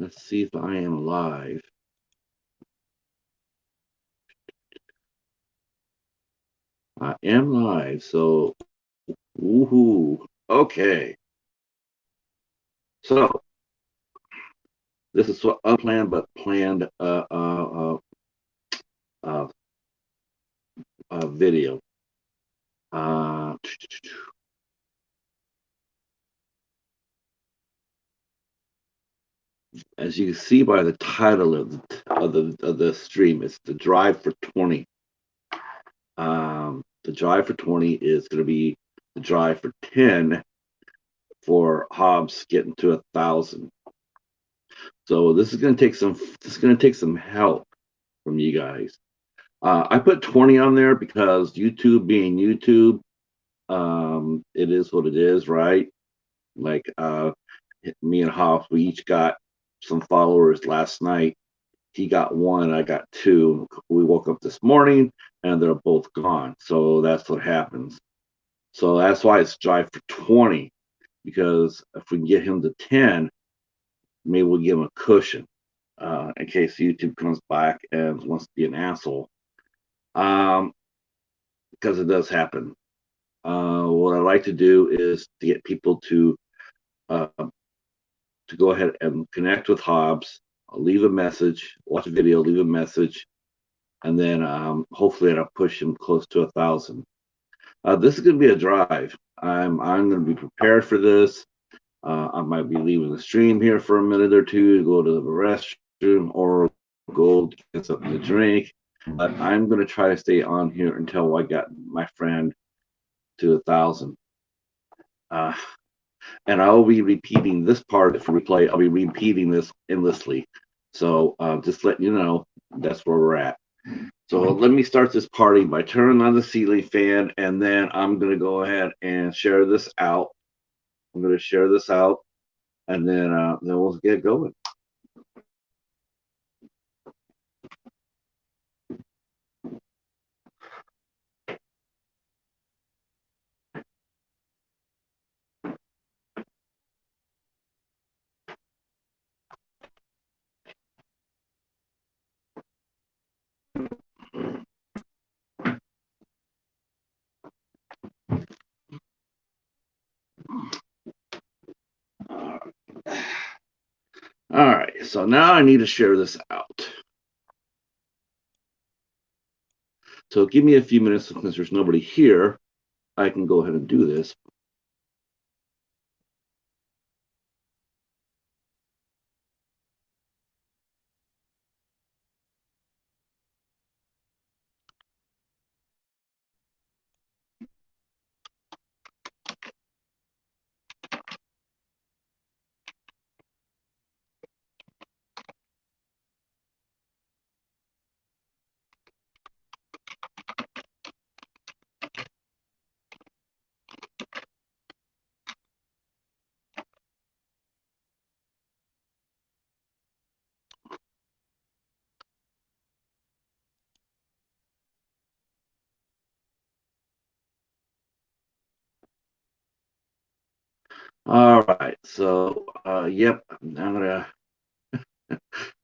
Let's see if I am live. I am live, so woohoo. Okay. So this is what unplanned but planned video. Uh, as you can see by the title of the stream, it's the Drive for 20. The Drive for 20 is going to be the Drive for 10 for Hobbs getting to 1,000. So this is going to take some help from you guys. I put 20 on there because YouTube being YouTube, it is what it is, right? Like me and Hobbs, we each got some followers last night. He got one, I got two. We woke up this morning and they're both gone. So that's what happens. So that's why it's Drive for 20, because if we can get him to 10, maybe we'll give him a cushion in case YouTube comes back and wants to be an asshole. Because it does happen. What I like to do is to get people to go ahead and connect with Hobbs, leave a message, watch a video, leave a message, and then hopefully it'll push him close to 1,000. This is going to be a drive. I'm going to be prepared for this. I might be leaving the stream here for a minute or two to go to the restroom or go get something to drink. But I'm going to try to stay on here until I got my friend to 1,000. And I'll be repeating this part for replay. I'll be repeating this endlessly. So just letting you know, that's where we're at. So let me start this party by turning on the ceiling fan, and then I'm going to go ahead and share this out. I'm going to share this out, and then we'll get going. All right, so now I need to share this out. So give me a few minutes since there's nobody here. I can go ahead and do this. All right, so yep,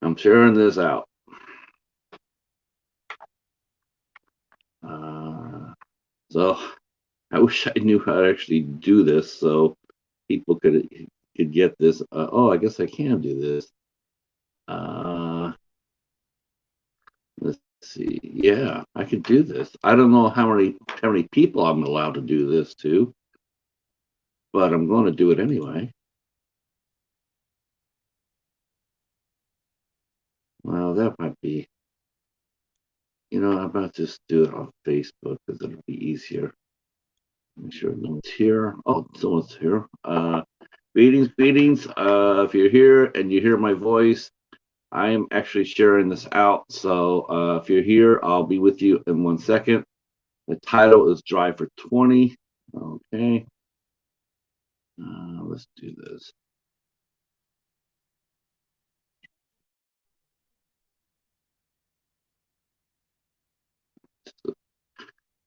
I'm sharing this out. So I wish I knew how to actually do this so people could get this. Oh, I guess I can do this. Let's see. Yeah, I could do this. I don't know how many people I'm allowed to do this to, but I'm going to do it anyway. Well, that might be. I'm about to just do it on Facebook because it'll be easier. Make sure no one's here. Oh, someone's here. Greetings. If you're here and you hear my voice, I am actually sharing this out. So if you're here, I'll be with you in 1 second. The title is Drive for 20. Okay. Let's do this.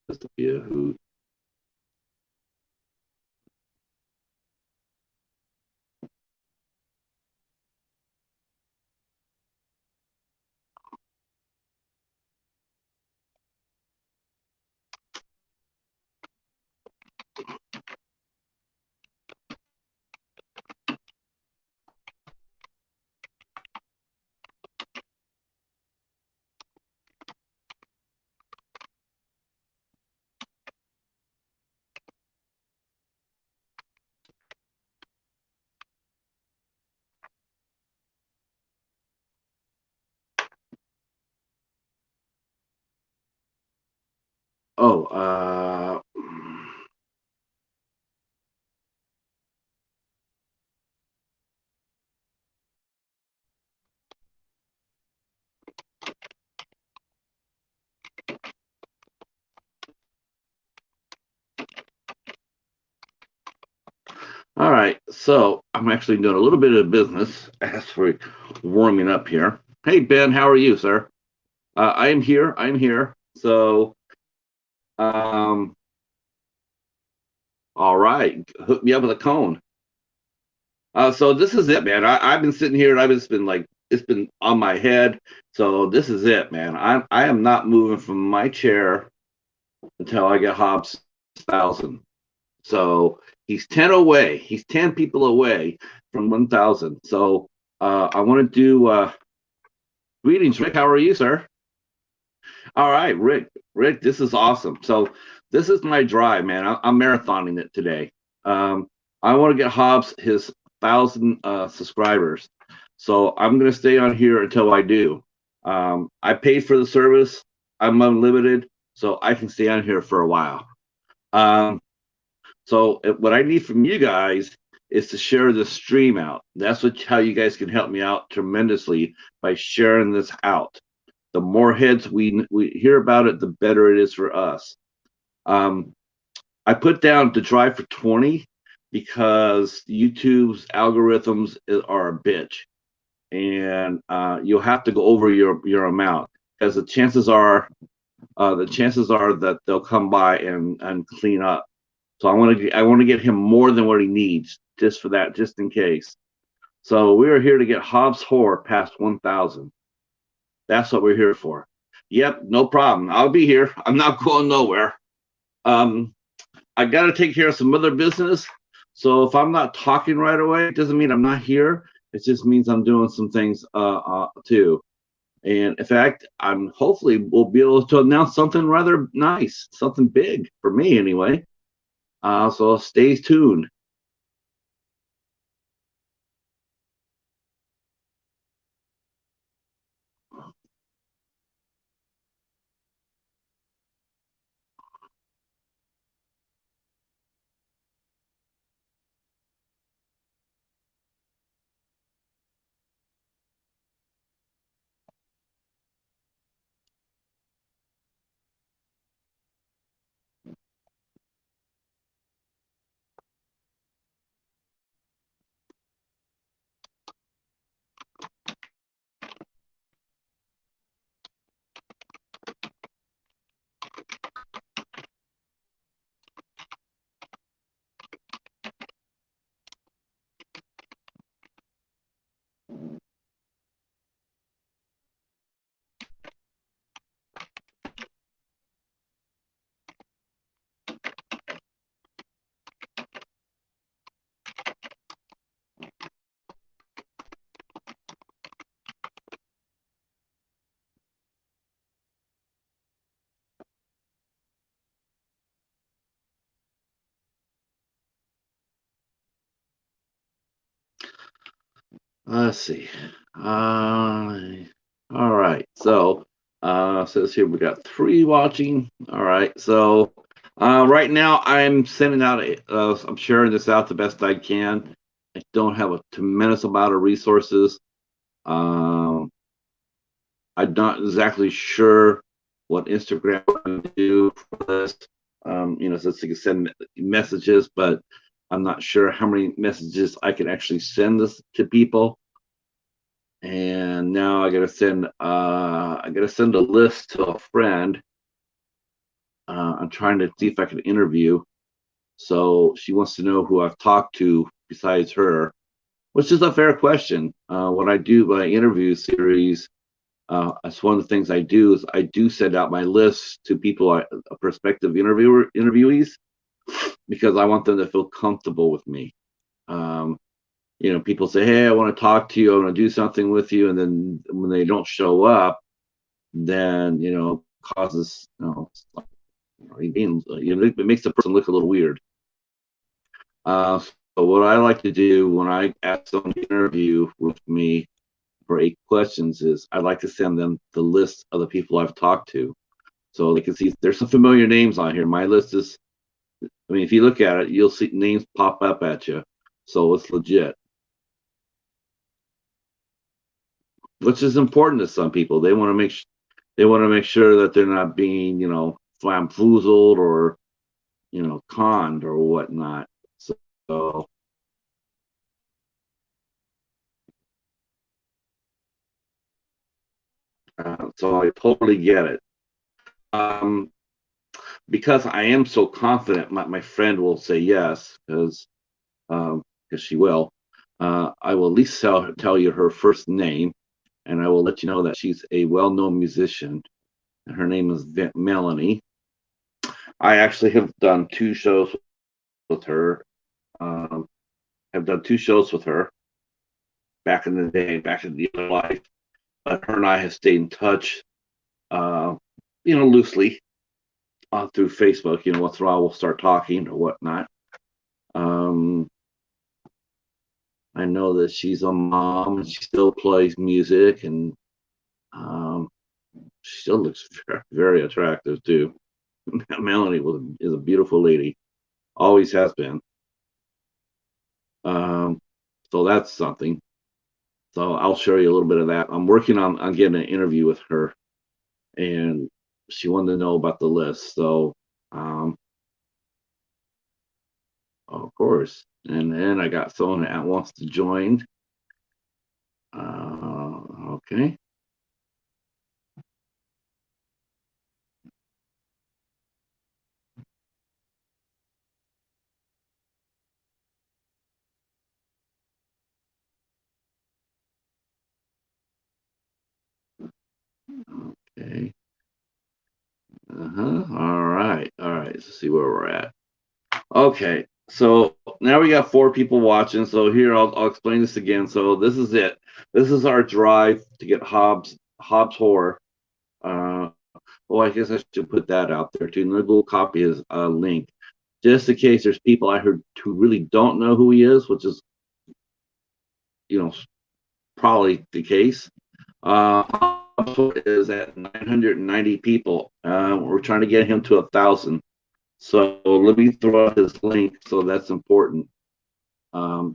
Just a be a hoot. Oh, all right. So I'm actually doing a little bit of business as we're warming up here. Hey, Ben, how are you, sir? I am here. I'm here. So, um, all right. Hook me up with a cone. So this is it, man. I've been sitting here and I've just been like, it's been on my head. So this is it, man. I am not moving from my chair until I get Hobbs 1,000. So he's 10 away. He's 10 people away from 1,000. So I want to do greetings, Rick. How are you, sir? All right, Rick. Rick, this is awesome. So this is my drive, man. I'm marathoning it today. I want to get Hobbs his 1,000 subscribers. So I'm going to stay on here until I do. I paid for the service. I'm unlimited, so I can stay on here for a while. So what I need from you guys is to share the stream out. That's how you guys can help me out tremendously by sharing this out. The more heads we hear about it, the better it is for us. I put down to drive for 20 because YouTube's algorithms are a bitch, and you'll have to go over your amount because the chances are that they'll come by and clean up. So I want to get him more than what he needs just for that, just in case. So we are here to get Hobbs Horror past 1,000. That's what we're here for. Yep, no problem. I'll be here. I'm not going nowhere. I got to take care of some other business. So if I'm not talking right away, it doesn't mean I'm not here. It just means I'm doing some things too. And in fact, I'm hopefully we'll be able to announce something rather nice, something big for me anyway. So stay tuned. Let's see. All right. So says here we got 3 watching. All right. So right now I'm sending out I'm sharing this out the best I can. I don't have a tremendous amount of resources. Um, I'm not exactly sure what Instagram will do for this. So you can send messages, but I'm not sure how many messages I can actually send this to people. And now I gotta send a list to a friend. I'm trying to see if I can interview. So she wants to know who I've talked to besides her, which is a fair question. When I do my interview series, that's one of the things I do is I do send out my list to people, prospective interviewees, because I want them to feel comfortable with me. People say, "Hey, I want to talk to you. I want to do something with you," and then when they don't show up, then causes it makes the person look a little weird. So what I like to do when I ask someone to interview with me for 8 questions is I like to send them the list of the people I've talked to. so they can see there's some familiar names on here. My list is, I mean, if you look at it, you'll see names pop up at you, so it's legit. Which is important to some people. They want to make sure that they're not being, flamboozled or, conned or whatnot. So I totally get it. Because I am so confident, my friend will say yes, because she will. I will at least tell you her first name, and I will let you know that she's a well-known musician. And her name is Melanie. I actually have done 2 shows with her. Have done 2 shows with her back in the day, back in the other life. But her and I have stayed in touch, loosely through Facebook. Once in a while we'll start talking or whatnot. I know that she's a mom and she still plays music, and she still looks very, very attractive too. Melanie is a beautiful lady, always has been. So that's something. So I'll show you a little bit of that. I'm working on getting an interview with her, and she wanted to know about the list. So, of course. And then I got someone that wants to join. Okay. Okay. All right. Let's see where we're at. Okay. So now we got 4 people watching. So here I'll explain this again. So this is it. This is our drive to get Hobbs horror. I guess I should put that out there too. And we'll copy his link just in case there's people I heard who really don't know who he is, which is, probably the case. Is at 990 people. We're trying to get him to 1,000. So let me throw out his link. So that's important. I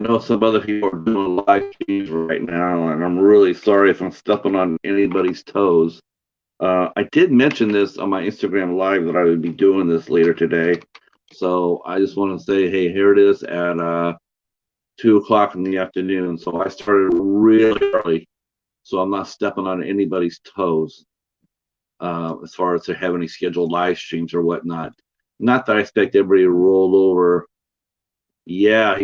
know some other people are doing live streams right now, and I'm really sorry if I'm stepping on anybody's toes. I did mention this on my Instagram live that I would be doing this later today. So I just want to say, hey, here it is at 2:00 in the afternoon. So I started really early, so I'm not stepping on anybody's toes as far as to have any scheduled live streams or whatnot. Not that I expect everybody to roll over. Yeah,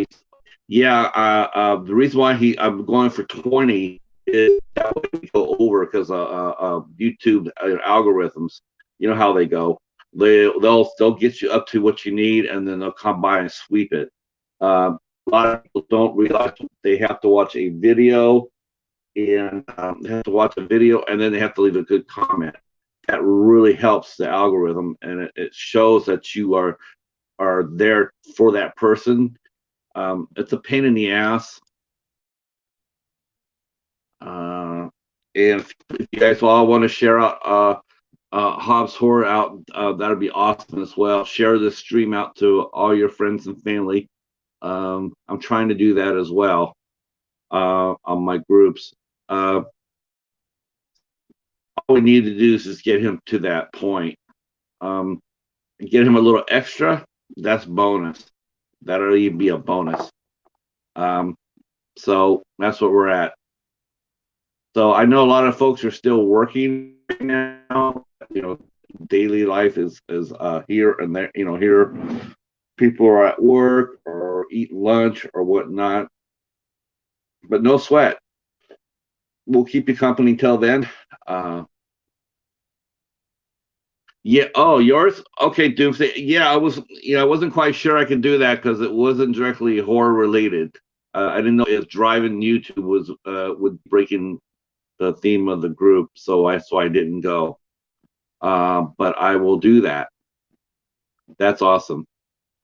the reason why I'm going for 20 is that way we go over because YouTube algorithms, you know how they go. They'll get you up to what you need, and then they'll come by and sweep it. A lot of people don't realize they have to watch a video, and they have to watch a video, and then they have to leave a good comment. That really helps the algorithm, and it shows that you are there for that person. It's a pain in the ass. And if you guys all want to share out Hobbs Horror out, that'd be awesome as well. Share this stream out to all your friends and family. I'm trying to do that as well on my groups. All we need to do is just get him to that point. Get him a little extra. That's bonus. That'll even be a bonus. So that's what we're at. So I know a lot of folks are still working right now. Daily life is here and there. Here people are at work or eating lunch or whatnot. But no sweat. We'll keep you company till then. Yeah. Oh, yours? Okay, Doomsday. Yeah, I wasn't quite sure I could do that because it wasn't directly horror related. I didn't know if driving YouTube was would breaking the theme of the group, so I didn't go. But I will do that. That's awesome.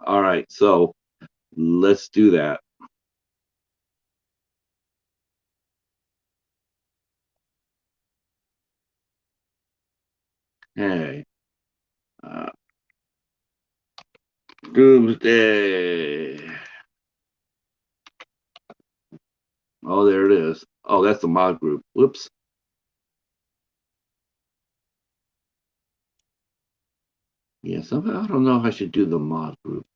All right, so let's do that. Hey. Doomsday. Oh, there it is. Oh, that's the mod group. Whoops. Yeah, somehow I don't know if I should do the mod group.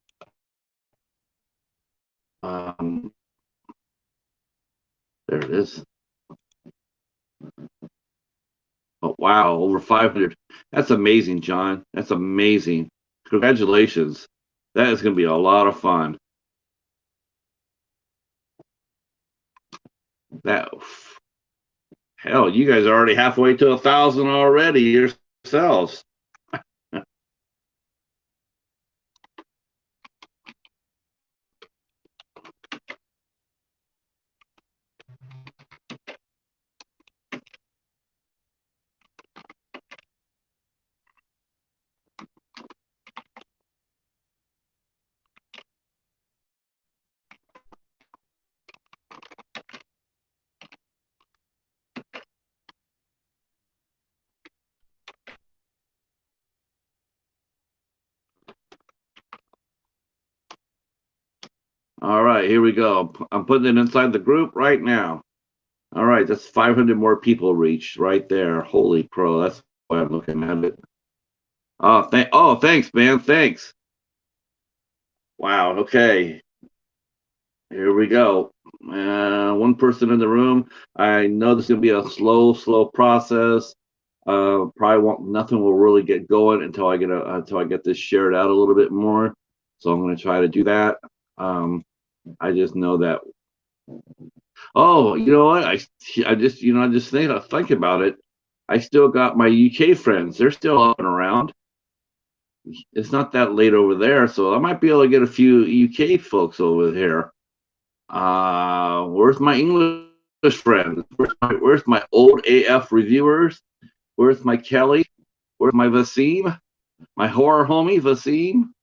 Um, there it is. Oh, wow, over 500. That's amazing, John. That's amazing. Congratulations. That is going to be a lot of fun. That hell, you guys are already halfway to 1,000 already yourselves. All right, here we go. I'm putting it inside the group right now. All right, that's 500 more people reached right there. Holy crow, that's why I'm looking at it. Oh, thanks, man. Thanks. Wow. Okay. Here we go. One person in the room. I know this is gonna be a slow process. Probably won't. Nothing will really get going until I get this shared out a little bit more. So I'm gonna try to do that. I just know that. Oh, you know what? I just think about it. I still got my UK friends. They're still up and around. It's not that late over there, so I might be able to get a few UK folks over here. Where's my English friends? Where's my old AF reviewers? Where's my Kelly? Where's my Vasim? My horror homie Vasim?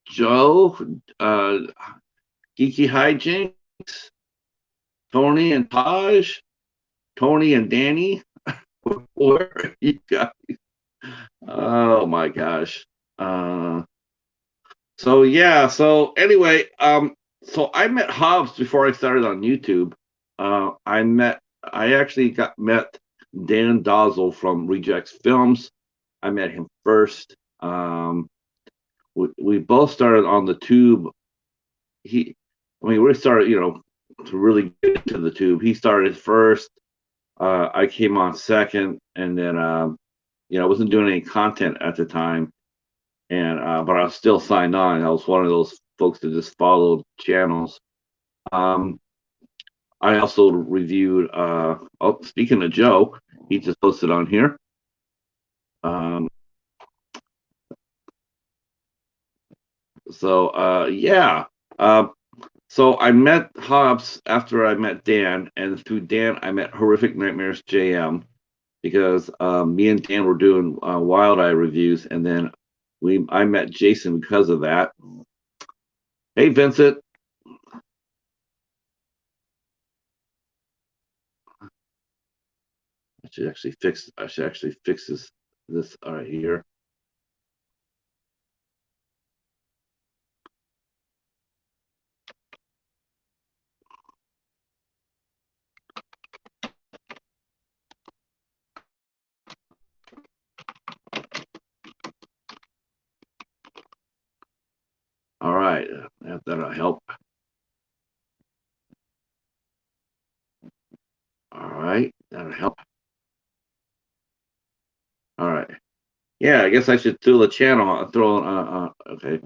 Joe, Geeky Hijinks, Tony and Taj, Tony and Danny. Where are you guys? Oh my gosh. So yeah, so anyway, so I met Hobbs before I started on YouTube. I actually met Dan Dozzle from Rejects Films. I met him first. We both started on the tube. We started, to really get into the tube. He started first. I came on second, and then I wasn't doing any content at the time, and but I was still signed on. I was one of those folks that just followed channels. I also reviewed. Speaking of Joe, he just posted on here. Yeah. So I met Hobbs after I met Dan, and through Dan I met Horrific Nightmares JM because me and Dan were doing Wild Eye reviews, and then I met Jason because of that. Hey, Vincent. I should actually fix this right here. All right, that'll help. All right, that'll help. All right. Yeah, I guess I should throw the channel. Okay.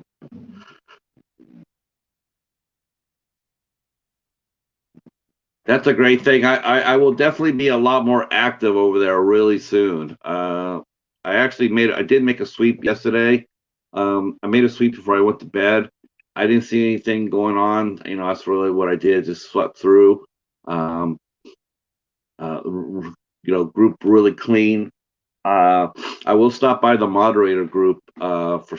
That's a great thing. I will definitely be a lot more active over there really soon. I did make a sweep yesterday. I made a sweep before I went to bed. I didn't see anything going on. That's really what I did. Just swept through. Um, Group really clean. I will stop by the moderator group for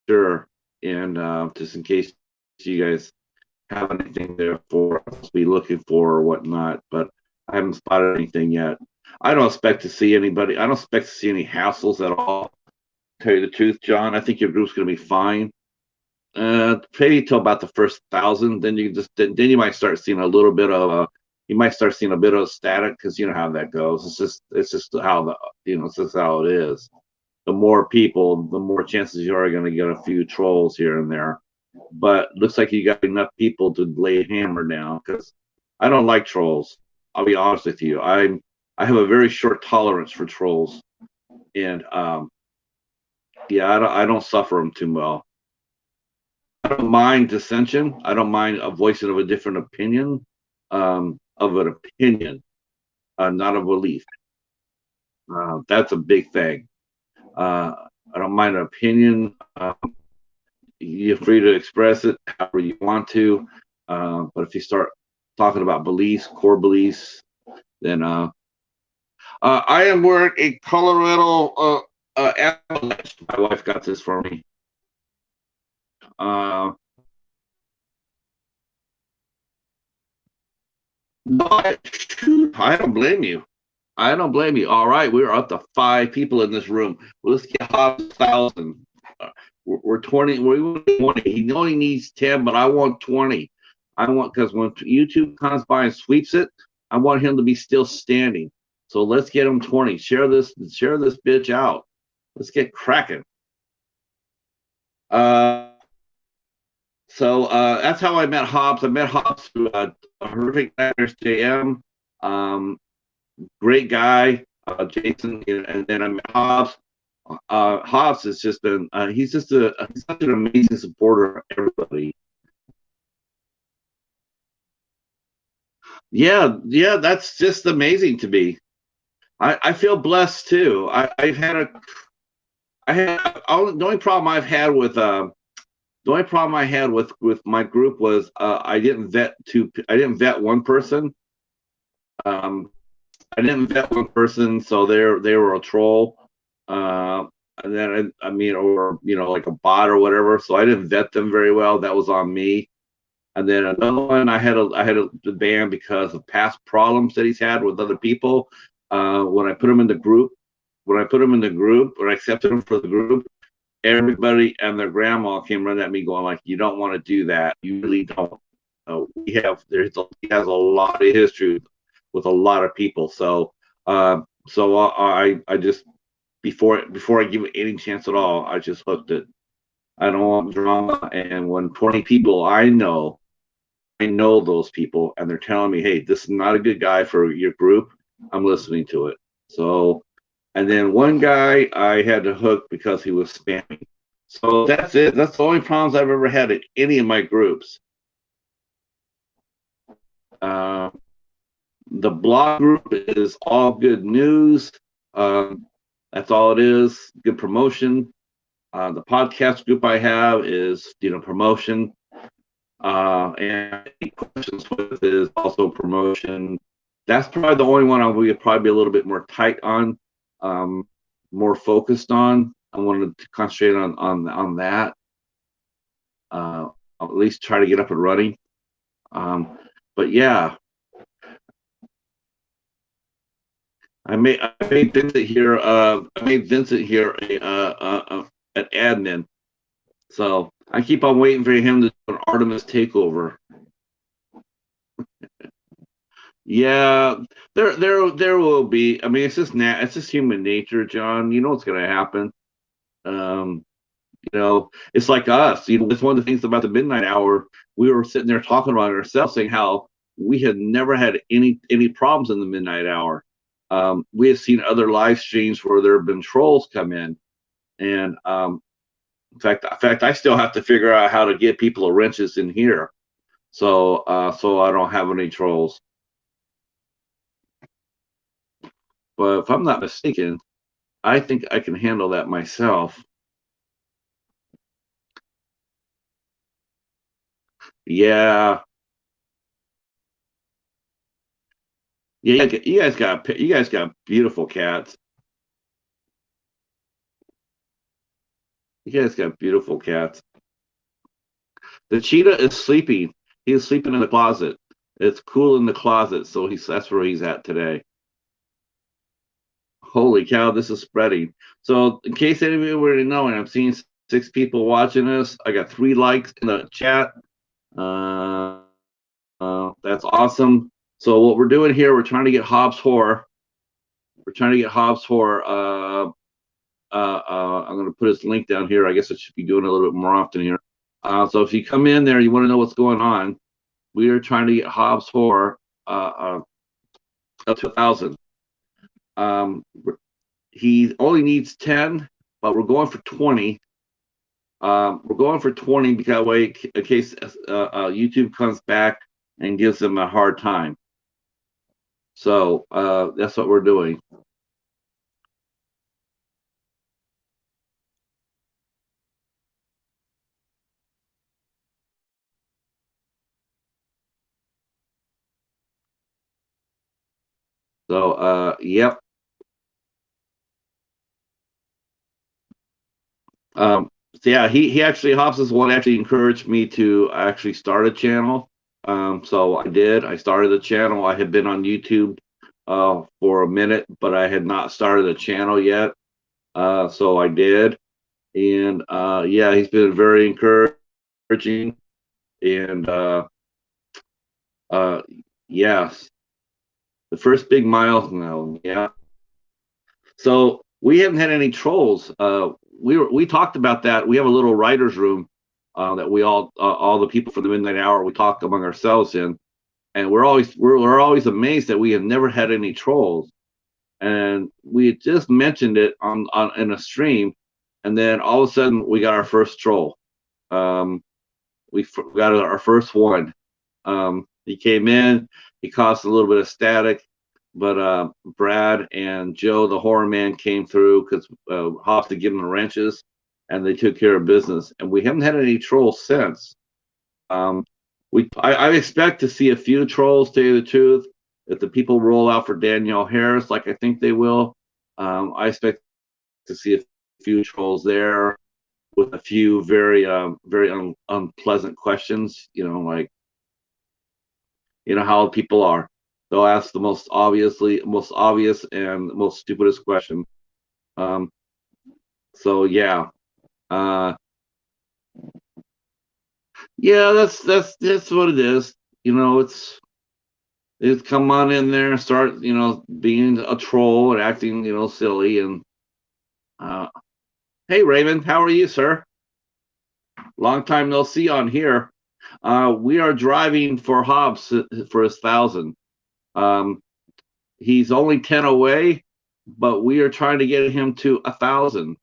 sure, and just in case you guys have anything there for us to be looking for or whatnot, but I haven't spotted anything yet. I don't expect to see anybody. I don't expect to see any hassles at all. To tell you the truth, John, I think your group's going to be fine. Maybe till about the first 1,000, then you might start seeing a little bit of you might start seeing a bit of static because you know how that goes. It's just how it's just how it is. The more people, the more chances you are going to get a few trolls here and there. But looks like you got enough people to lay a hammer down because I don't like trolls. I'll be honest with you. I have a very short tolerance for trolls, and yeah, I don't suffer them too well. I don't mind dissension. I don't mind a voicing of a different opinion, of an opinion, not a belief. That's a big thing. I don't mind an opinion. You're free to express it however you want to. But if you start talking about beliefs, core beliefs, then I am wearing a Colorado Avalanche. My wife got this for me. No, I don't blame you. I don't blame you. All right, we're up to 5 people in this room. Well, let's get Hobbs 1,000. We're 20. We're 20. He only needs 10, but I want 20. I want, because when YouTube comes by and sweeps it, I want him to be still standing. So let's get him 20. Share this bitch out. Let's get cracking. So that's how I met Hobbs. I met Hobbs through Horrific Nightmares JM. Great guy, Jason, and then I met Hobbs. Hobbs has just been, he's such an amazing supporter of everybody. Yeah, that's just amazing to me. I feel blessed too. The only problem I've had with with my group was I didn't vet one person. I didn't vet one person, so they were a troll. And then or like a bot or whatever. So I didn't vet them very well. That was on me. And then another one, I had to ban because of past problems that he's had with other people. When I put him in the group, when I accepted him for the group, everybody and their grandma came running at me going like, "You don't want to do that. You really don't." He has a lot of history with a lot of people. So I just before I give it any chance at all, I just hooked it. I don't want drama. And when 20 people I know those people, and they're telling me, "Hey, this is not a good guy for your group," I'm listening to it. So, and then one guy I had to hook because he was spamming. So that's it. That's the only problems I've ever had at any of my groups. The blog group is all good news. That's all it is. Good promotion. The podcast group I have is promotion. And questions with is also promotion. That's probably the only one we would probably be a little bit more tight on, more focused on. I wanted to concentrate on that. I'll at least try to get up and running. But yeah, I made Vincent here. An admin. So I keep on waiting for him to do an Artemis takeover. Yeah, there will be. I mean, it's just human nature, John. You know what's going to happen. It's like us. It's one of the things about the midnight hour. We were sitting there talking about it ourselves, saying how we had never had any problems in the midnight hour. We have seen other live streams where there have been trolls come in, and in fact, I still have to figure out how to get people wrenches in here, so I don't have any trolls. But if I'm not mistaken, I think I can handle that myself. Yeah. Yeah, you guys got beautiful cats. You guys got beautiful cats. The cheetah is sleeping. He is sleeping in the closet. It's cool in the closet, so that's where he's at today. Holy cow, this is spreading. So, in case any of you already know, and I'm seeing 6 people watching this, I got 3 likes in the chat. That's awesome. So, what we're doing here, we're trying to get Hobbs Horror. We're trying to get Hobbs Horror. I'm going to put his link down here. I guess I should be doing it a little bit more often here. So, if you come in there, you want to know what's going on. We are trying to get Hobbs Horror up to 1,000. He only needs 10, but we're going for 20. We're going for 20 because way in case YouTube comes back and gives them a hard time. So that's what we're doing. So yep. So yeah, he actually Hobbs is one actually encouraged me to actually start a channel. So I did. I started a channel. I had been on YouTube for a minute, but I had not started a channel yet. So I did, and yeah, he's been very encouraging, and yes, the first big milestone. Yeah. So we haven't had any trolls. We talked about that. We have a little writers' room that we all the people from the midnight hour, we talk among ourselves in, and we're always amazed that we have never had any trolls. And we just mentioned it on in a stream, and then all of a sudden we got our first troll. We got our first one. He came in. He caused a little bit of static, but Brad and Joe, the horror man, came through because Hobbs had given them wrenches, and they took care of business. And we haven't had any trolls since. I expect to see a few trolls, to tell you the truth. If the people roll out for Danielle Harris, like I think they will, I expect to see a few trolls there with a few very unpleasant questions. Like how people are. They'll ask the most obvious and most stupidest question. So yeah, yeah, that's what it is. It's come on in there and start being a troll and acting silly and hey Raymond, how are you, sir? Long time no see on here. We are driving for Hobbs for his 1,000. He's only 10 away, but we are trying to get him to 1,000.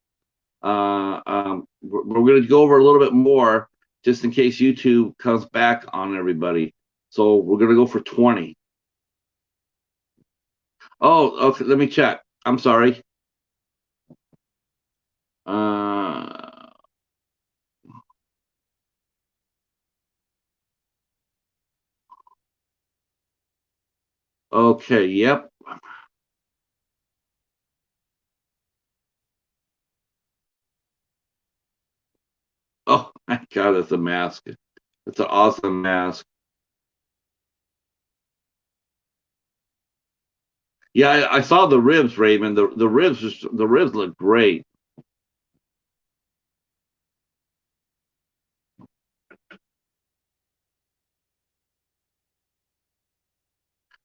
We're going to go over a little bit more just in case YouTube comes back on everybody. So we're going to go for 20. Oh, okay. Let me check. I'm sorry. Okay. Yep. Oh my God, it's a mask. It's an awesome mask. Yeah, I saw the ribs, Raymond. The ribs look great.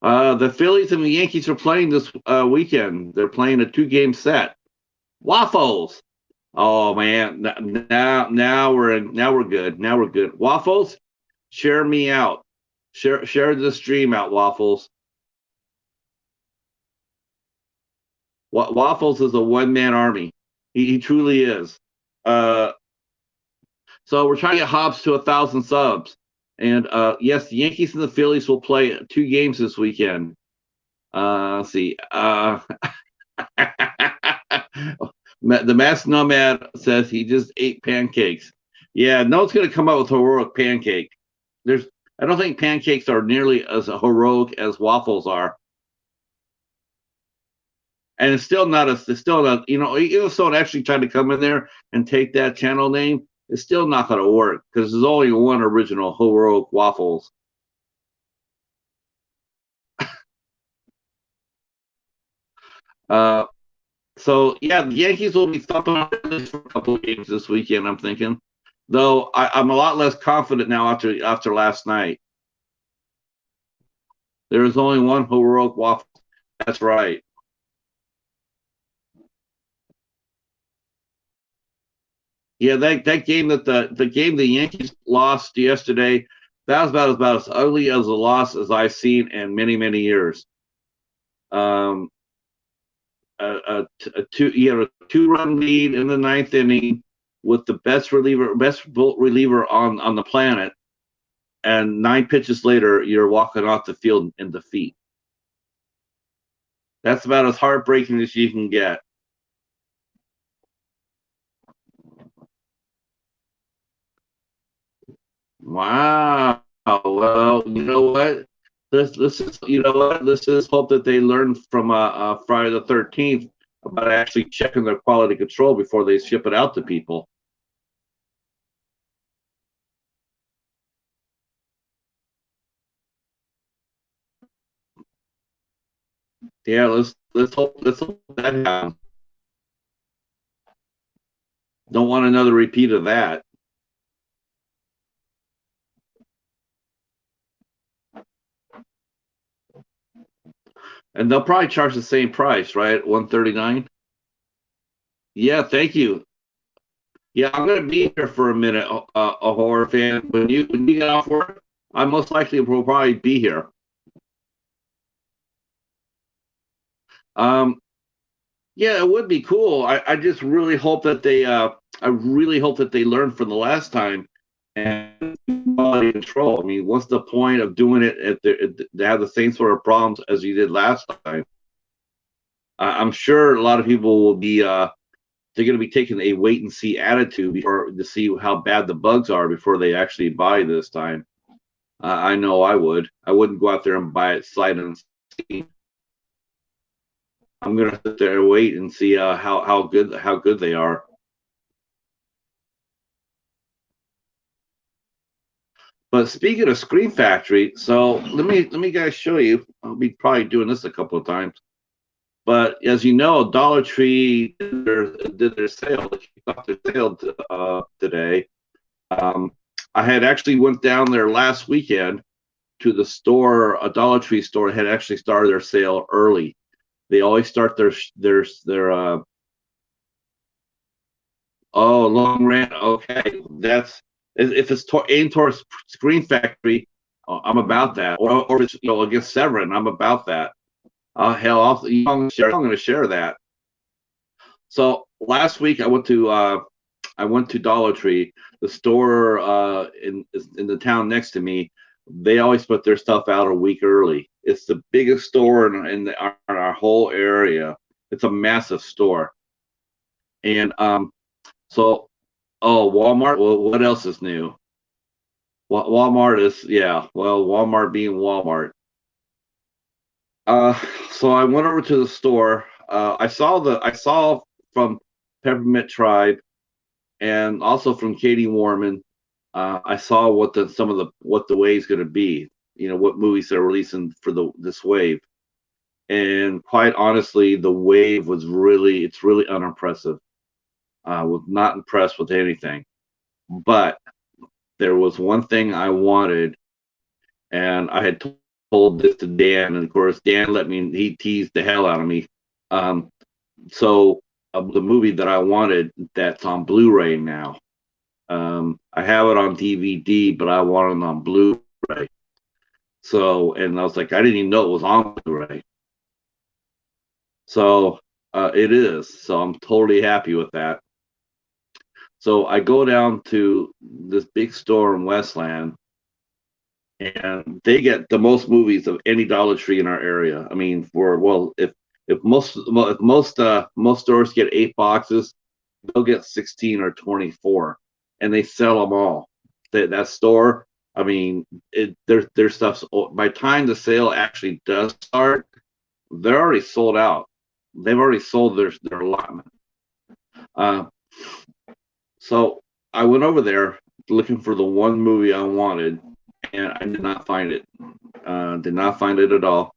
The Phillies and the Yankees are playing this weekend. They're playing a 2-game set. Waffles. Oh man, now we're good. Now we're good. Waffles, share me out. Share the stream out, Waffles. Waffles is a one-man army. He truly is. So we're trying to get Hobbs to 1,000 subs. And yes, the Yankees and the Phillies will play 2 games this weekend. Let's see. The Masked Nomad says he just ate pancakes. Yeah, no one's going to come up with heroic pancake. I don't think pancakes are nearly as heroic as waffles are. And it's still not, even if someone actually tried to come in there and take that channel name, it's still not going to work because there's only one original heroic waffles. So yeah, the Yankees will be thumping on for a couple of games this weekend. I'm thinking, though I'm a lot less confident now after last night. There is only one heroic Waffle. That's right. Yeah, that game the game the Yankees lost yesterday, that was about as ugly as a loss as I've seen in many years. Um, a two-run lead in the ninth inning with the best reliever on the planet, and 9 pitches later, you're walking off the field in defeat. That's about as heartbreaking as you can get. Wow. Well, you know what? This is you know what? This is hope that they learn from Friday the 13th about actually checking their quality control before they ship it out to people. Yeah, let's hope that happens. Don't want another repeat of that. And they'll probably charge the same price, right? 139. Yeah, thank you. Yeah, I'm gonna be here for a minute, a horror fan. When you get off work, I most likely will probably be here. Um, yeah, it would be cool. I just really hope that I really hope that they learn from the last time and quality control. I mean, what's the point of doing it to have the same sort of problems as you did last time? I'm sure a lot of people will be they're going to be taking a wait and see attitude before to see how bad the bugs are before they actually buy this time. I know I would. I wouldn't go out there and buy it sight unseen. I'm going to sit there and wait and see how good they are. But speaking of Screen Factory, so let me guys show you. I'll be probably doing this a couple of times. But as you know, Dollar Tree did their sale. They kicked off their sale today. Um, I had actually went down there last weekend to the store. A Dollar Tree store had actually started their sale early. They always start their oh, long rant. Okay, that's if it's aimed towards Screen Factory, I'm about that. Or if it's against Severin, I'm about that. Hell, I'm going to share that. So last week I went to Dollar Tree, the store in the town next to me. They always put their stuff out a week early. It's the biggest store in our whole area. It's a massive store, and so Walmart. Well, what else is new? Walmart is yeah. Well, Walmart being Walmart. Uh, so I went over to the store. I saw from Peppermint Tribe and also from Katie Warman. I saw what the wave's going to be. What movies they're releasing for this wave. And quite honestly, the wave it's really unimpressive. I was not impressed with anything. But there was one thing I wanted, and I had told this to Dan, and of course Dan he teased the hell out of me. Um, so the movie that I wanted that's on Blu-ray now. I have it on DVD, but I want it on Blu-ray. So, and I was like, I didn't even know it was on Blu-ray. So it is. So I'm totally happy with that. So I go down to this big store in Westland, and they get the most movies of any Dollar Tree in our area. I mean, if most stores get 8 boxes, they'll get 16 or 24, and they sell them all. That store, I mean, their stuff's by the time the sale actually does start, they're already sold out. They've already sold their allotment. Uh, so I went over there looking for the one movie I wanted, and I did not find it. Did not find it at all.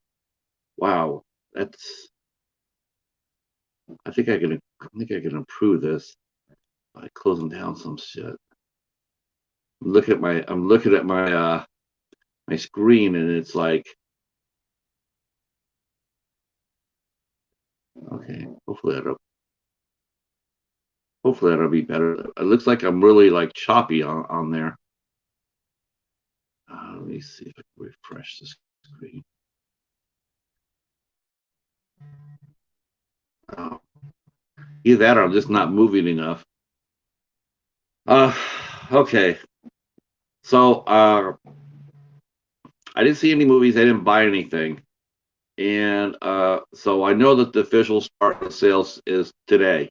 Wow, that's I think I can improve this by closing down some shit. I'm looking at my my screen, and it's like, okay, hopefully that'll be better. It looks like I'm really like choppy on there. Let me see if I can refresh the screen. Oh, either that or I'm just not moving enough. Okay. So I didn't see any movies. I didn't buy anything, and so I know that the official start of sales is today.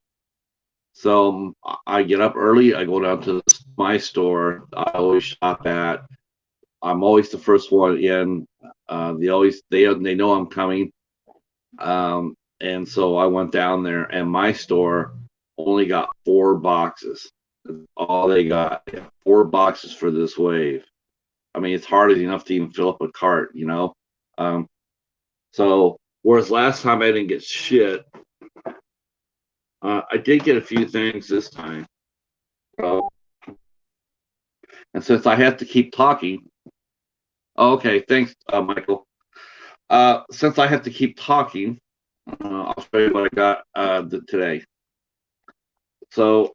So I get up early. I go down to my store. I always shop at. I'm always the first one in. They know I'm coming. And so I went down there, and my store only got 4 boxes. That's all they got. They 4 boxes for this wave. I mean, it's hard enough to even fill up a cart, you know. So whereas last time I didn't get shit, I did get a few things this time. So, and since I have to keep talking, okay, thanks, Michael. Since I have to keep talking, I'll show you what I got today. So,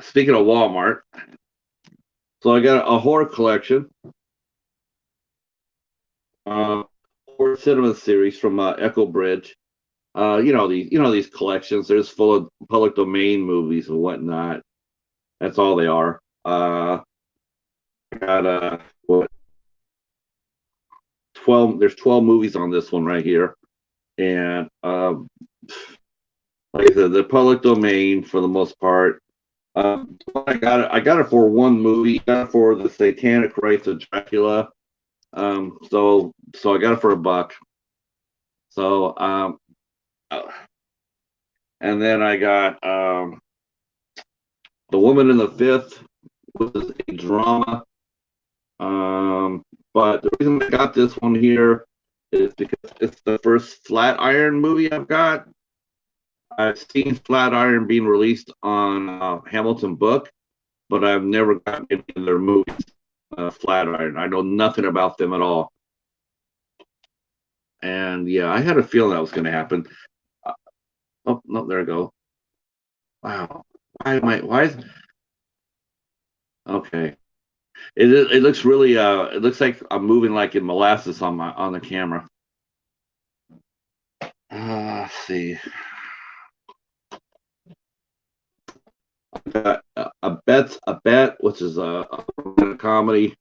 speaking of Walmart, so I got a horror collection, horror cinema series from Echo Bridge. You know these collections. They're just full of public domain movies and whatnot. That's all they are. I got what 12? There's 12 movies on this one right here, and like I said, the public domain for the most part. I got it for one movie. Got it for the Satanic Rites of Dracula. So I got it for $1. So and then I got The Woman in the Fifth, which is a drama. But the reason I got this one here is because it's the first Flatiron movie I've got. I've seen Flatiron being released on Hamilton Book, but I've never gotten any of their movies. Flatiron. I know nothing about them at all. And yeah, I had a feeling that was going to happen. Oh no, there I go. Wow. Why is okay. It looks really it looks like I'm moving like in molasses on the camera. Let's see. I got a bet, which is a comedy.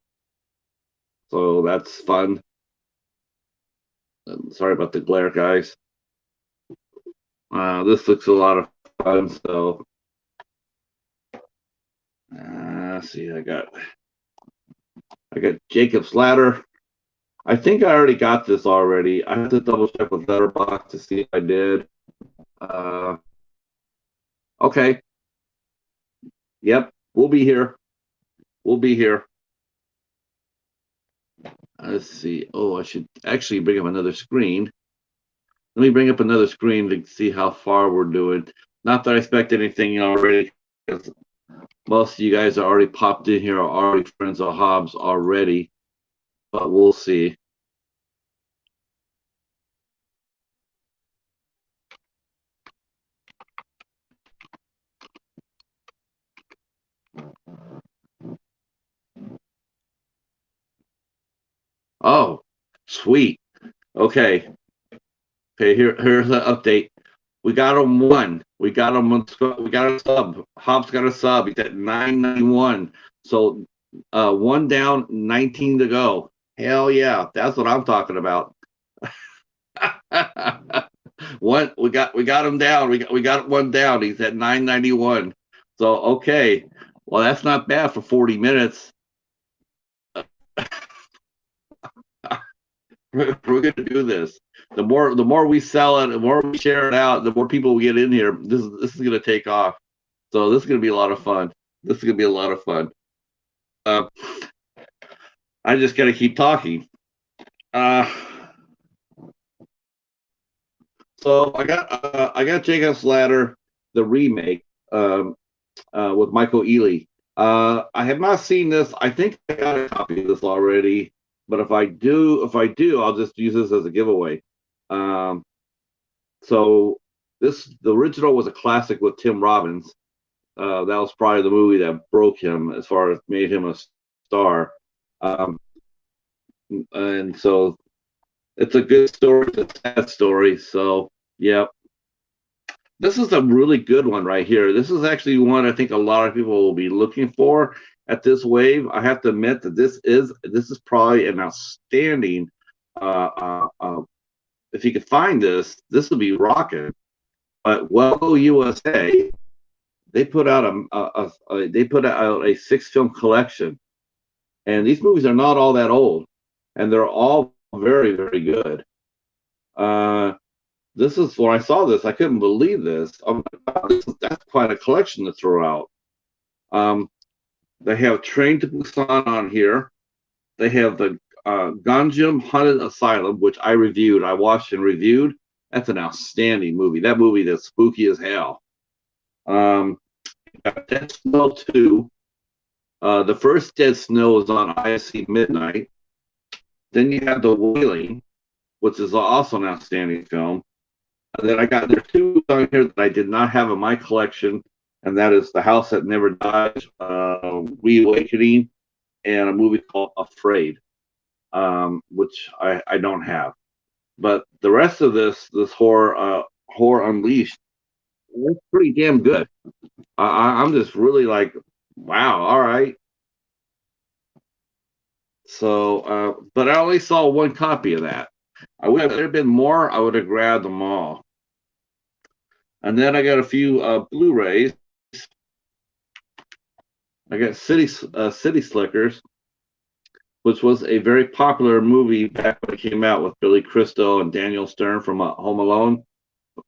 So that's fun. Sorry about the glare, guys. This looks a lot of fun. So let's see. I got Jacob's Ladder. I think I already got this already. I have to double check with Letterboxd to see if I did. Okay. Yep, we'll be here. We'll be here. Let's see. Oh, I should actually bring up another screen. Let me bring up another screen to see how far we're doing. Not that I expect anything already, because most of you guys are already popped in here, are already friends of Hobbs already, but we'll see. Oh, sweet. Okay. Okay, here's the update. We got him one. We got him. We got a sub. Hobbs got a sub. He's at 991. So 1 down, 19 to go. Hell yeah, that's what I'm talking about. One, we got him down. We got 1 down. He's at 991. So okay, well that's not bad for 40 minutes. We're gonna do this. The more we sell it, the more we share it out, the more people we get in here. This is gonna take off. So this is gonna be a lot of fun. This is gonna be a lot of fun. I just gotta keep talking. So So I got Jacob's Ladder, the remake, with Michael Ealy. I have not seen this. I think I got a copy of this already, but if I do, I'll just use this as a giveaway. Um, so the original was a classic with Tim Robbins. That was probably the movie that broke him as far as made him a star. Um, and so it's a good story, it's a sad story. So yeah, this is a really good one right here. This is actually one I think a lot of people will be looking for at this wave. I have to admit that this is probably an outstanding. If you could find this would be rocking. But Well USA, they put out a 6-film collection, and these movies are not all that old, and they're all very, very good. This is when I saw this, I couldn't believe this. Oh my God, that's quite a collection to throw out. They have Train to Busan on here. They have the Ganjam Haunted Asylum, which I reviewed. I watched and reviewed. That's an outstanding movie. That movie that's spooky as hell. Dead Snow 2. The first Dead Snow is on ISC Midnight. Then you have The Wailing, which is also an outstanding film. And then there are 2 on here that I did not have in my collection, and that is The House That Never Dies, Reawakening, and a movie called Afraid, which I don't have. But the rest of this horror unleashed, it's pretty damn good. I'm just really like, wow, all right. So, but I only saw 1 copy of that. I would have there been more. I would have grabbed them all. And then I got a few Blu-rays. I got City Slickers, which was a very popular movie back when it came out with Billy Crystal and Daniel Stern from Home Alone,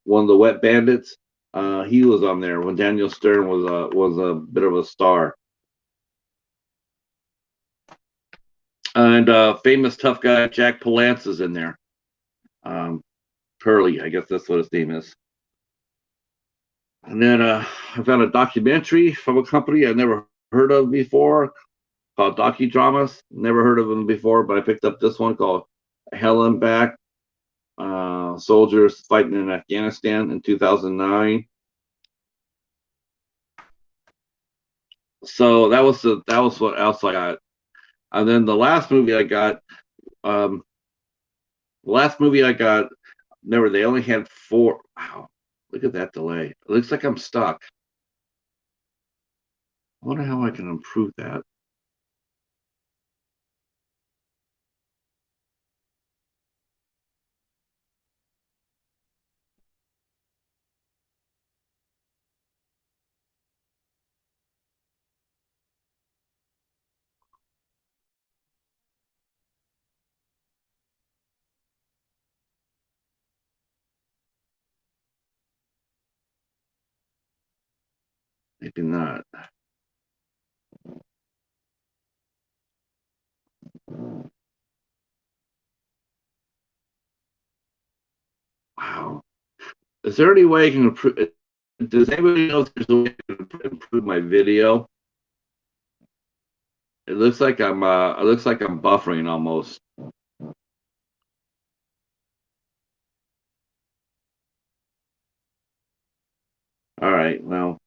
one of the Wet Bandits. He was on there when Daniel Stern was a bit of a star. And famous tough guy Jack Palance is in there. Curly, I guess that's what his name is. And then I found a documentary from a company I never heard of before called Docudramas. Never heard of them before, but I picked up this one called Hell and Back, Soldiers Fighting in Afghanistan in 2009. So that was what else I got. And then the last movie I got, remember they only had 4. Wow, look at that delay. It looks like I'm stuck. I wonder how I can improve that. Maybe not. Wow. Is there any way I can improve? Does anybody know if there's a way I can improve my video? It looks like I'm buffering almost. All right, well.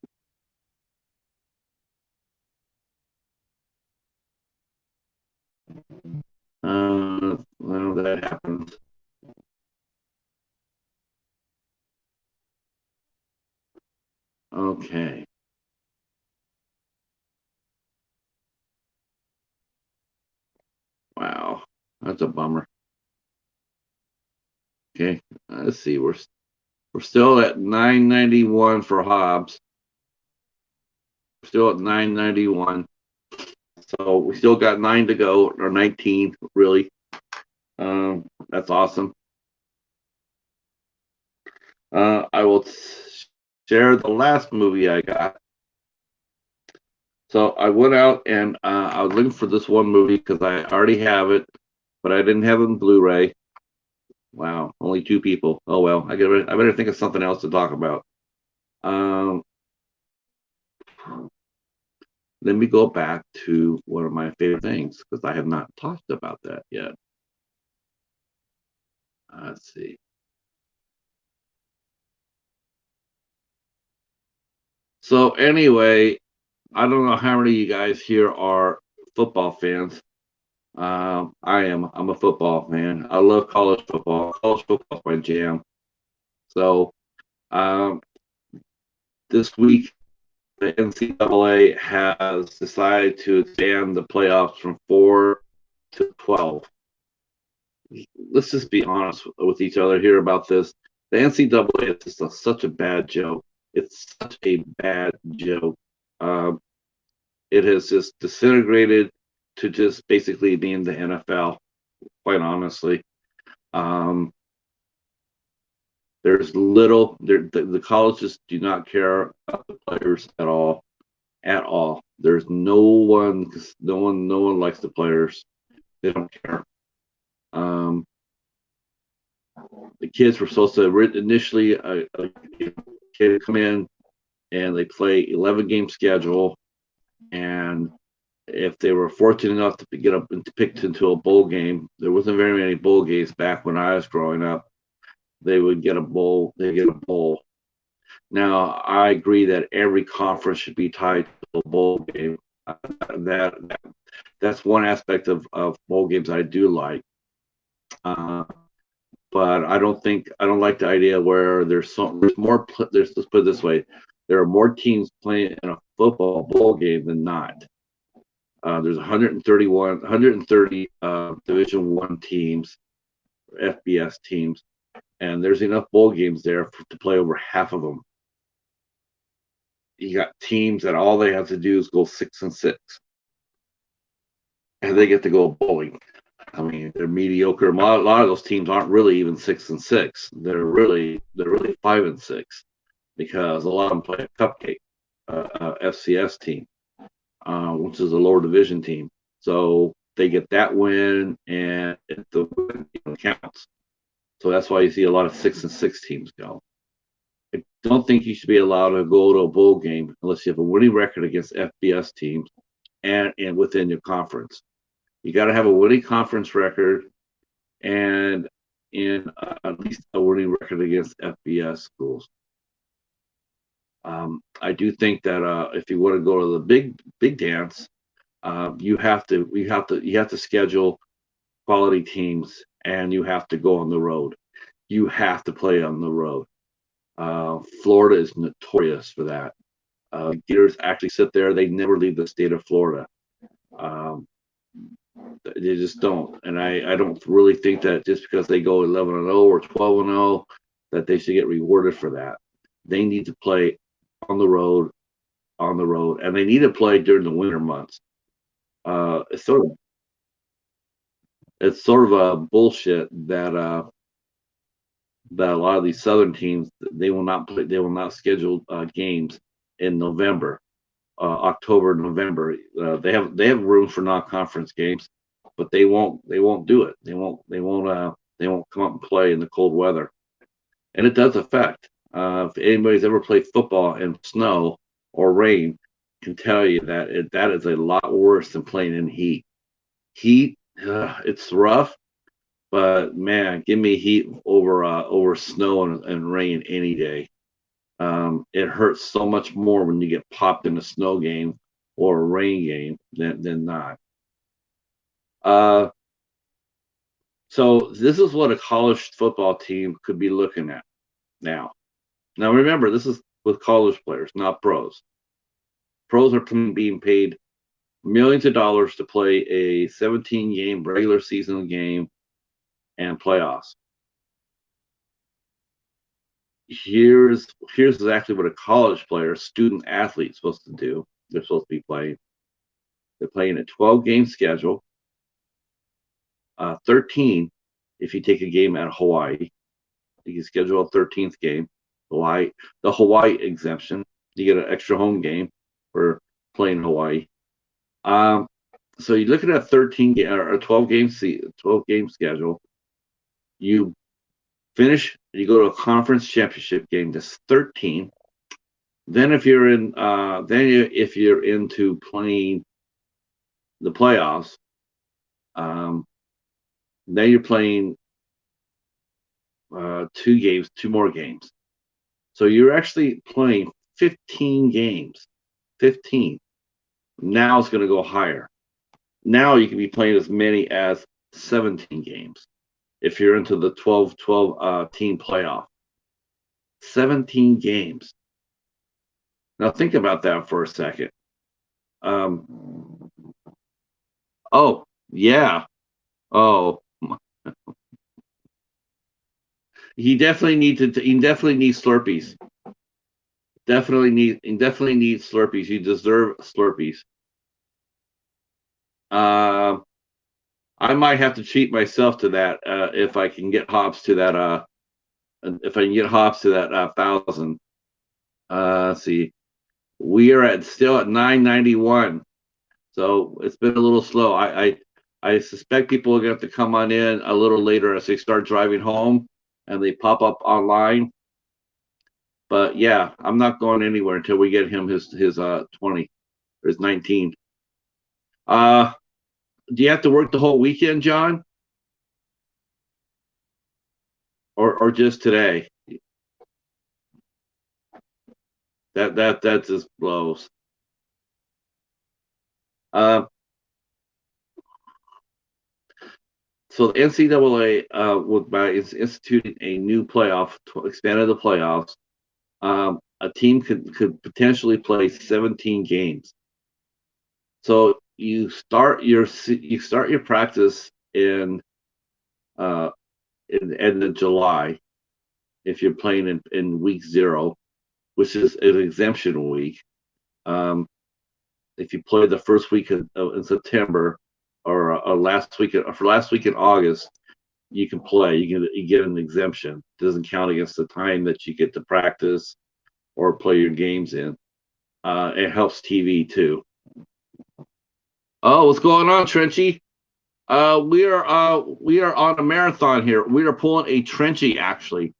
Well, that happens. Okay. Wow, that's a bummer. Okay, let's see. We're still at 991 for Hobbs. We're still at 991. So we still got 9 to go, or 19 really. That's awesome. I will share the last movie I got. So I went out and I was looking for this one movie because I already have it, but I didn't have it in Blu-ray. Wow, only 2 people. Oh well, I better think of something else to talk about. Um, Let me go back to one of my favorite things because I have not talked about that yet. Let's see. So anyway, I don't know how many of you guys here are football fans. I am. I'm a football fan. I love college football. College football is my jam. So um, this week, the NCAA has decided to expand the playoffs from 4 to 12. Let's just be honest with each other here about this. The NCAA is just such a bad joke. It's such a bad joke. Um, it has just disintegrated to just basically being the NFL, quite honestly. Um, there's little, the colleges do not care about the players at all, at all. There's no one likes the players. They don't care. Um, the kids were supposed to initially a kid come in and they play 11 game schedule, and if they were fortunate enough to get up and picked into a bowl game, there wasn't very many bowl games back when I was growing up. They would get a bowl. They get a bowl. Now I agree that every conference should be tied to a bowl game. That that's one aspect of bowl games I do like. Uh, but I don't like the idea where there's more. Let's put it this way: there are more teams playing in a football bowl game than not. There's 130 Division One teams, FBS teams, and there's enough bowl games there to play over half of them. You got teams that all they have to do is go 6-6, and they get to go bowling. I mean, they're mediocre. A lot of those teams aren't really even 6-6. They're really 5-6 because a lot of them play a cupcake, FCS team, which is a lower division team. So they get that win, and the win counts. So that's why you see a lot of 6-6 teams go. I don't think you should be allowed to go to a bowl game unless you have a winning record against FBS teams and within your conference. You got to have a winning conference record and in at least a winning record against FBS schools. I do think that if you want to go to the big dance, you have to schedule quality teams, and you have to go on the road. You have to play on the road. Florida is notorious for that. Gators actually sit there; they never leave the state of Florida. Um, they just don't, and I don't really think that just because they go 11-0 or 12-0 that they should get rewarded for that. They need to play on the road, and they need to play during the winter months. Uh, it's sort of it's sort of a bullshit that a lot of these southern teams they will not schedule games in November, October, November. They have room for non-conference games, but they won't do it. They won't come up and play in the cold weather, and it does affect. If anybody's ever played football in snow or rain, can tell you that that is a lot worse than playing in heat. Heat, it's rough, but man, give me heat over snow and rain any day. It hurts so much more when you get popped in a snow game or a rain game than not. Uh, so this is what a college football team could be looking at now. Now remember, this is with college players, not pros. Pros are being paid millions of dollars to play a 17 game regular season game and playoffs. Here's exactly what a college player, student athlete, is supposed to do. They're supposed to be playing. They're playing a 12 game schedule, 13 if you take a game at Hawaii. You can schedule a 13th game. The Hawaii exemption, you get an extra home game for playing Hawaii. So you're looking at a 13 game or a 12 game schedule. You Finish, you go to a conference championship game. That's 13. Then if you're in, if you're into playing the playoffs, then you're playing 2 more games. So you're actually playing 15 games. 15. Now it's going to go higher. Now you can be playing as many as 17 games if you're into the 12 team playoff. 17 games. Now think about that for a second. Oh, yeah. Oh, he definitely needs Slurpees. Definitely needs Slurpees. You deserve Slurpees. I might have to treat myself to that if I can get Hobbs to that. If I can get Hobbs to that 1,000. Let's see. We are still at 991, so it's been a little slow. I suspect people are going to have to come on in a little later as they start driving home and they pop up online. But yeah, I'm not going anywhere until we get him his 20 or his 19. Do you have to work the whole weekend, John? Or just today? That just blows. So the NCAA is instituting a new playoff, expanded the playoffs. A team could potentially play 17 games. So you start your practice in the end of July if you're playing in week 0, which is an exemption week. If you play the first week in September or last week in August, you can play. You get an exemption. It doesn't count against the time that you get to practice or play your games in. It helps TV too. Oh, what's going on, Trenchy? We are on a marathon here. We are pulling a Trenchy actually.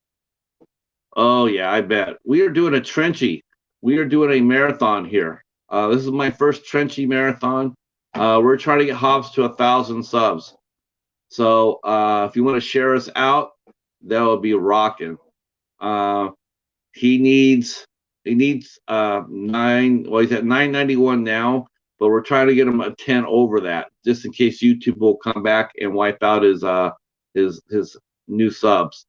Oh yeah, I bet. We are doing a Trenchy. We are doing a marathon here. This is my first Trenchy marathon. We're trying to get Hobbs to 1,000 subs. So if you want to share us out, that would be rocking. He needs 9. Well, he's at 991 now, but we're trying to get him a 10 over that, just in case YouTube will come back and wipe out his new subs.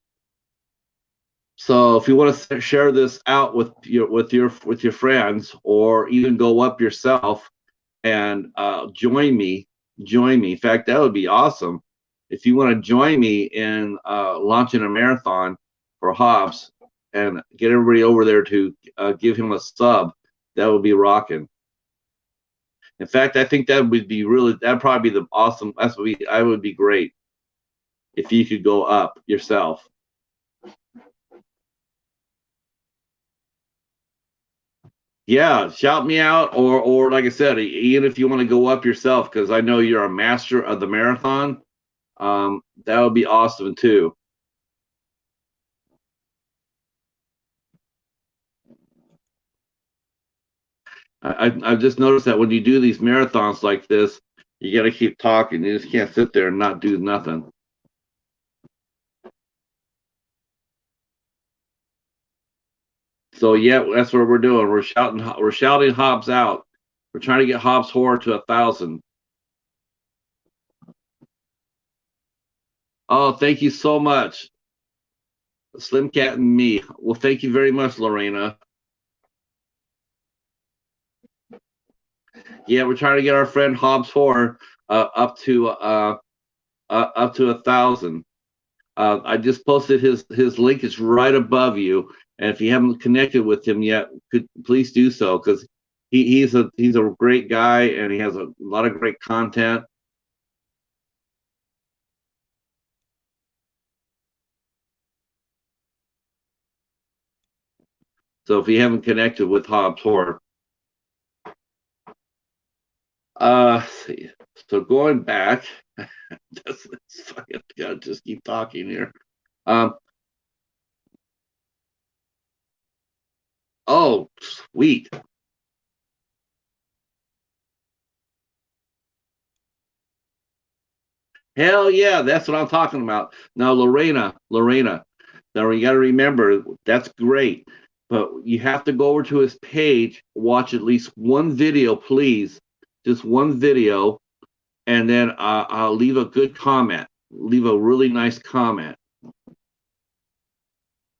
So if you want to share this out with your friends, or even go up yourself and join me. In fact, that would be awesome. If you want to join me in launching a marathon for Hobbs and get everybody over there to give him a sub, that would be rocking. In fact, I think that'd probably be the awesome. I would be great if you could go up yourself. Yeah, shout me out, or like I said, even if you want to go up yourself, because I know you're a master of the marathon, that would be awesome too. I've just noticed that when you do these marathons like this, you got to keep talking. You just can't sit there and not do nothing. So yeah, that's what we're doing. We're shouting Hobbs out. We're trying to get Hobbs horror to 1,000. Oh, thank you so much, SlimCat and me. Well, thank you very much, Lerena. Yeah, we're trying to get our friend Hobbs horror up to 1,000. I just posted his link is right above you, and if you haven't connected with him yet, please do so, because he's a great guy and he has a lot of great content. So if you haven't connected with Hobbs Horror, so going back, I gotta just keep talking here. Oh, sweet. Hell yeah, that's what I'm talking about. Now, Lorena. Now you got to remember that's great, but you have to go over to his page, watch at least one video, please, just one video, and then I'll leave a good comment. Leave a really nice comment.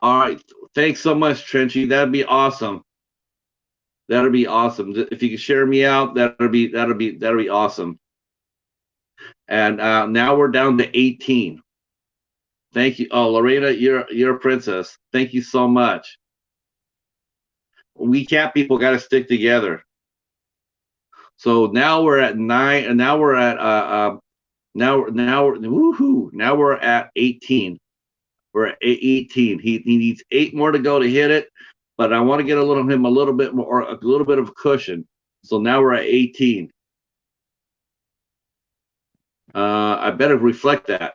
All right, thanks so much, Trenchy. That'd be awesome. That'd be awesome. If you could share me out, that'd be awesome. And now we're down to 18. Thank you. Oh, Lorena, you're a princess. Thank you so much. We cat people got to stick together. So now we're at 9, and now we're at woohoo! Now we're at 18. We're at 18. He needs 8 more to go to hit it, but I want to get him a little bit more, a little bit of cushion. So now we're at 18. I better reflect that.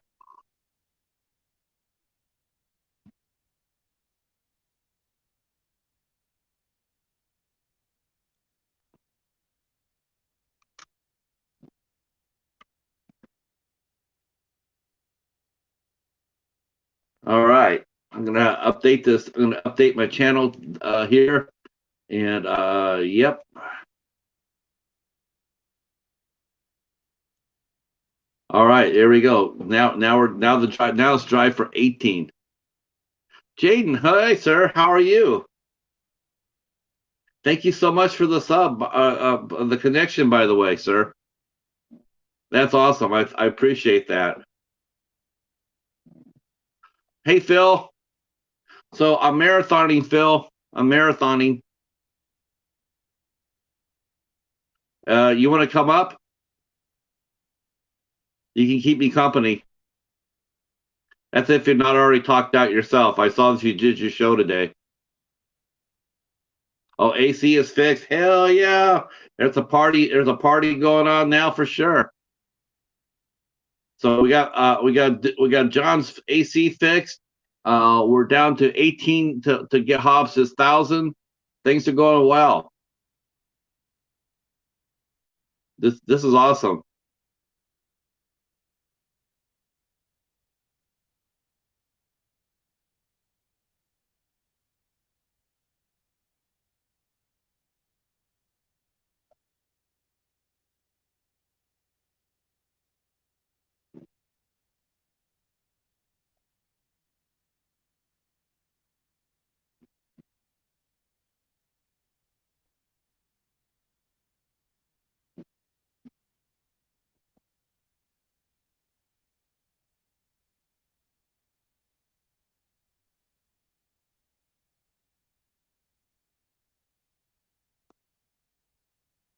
All right. I'm gonna update this. I'm gonna update my channel here, and yep. All right, here we go. Now it's drive for 18. Jaden, hi sir, how are you? Thank you so much for the sub, the connection, by the way, sir. That's awesome. I appreciate that. Hey Phil. So I'm marathoning, Phil. I'm marathoning. You want to come up? You can keep me company. That's if you're not already talked out yourself. I saw that you did your show today. Oh, AC is fixed. Hell yeah! There's a party. There's a party going on now for sure. So we got John's AC fixed. We're down to 18 to get Hobbs his 1,000. Things are going well. This is awesome.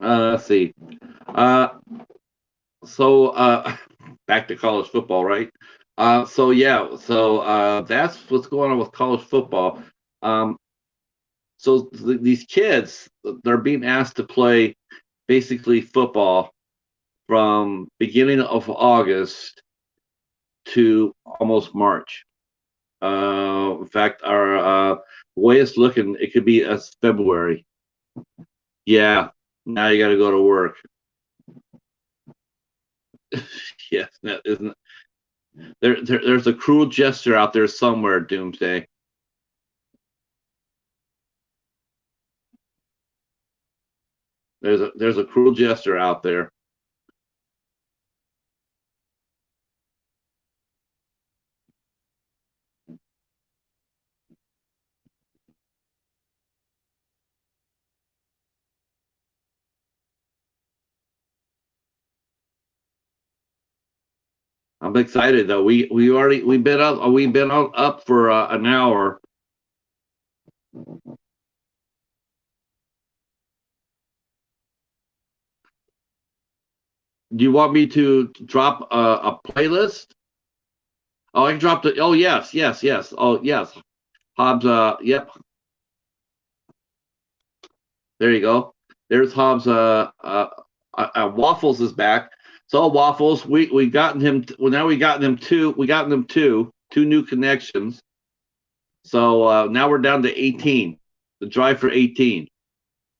Let's see. Uh, so back to college football, right? So yeah, so that's what's going on with college football. Um, so these kids, they're being asked to play basically football from beginning of August to almost March. In fact, our way it's looking, it could be as February. Yeah, now you got to go to work. Yes, isn't there's a cruel gesture out there somewhere, Doomsday. There's a cruel gesture out there. I'm excited though. We've been up for an hour. Do you want me to drop a playlist? Oh, I can drop the. Oh yes. Oh yes, Hobbs. Yep. There you go. There's Hobbs. Waffles is back. So Waffles, we gotten him. Well, now we gotten him two. We gotten him two new connections. So now we're down to 18. The drive for 18.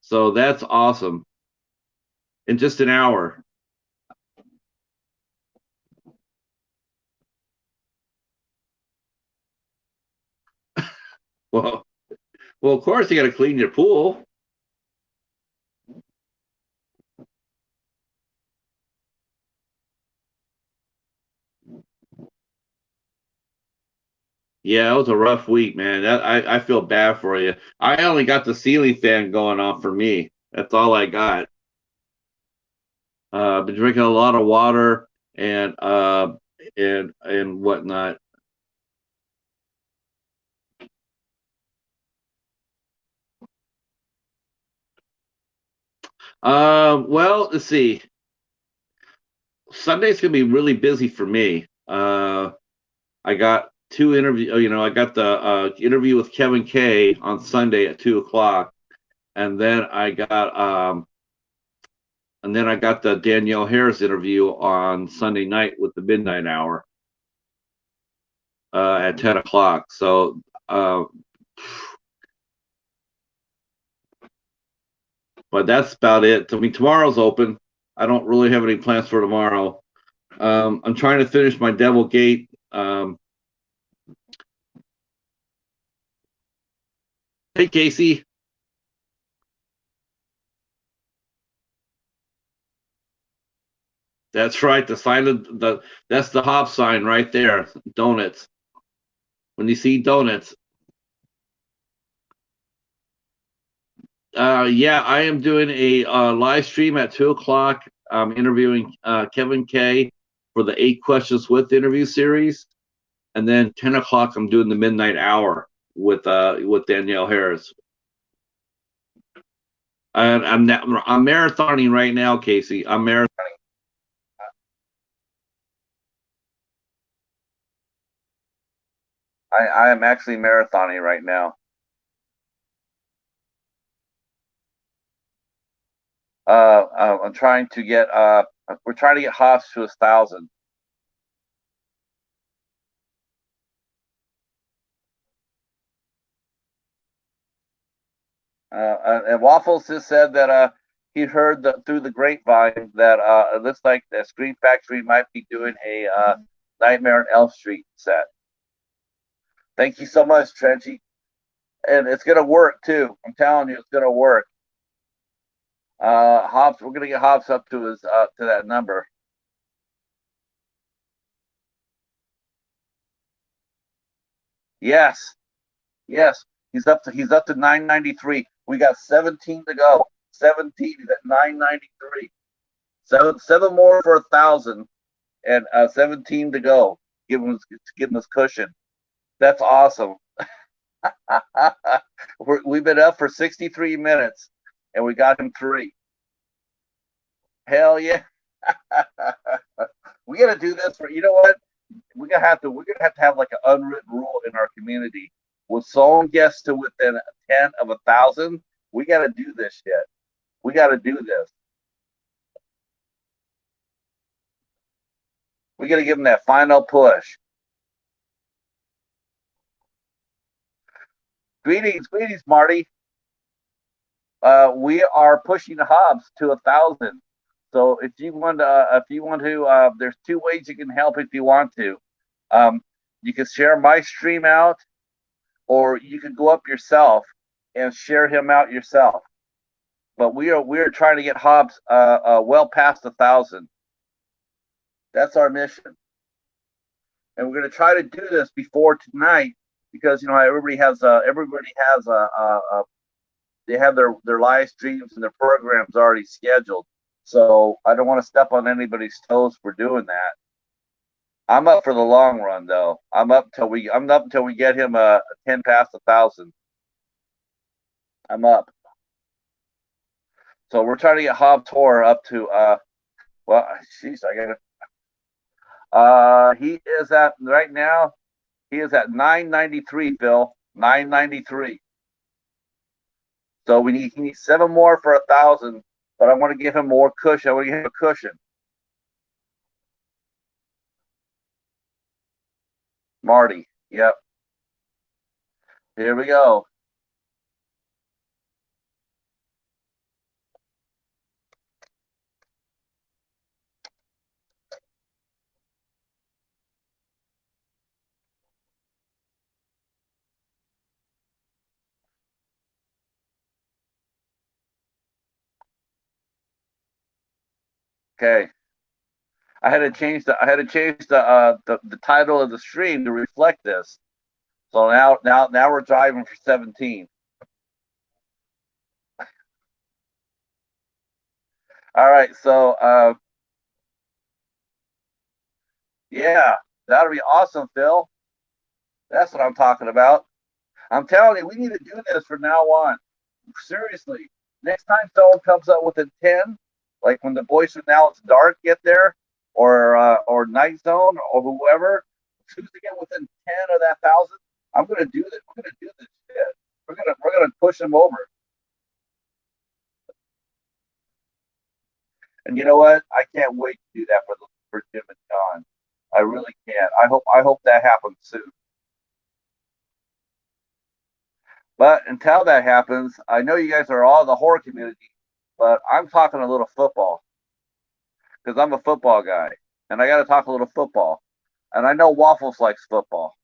So that's awesome. In just an hour. Well, of course you got to clean your pool. Yeah, it was a rough week, man. I feel bad for you. I only got the ceiling fan going on for me. That's all I got. Been drinking a lot of water and whatnot. Well, let's see. Sunday's gonna be really busy for me. I got two interview. I got the interview with Kevin K on Sunday at 2 o'clock, and then I got the Danielle Harris interview on Sunday night with the Midnight Hour at 10 o'clock. So, but that's about it. I mean, tomorrow's open. I don't really have any plans for tomorrow. I'm trying to finish my Devil Gate. Hey, Casey. That's right. That's the Hobbs sign right there. Donuts. When you see donuts. Yeah, I am doing a live stream at 2 o'clock. I'm interviewing Kevin K for the 8 Questions with interview series, and then 10 o'clock I'm doing the Midnight Hour with Danielle Harris. And I'm marathoning right now, Casey. I'm marathoning. I am actually marathoning right now. I'm trying to get we're trying to get Hobbs to 1,000. And Waffles just said that he heard through the grapevine that it looks like the Screen Factory might be doing a Nightmare on Elm Street set. Thank you so much, Trenchy. And it's gonna work too. I'm telling you, it's gonna work. Hobbs, we're gonna get Hobbs up to his to that number. Yes, yes. He's up to 993. We got 17 to go. 17. He's at 993. Seven more for 1,000, and 17 to go. Give him his cushion. That's awesome. We've been up for 63 minutes, and we got him 3. Hell yeah. We got to do this for, you know what? We're gonna have to have like an unwritten rule in our community. When someone gets to within 10 of 1,000, we got to do this shit. We got to do this. We got to give them that final push. Greetings, Marty. We are pushing Hobbs to 1,000. So if you want to, there's 2 ways you can help if you want to. You can share my stream out, or you can go up yourself and share him out yourself. But we are trying to get Hobbs well past 1,000. That's our mission, and we're going to try to do this before tonight because everybody has they have their live streams and their programs already scheduled. So I don't want to step on anybody's toes for doing that. I'm up for the long run, though. I'm up till we get him a 10 past 1,000. I'm up. So we're trying to get Hob Tor up to well, jeez, I gotta. He is at right now. He is at 993, Bill. 993. So he needs 7 more for 1,000, but I want to give him more cushion. I want to give him a cushion. Marty. Yep. Here we go. Okay. I had to change the title of the stream to reflect this. So now we're driving for 17. All right, so yeah, that'll be awesome, Phil. That's what I'm talking about. I'm telling you, we need to do this from now on. Seriously, next time someone comes up with a 10, like when the boys from Now It's Dark get there, or Night Zone, or whoever, who's to get within 10 of that 1,000, I'm gonna do this. We're gonna do this shit. We're gonna push them over. And you know what? I can't wait to do that for Jim and John. I really can't. I hope that happens soon. But until that happens, I know you guys are all the horror community, but I'm talking a little football because I'm a football guy, and I got to talk a little football. And I know Waffles likes football.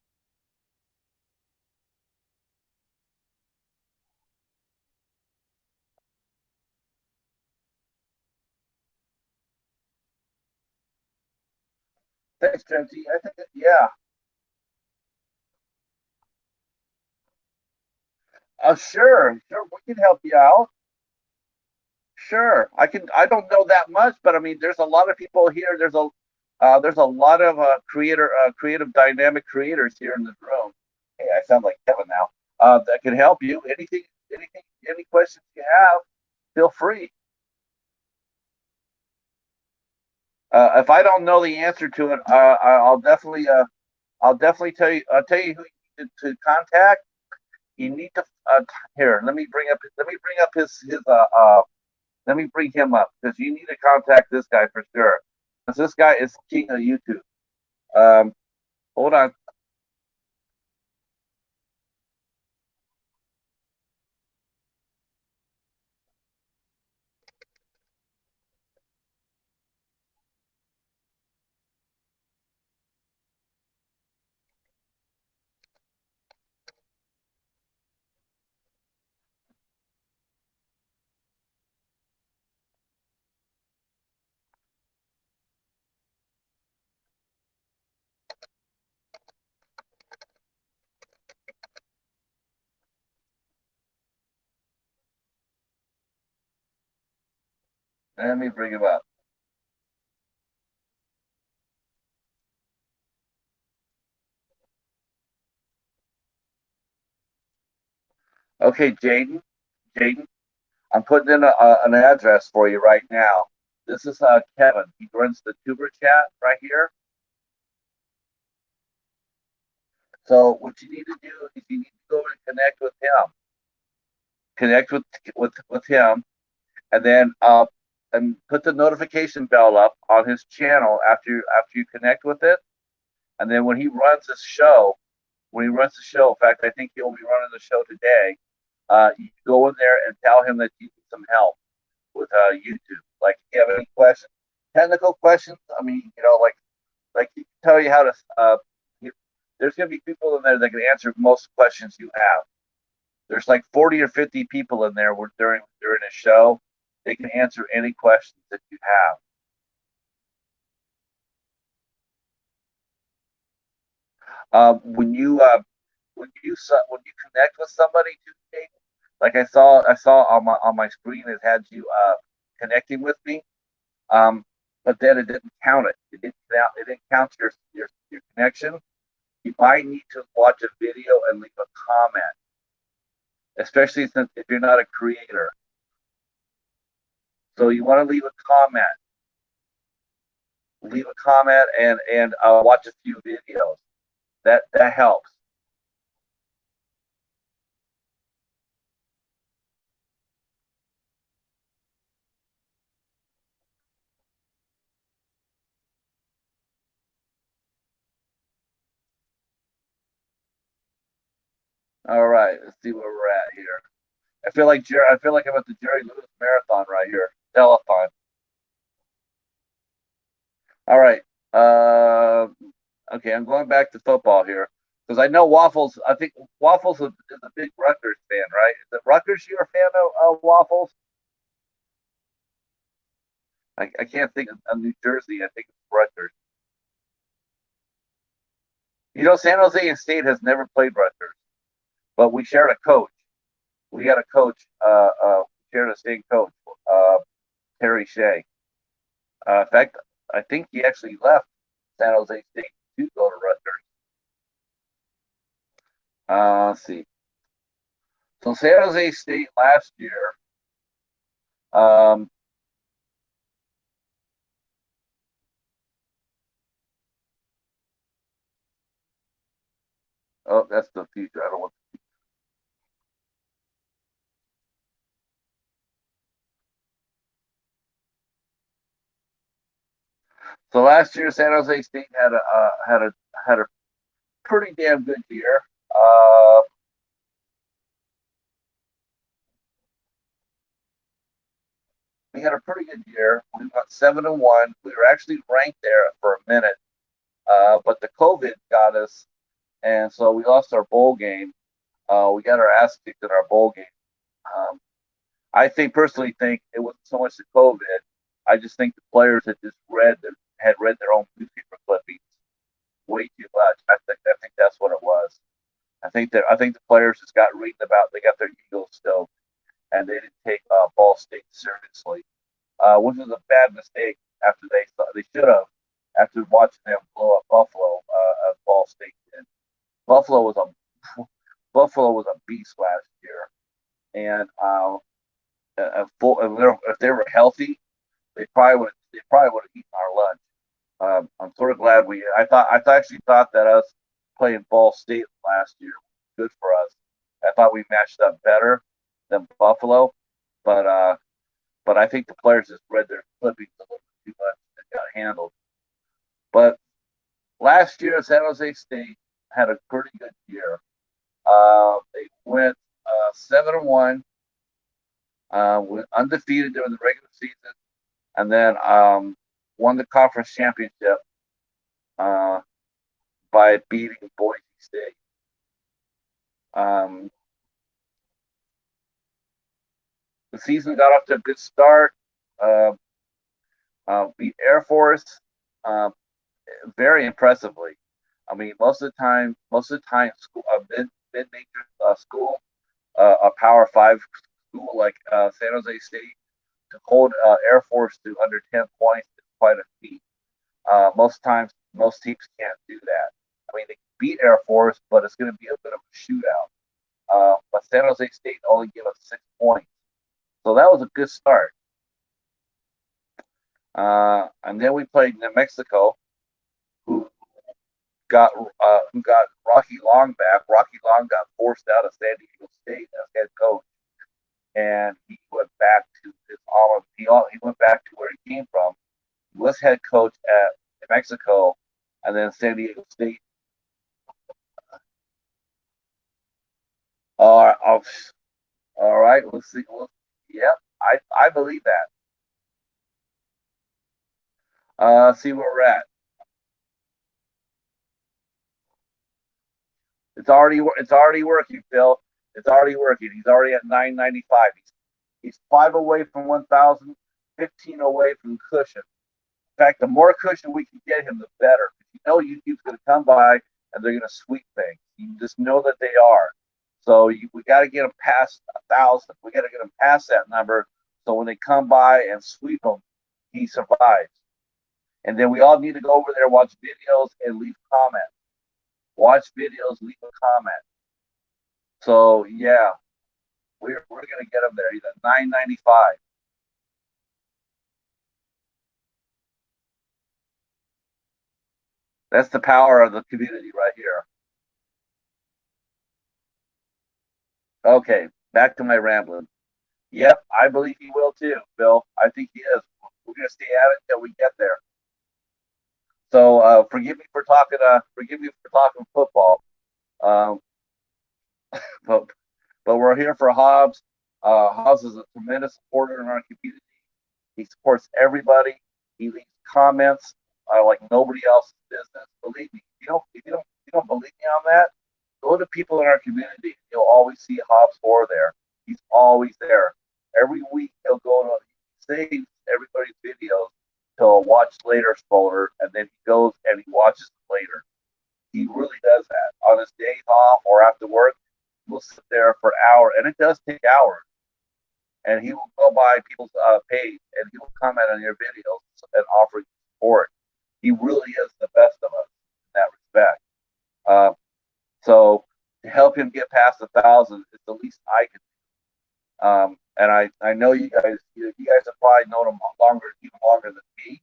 Thanks, Jamesy. I think yeah. Sure, we can help you out. Sure, I can. I don't know that much, but I mean, there's a lot of people here. There's a lot of creative, dynamic creators here in this room. Hey, I sound like Kevin now. That can help you. Any questions you have, feel free. If I don't know the answer to it, I'll definitely tell you. I'll tell you who you need to contact. You need to here. Let me bring up his let me bring him up because you need to contact this guy for sure. Because this guy is king of YouTube. Um, hold on. Let me bring him up. Okay, Jaden, I'm putting in an address for you right now. This is Kevin. He runs the TuberChat right here. So what you need to do is you need to go and connect with him. Connect with him, and then and put the notification bell up on his channel after you connect with it. And then when he runs the show, in fact, I think he'll be running the show today. You go in there and tell him that you need some help with YouTube. Like, if you have any questions, technical questions. I mean, like he can tell you how to. There's gonna be people in there that can answer most questions you have. There's like 40 or 50 people in there during a show. They can answer any questions that you have. When you connect with somebody, like I saw on my screen, it had you connecting with me, but then it didn't count it. It didn't count your connection. You might need to watch a video and leave a comment, especially since if you're not a creator. So you want to leave a comment and watch a few videos. That helps. All right, let's see where we're at here. I feel like I'm at the Jerry Lewis Marathon right here. Telethon. All right. Okay, I'm going back to football here because I know Waffles. I think Waffles is a big Rutgers fan, right? Is it Rutgers you're a fan of Waffles? I can't think of New Jersey. I think it's Rutgers. San Jose State has never played Rutgers, but we shared a coach. We had a coach, shared a state coach, uh, Terry Shea. In fact, I think he actually left San Jose State to go to Rutgers. Let's see. So San Jose State last year, um, oh, that's the future. I don't want. So last year, San Jose State had a pretty damn good year. Uh, we had a pretty good year. We went 7-1. We were actually ranked there for a minute, but the COVID got us, and so we lost our bowl game. We got our ass kicked in our bowl game. Um, I personally think it wasn't so much the COVID. I just think the players had read their own newspaper clippings way too much. I think that's what it was. I think the players just got reading about they got their egos stoked and they didn't take Ball State seriously, which was a bad mistake. After they should have after watching them blow up Buffalo as Ball State did. Buffalo was a Buffalo was a beast last year, and if they were healthy, they probably would have eaten our lunch. I'm sort of glad we. I actually thought that us playing Ball State last year was good for us. I thought we matched up better than Buffalo, but I think the players just read their clippings a little bit too much and got handled. But last year, San Jose State had a pretty good year. They went 7-1, went undefeated during the regular season, and then won the conference championship uh, by beating Boise State. Um, the season got off to a good start. Uh, beat Air Force uh, very impressively. I mean, most of the time, school, mid major school, a Power Five school like San Jose State to hold Air Force to under 10 points is quite a feat. Most times, most teams can't do that. I mean, they can beat Air Force, but it's going to be a bit of a shootout. But San Jose State only gave us 6 points, so that was a good start. And then we played New Mexico, who got Rocky Long back. Rocky Long got forced out of San Diego State as head coach, and he went back to his alma. He went back to where he came from. He was head coach at New Mexico, and then San Diego State. Uh, all right, let's see. Yep, I believe that. See where we're at. It's already working, Phil. It's already working. He's already at 995. He's 5 away from 1,000, 15 away from cushion. In fact, the more cushion we can get him, the better. You know YouTube's going to come by and they're going to sweep things. You just know that they are. So we got to get them past 1,000. We got to get them past that number. So when they come by and sweep him, he survives. And then we all need to go over there, watch videos, and leave comments. Watch videos, leave a comment. So yeah, we're gonna get him there. He's at 995. That's the power of the community right here. Okay, back to my rambling. Yep, I believe he will too, Bill. I think he is. We're gonna stay at it until we get there. So forgive me for talking. Forgive me for talking football. Um, but we're here for Hobbs. Hobbs is a tremendous supporter in our community. He supports everybody. He leaves comments like nobody else's business. Believe me, if you don't believe me on that, go to people in our community. You'll always see Hobbs Horror there. He's always there. Every week he'll go to he saves everybody's videos a watch later folder, and then he goes and he watches it later. He really does that on his days off or after work. We'll sit there for an hour, and it does take hours. And he will go by people's page, and he will comment on your videos and offer support. He really is the best of us in that respect. So to help him get past 1,000 is the least I can do. And I know you guys have probably known him even longer than me.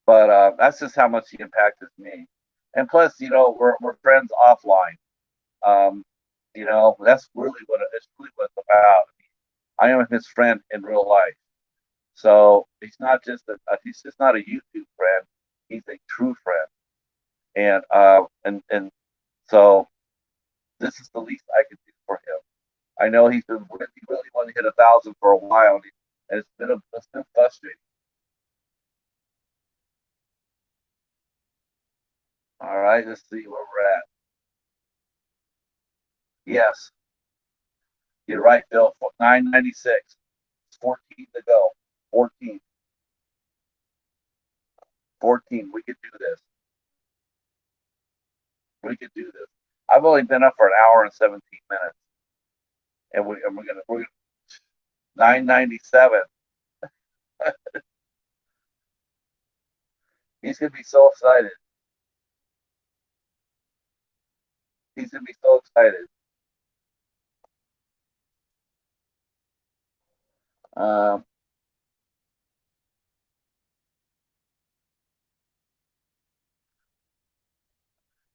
But that's just how much he impacted me. And plus, we're friends offline. That's really what it's about. I am his friend in real life. So he's not just not a YouTube friend. He's a true friend. And so this is the least I could do for him. I know he really wanted to hit 1,000 for a while, and it's been frustrating. All right, let's see where we're at. Yes, you're right, Bill. 996. 14 to go. 14. 14. We could do this. We could do this. I've only been up for an hour and 17 minutes, and we're gonna 997. He's gonna be so excited. He's gonna be so excited.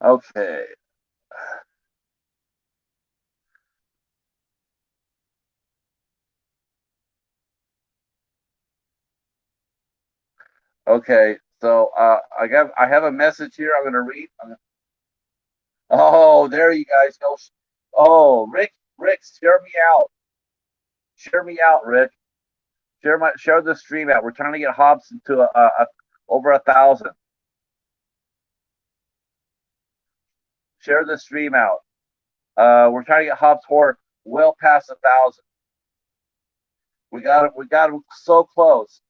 Okay. Okay. So I have a message here. I'm gonna read. Oh, there you guys go. Oh, Rick, share me out. Share me out, Rick. Share the stream out. We're trying to get Hobbs into over 1,000. Share the stream out. We're trying to get Hobbs Horror well past 1,000. We got him so close.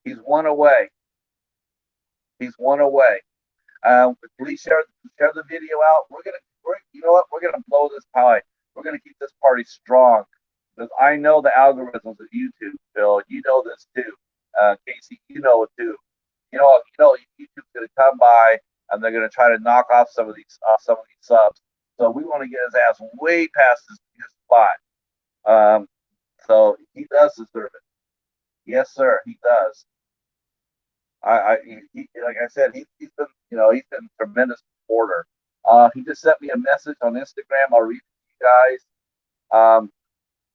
He's one away. He's one away. Please share the video out. You know what? We're gonna blow this pie. We're gonna keep this party strong because I know the algorithms of YouTube, Phil. You know this too, Casey. You know it too. YouTube's gonna come by and they're gonna try to knock off some of these subs. So we want to get his ass way past his spot. So he does deserve it. Yes, sir, he does. Like I said, he's been he's been a tremendous supporter. He just sent me a message on Instagram. I'll read it to you guys.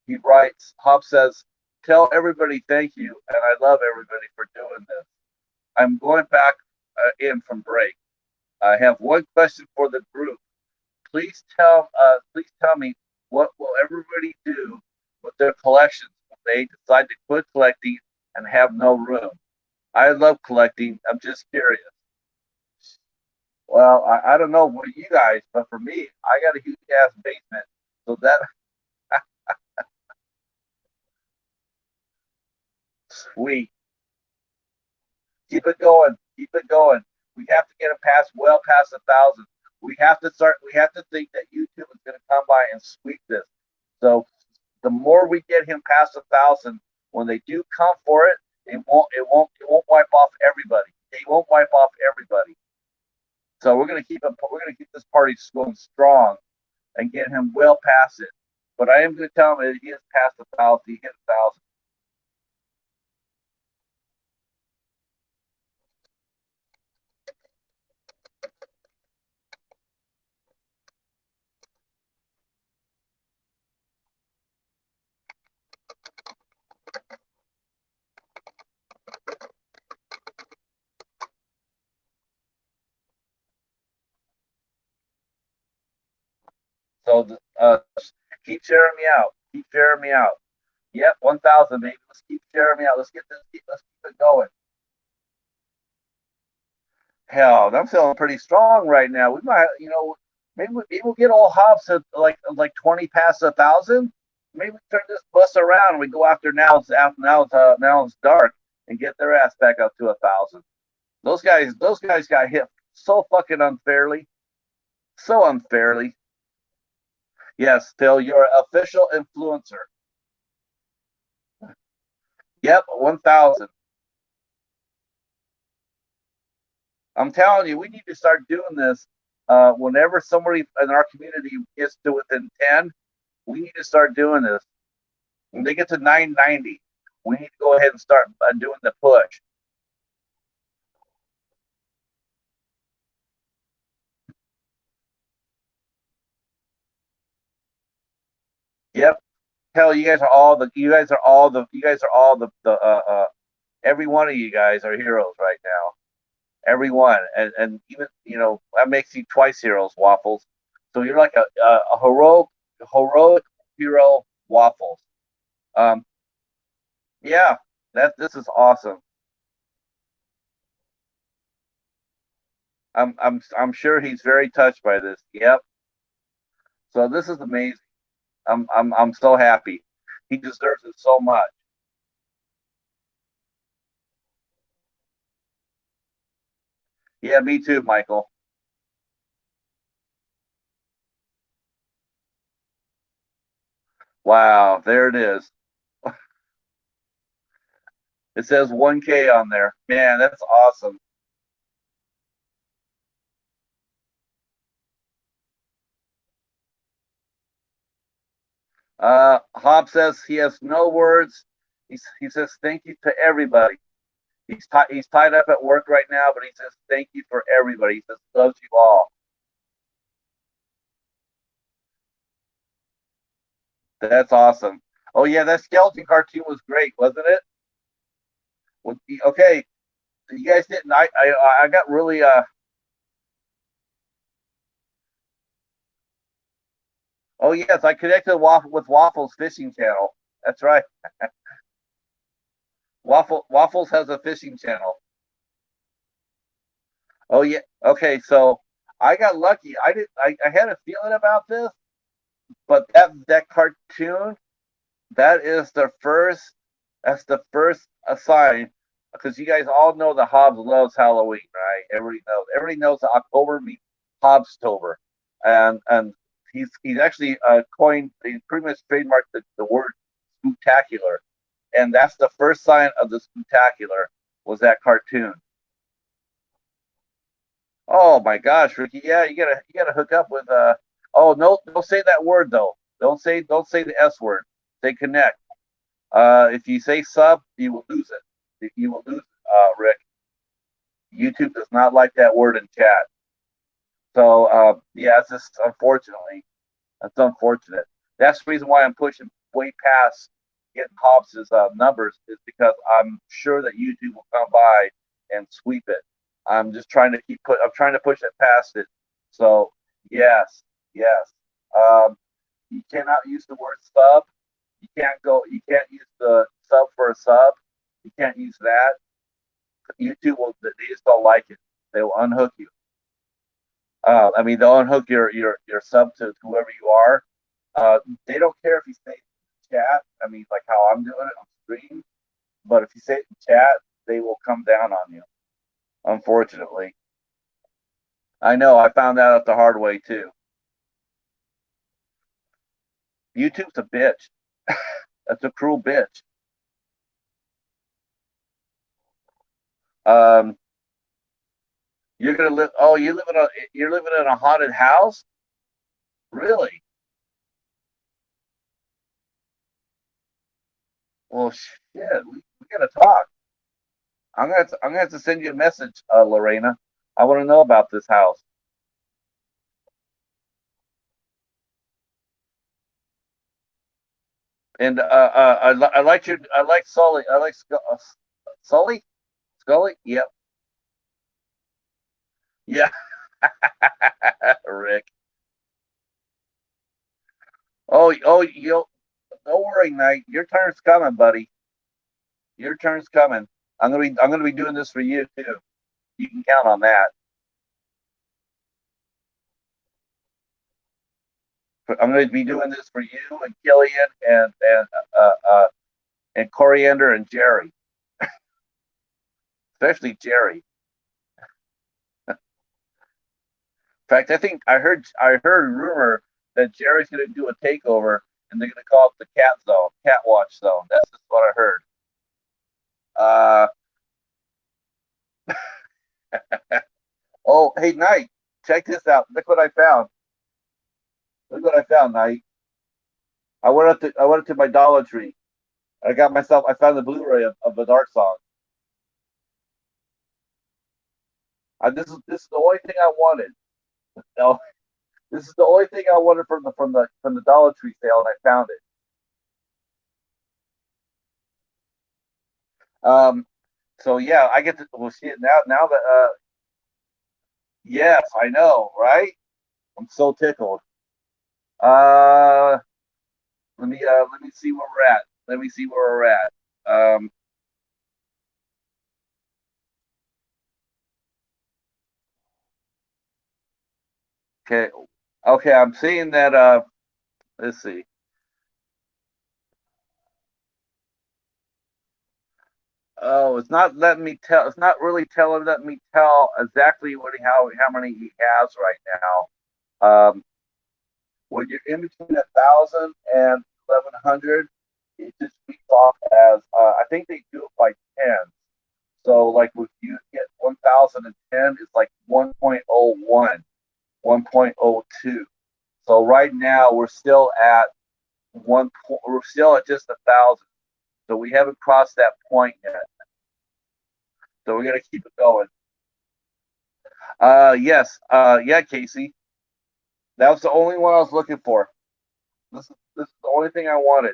He writes, Hobbs says, "Tell everybody thank you, and I love everybody for doing this. I'm going back in from break. I have one question for the group. Please tell me what will everybody do with their collections when they decide to quit collecting and have no room? I love collecting. I'm just curious." Well, I don't know what you guys, but for me, I got a huge ass basement, so that sweet. Keep it going. Keep it going. We have to get it well past 1,000. We have to think that YouTube is going to come by and sweep this. So the more we get him past 1,000, when they do come for it, it won't wipe off everybody. It won't wipe off everybody. So we're gonna keep this party going strong and get him well past it. But I am gonna tell him that he is past 1,000. He hit 1,000. So keep sharing me out. Keep sharing me out. Yep, 1,000, baby. Let's keep sharing me out. Let's keep it going. Hell, I'm feeling pretty strong right now. We might, maybe we'll get all Hobbs at like 20 past 1,000. Maybe we turn this bus around and we go after now it's dark and get their ass back up to 1,000. Those guys got hit so fucking unfairly, so unfairly. Yes, Phil, you're an official influencer. Yep, 1,000. I'm telling you, we need to start doing this. Whenever somebody in our community gets to within 10, we need to start doing this. When they get to 990, we need to go ahead and start doing the push. Yep. Hell, you guys are all every one of you guys are heroes right now. Every one, and even that makes you twice heroes, Waffles. So you're like a heroic hero, Waffles. Um, yeah, this is awesome. I'm sure he's very touched by this. Yep. So this is amazing. I'm so happy. He deserves it so much. Yeah, me too, Michael. Wow, there it is. It says 1K on there. Man, that's awesome. Hobbs says he has no words. He says thank you to everybody. He's tied up at work right now, but he says thank you for everybody. He says loves you all. That's awesome. Oh yeah, that skeleton cartoon was great, wasn't it? Okay, you guys didn't. I got really Oh yes, I connected with Waffles fishing channel. That's right. Waffles has a fishing channel. Oh yeah. Okay, so I got lucky. I had a feeling about this, but that cartoon, that is the first. That's the first sign, because you guys all know that Hobbs loves Halloween, right? Everybody knows. Everybody knows that October means Hobbstober, and he's actually coined. He pretty much trademarked the word spectacular, and that's the first sign of the spectacular was that cartoon. Oh my gosh, Ricky! Yeah, you gotta hook up with. Oh no, don't say that word though. Don't say the S word. Say connect. If you say sub, you will lose it. You will lose it, Rick. YouTube does not like that word in chat. So yeah, it's just unfortunately, that's unfortunate. That's the reason why I'm pushing way past getting Hobbs's numbers, is because I'm sure that YouTube will come by and sweep it. I'm trying to push it past it. So yes, yes. Um, you cannot use the word sub. You can't use the sub for a sub. You can't use that. YouTube will, they just don't like it. They will unhook you. I mean, they'll unhook your sub to whoever you are. They don't care if you say it in chat. I mean, like how I'm doing it on stream. But if you say it in chat, they will come down on you. Unfortunately, I know. I found that out the hard way too. YouTube's a bitch. That's a cruel bitch. Um, you're gonna live. Oh, you're living in a haunted house. Really? Well, shit. We gotta talk. I'm gonna have to send you a message, Lorena. I want to know about this house. And I like your I like Sully. I like Sully. Scully. Yep. Yeah. Rick. You. Don't worry, Knight. Your turn's coming, buddy. Your turn's coming. I'm gonna be doing this for you too. You can count on that. I'm going to be doing this for you and Killian and Coriander and Jerry, especially Jerry. In fact, I think I heard a rumor that Jerry's going to do a takeover and they're going to call it the Cat Zone, Catwatch Zone. That's just what I heard. Oh, hey, Knight, check this out. Look what I found. Look what I found, Knight. I went up to my Dollar Tree. I found the Blu-ray of the Dark Song. This is the only thing I wanted. No, this is the only thing I wanted from the Dollar Tree sale, and I found it. So yeah, I get to we'll see it now. Now that yes, I know, right? I'm so tickled. Uh, let me see where we're at. Let me see where we're at. Okay, okay. I'm seeing that. Let's see. Oh, it's not letting me tell. It's not really letting me tell exactly how many he has right now. When you're in between 1,000 and 1,100, it just reads off as I think they do it by 10. So like if you get 1,010, it's like 1.01, 1.02. So right now we're still at we're still at just 1,000. So we haven't crossed that point yet. So we got to keep it going. Yes. Yeah, Casey. That was the only one I was looking for. This is the only thing I wanted.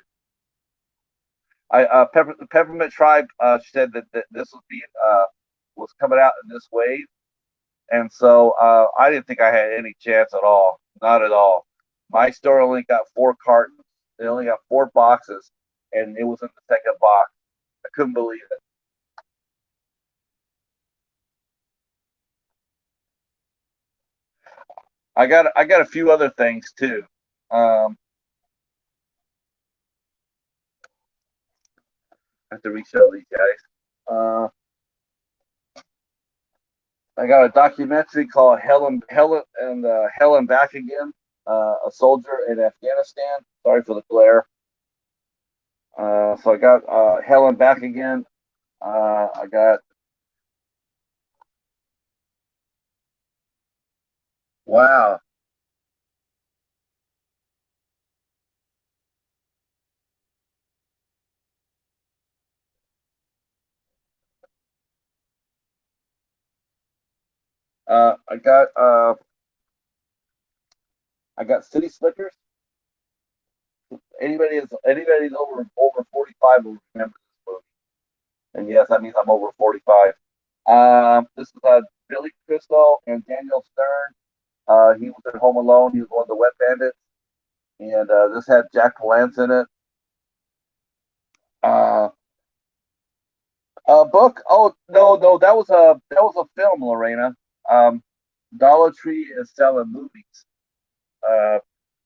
The Peppermint Tribe said that this was coming out in this wave, and so I didn't think I had any chance at all. Not at all. My store only got 4 cartons. They only got 4 boxes, and it was in the second box. I couldn't believe it. I got a few other things too. Um, I have to reshow these guys. I got a documentary called Hell and Back Again. A soldier in Afghanistan. Sorry for the glare. So I got Hell and Back Again. I got wow. Uh, I got uh, I got City Slickers. Anybody's over 45 will remember this movie. And yes, that means I'm over 45. This is Billy Crystal and Daniel Stern. He was in Home Alone. He was one of the Wet Bandits, and this had Jack Palance in it. Uh, a book? Oh no, that was a film, Lorena. Um, Dollar Tree is selling movies. Uh,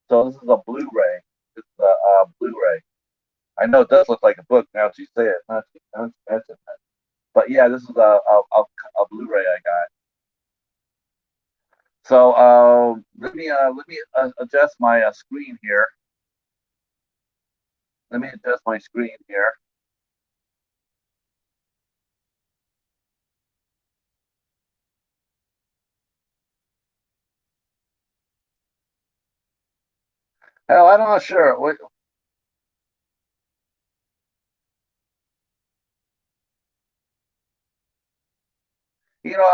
so this is a Blu-ray. This is a Blu-ray. I know it does look like a book now that you say it. Not that. But yeah, this is a Blu-ray I got. So let me adjust my screen here. Let me adjust my screen here. Hell, I'm not sure.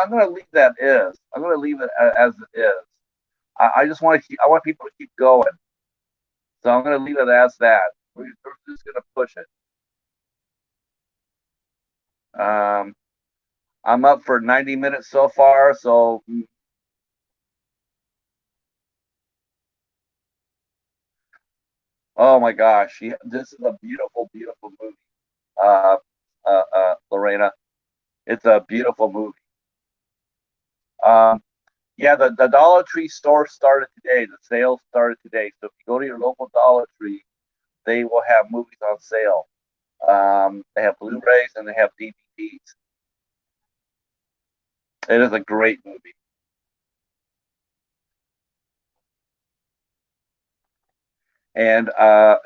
I'm going to leave that is. I'm going to leave it as it is. I just want to I want people to keep going. So I'm going to leave it as that. We're just going to push it. Um, I'm up for 90 minutes so far. So, oh my gosh, yeah, this is a beautiful, beautiful movie. Lorena, it's a beautiful movie. Um, Yeah, the Dollar Tree store started today. The sale started today. So if you go to your local Dollar Tree, they will have movies on sale. They have Blu-rays and they have DVDs. It is a great movie. And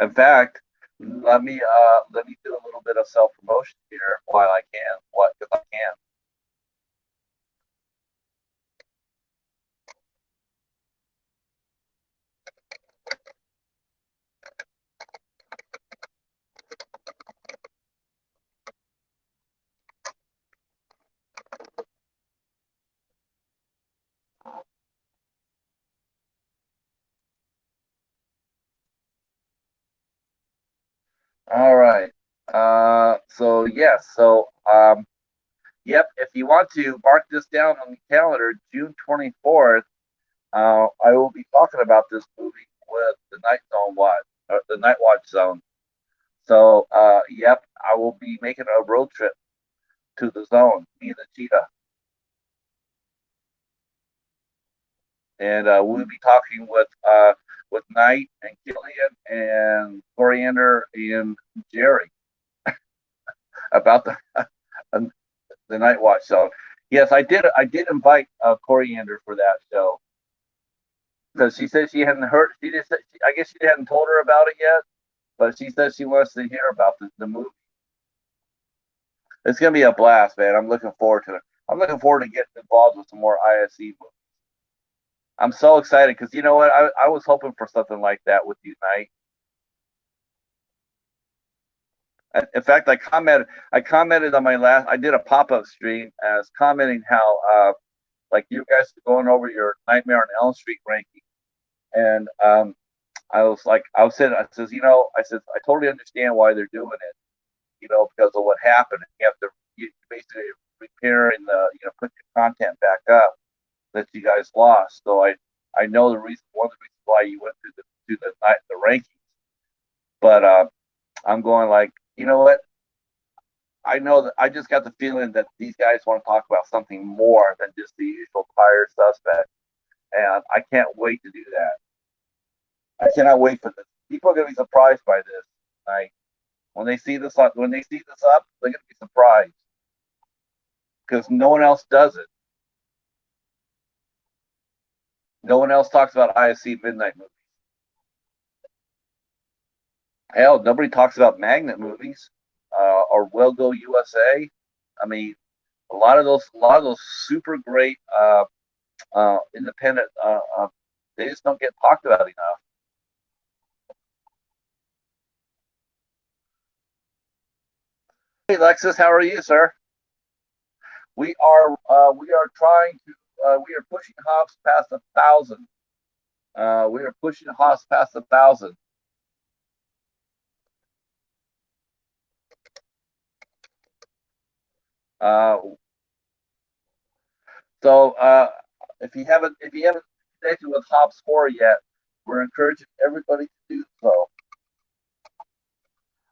in fact, let me do a little bit of self promotion here while I can, what because I can. All right. So yes. Yep. If you want to mark this down on the calendar, June 24th, I will be talking about this movie with the Night Zone Watch, or the Nightwatch Zone. So, yep, I will be making a road trip to the zone, me and the cheetah, and we'll be talking with Knight and Killian and Coriander and Jerry about the Night Watch Zone. Yes, I did invite Coriander for that show because she said she hadn't heard. She just, I guess she hadn't told her about it yet, but she says she wants to hear about the movie. It's gonna be a blast, man. I'm looking forward to it. I'm looking forward to getting involved with some more ISE movies. I'm so excited because you know what? I was hoping for something like that with you, Knight. In fact, I commented on my last. I did a pop up stream as commenting how like you guys are going over your Nightmare on Elm Street ranking, and I was like, I says, I says I totally understand why they're doing it, because of what happened. You have to basically repairing put your content back up that you guys lost. So I know one of the reasons why you went through the rankings, but I'm going like, you know what? I know that I just got the feeling that these guys want to talk about something more than just the usual tire suspect, and I can't wait to do that. I cannot wait for this. People are going to be surprised by this. Like when they see this up, they're going to be surprised because no one else does it. No one else talks about ISC midnight movies. Hell, nobody talks about magnet movies or Will Go USA. I mean, a lot of those super great independent. They just don't get talked about enough. Hey, Lexus, how are you, sir? We are trying to we are pushing Hobbs past 1,000. We are pushing Hobbs past 1,000. Uh, so if you haven't connected with Hobbs 4 yet, we're encouraging everybody to do so.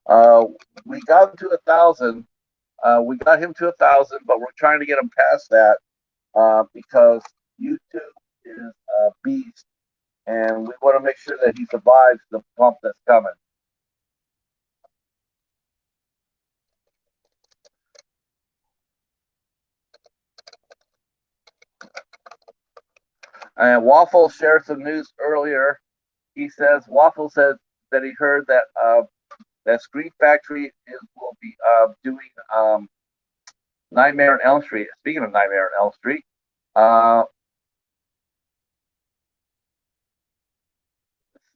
Uh, we got him to 1,000. We got him to 1,000, but we're trying to get him past that because YouTube is a beast, and we want to make sure that he survives the bump that's coming. And Waffles shared some news earlier. Waffle said that he heard that Screen Factory will be doing Nightmare on Elm Street. Speaking of Nightmare on Elm Street, let's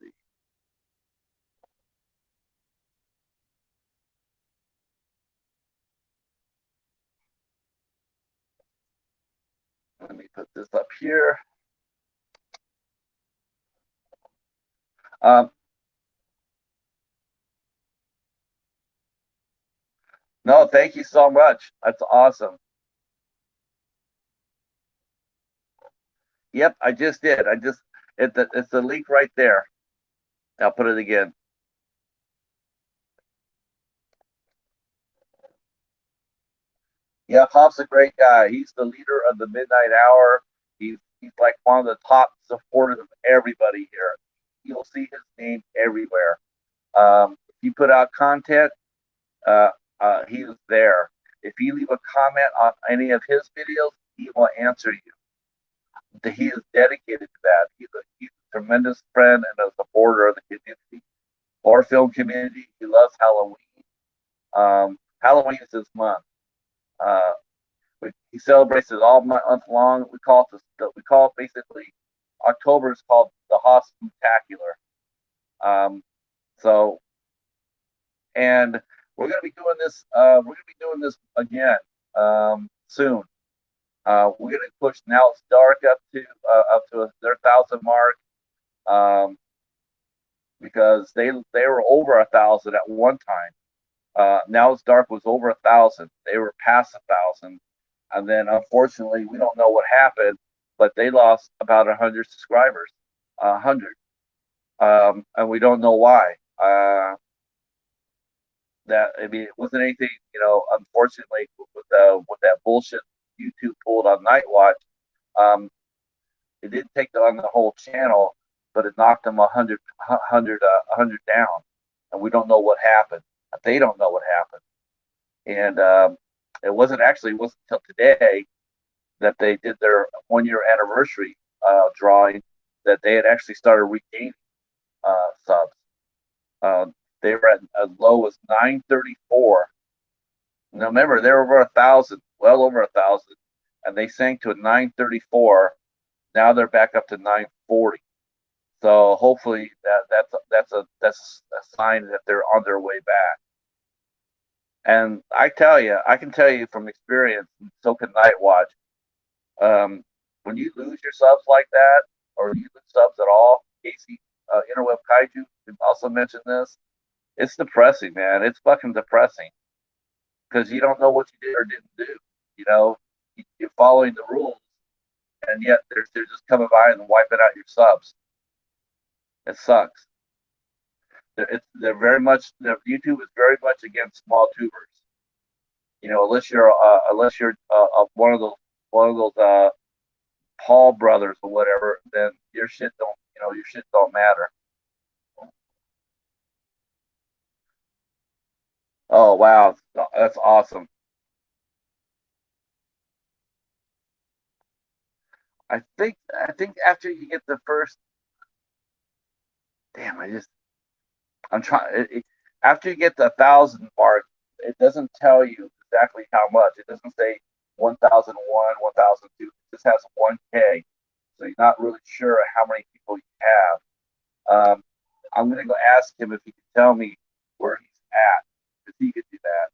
see. Let me put this up here. Um, no, thank you so much. That's awesome. Yep, I just did. It's the link right there. I'll put it again. Yeah, Pop's a great guy. He's the leader of the Midnight Hour. He's He's like one of the top supporters of everybody here. You'll see his name everywhere. If you put out content, he is there. If you leave a comment on any of his videos, he will answer you. He is dedicated to that. He's a tremendous friend and a supporter of the community, horror film community. He loves Halloween. Halloween is his month. Uh, he celebrates it all month long. We call it basically October is called the Hobbs Spectacular. So, and we're gonna be doing this. We're gonna be doing this again soon. We're gonna push Now It's Dark up to their 1,000 mark, because they were over 1,000 at one time. Now It's Dark was over 1,000. They were past 1,000, and then unfortunately we don't know what happened, but they lost about 100 subscribers, 100, and we don't know why. It wasn't anything, unfortunately, with that bullshit YouTube pulled on Nightwatch. It didn't take on the whole channel, but it knocked them 100 down, and we don't know what happened. They don't know what happened, and it wasn't until today that they did their 1-year anniversary drawing that they had actually started regaining subs. They were at as low as 934. Now remember, they were over 1,000, well over 1,000, and they sank to a 934. Now they're back up to 940. So hopefully that's a sign that they're on their way back. And I can tell you from experience, so can Nightwatch. When you lose your subs like that, or you lose subs at all, Casey, Interweb Kaiju also mentioned this. It's depressing, man. It's fucking depressing, because you don't know what you did or didn't do. You're following the rules, and yet they're just coming by and wiping out your subs. It sucks. YouTube is very much against small tubers. Unless you're one of those Paul brothers or whatever, then your shit don't matter. Oh wow, that's awesome. I think after you get the first, damn, I'm trying. After you get the 1,000 mark, it doesn't tell you exactly how much. It doesn't say 1,001, 1,002. It just has 1K, so you're not really sure how many people you have. I'm gonna go ask him if he can tell me where he's at, if he could do that.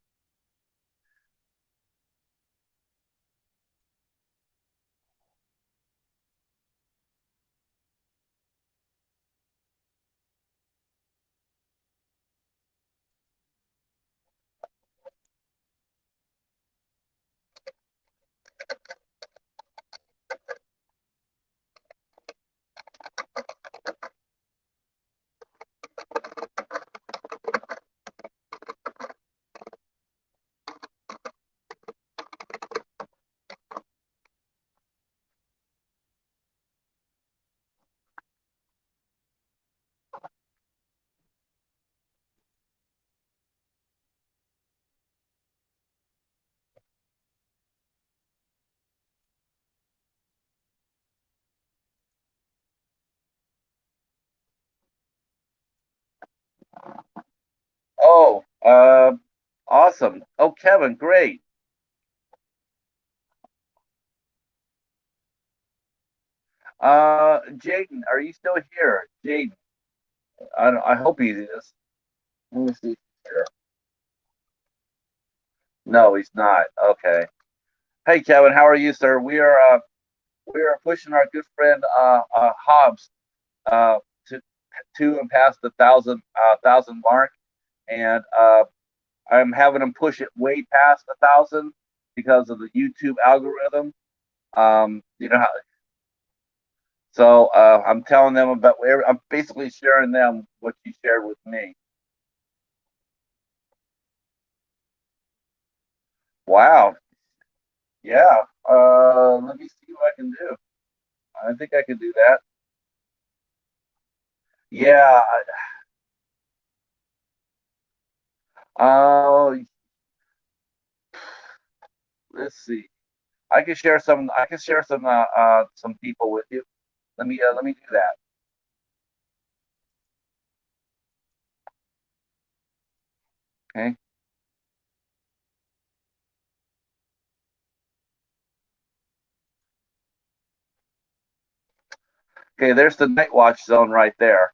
Oh, awesome. Oh, Kevin, great. Jaden, are you still here? Jaden, I hope he is. Let me see if he's here. No, he's not. Okay. Hey, Kevin, how are you, sir? We are pushing our good friend Hobbs uh, to and past the 1,000 mark, and I'm having him push it way past 1,000 because of the YouTube algorithm. You know how. So I'm telling them about. I'm basically sharing them what you shared with me. Wow. Yeah. Let me see what I can do. I think I can do that. Yeah. Uh, let's see. I can share some. I can share some people with you. Let me do that. Okay. Okay. There's the Nightwatch Zone right there.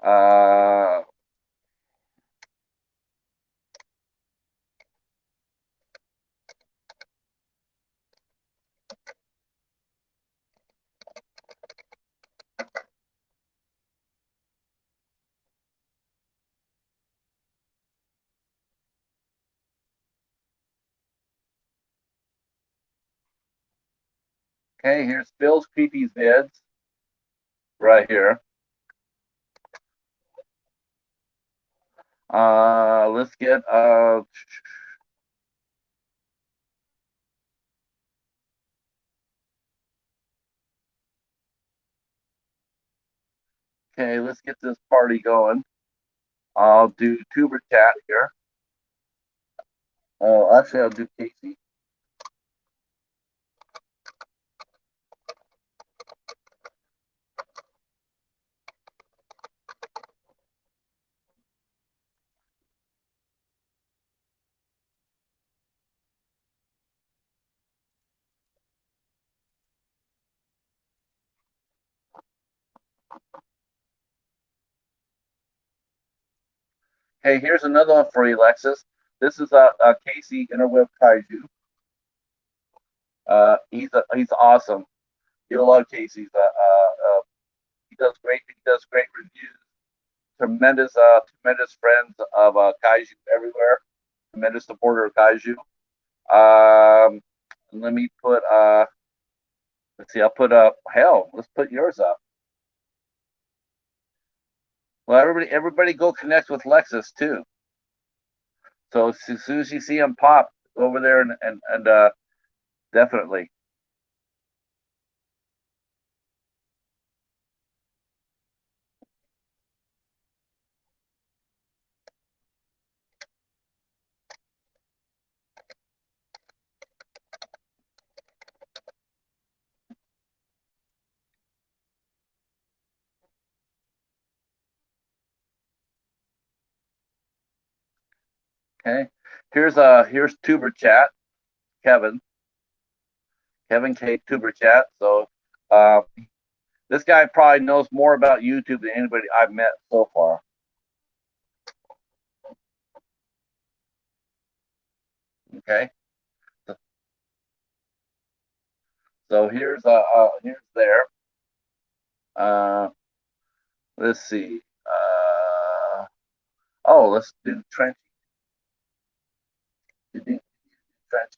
Uh, okay. Here's Phil's creepy vids right here. Let's get okay. Let's get this party going. I'll do TuberChat here. Oh, actually, I'll do Casey. Hey, here's another one for you, Lexus. This is Casey Interweb Kaiju. He's awesome. You'll love Casey's. He does great. He does great reviews. Tremendous friends of Kaiju everywhere. Tremendous supporter of Kaiju. Let me put let's see. I'll put up. Hell, let's put yours up. Well, everybody go connect with Lexus too. So as soon as you see him pop over there and definitely. Okay. Here's TuberChat, Kevin. Kevin K TuberChat. So uh, this guy probably knows more about YouTube than anybody I've met so far. Okay. So here's there. Uh, let's see. Oh, let's do trench. Trench.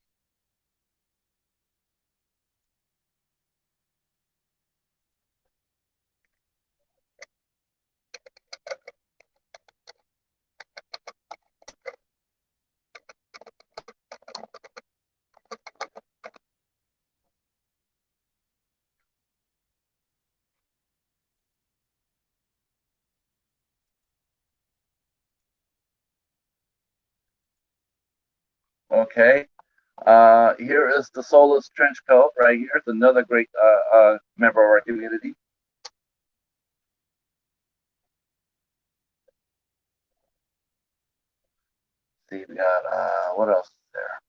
Okay. Here is the Soulless Trenchcoat right here. It's another great member of our community. See, we got what else is there?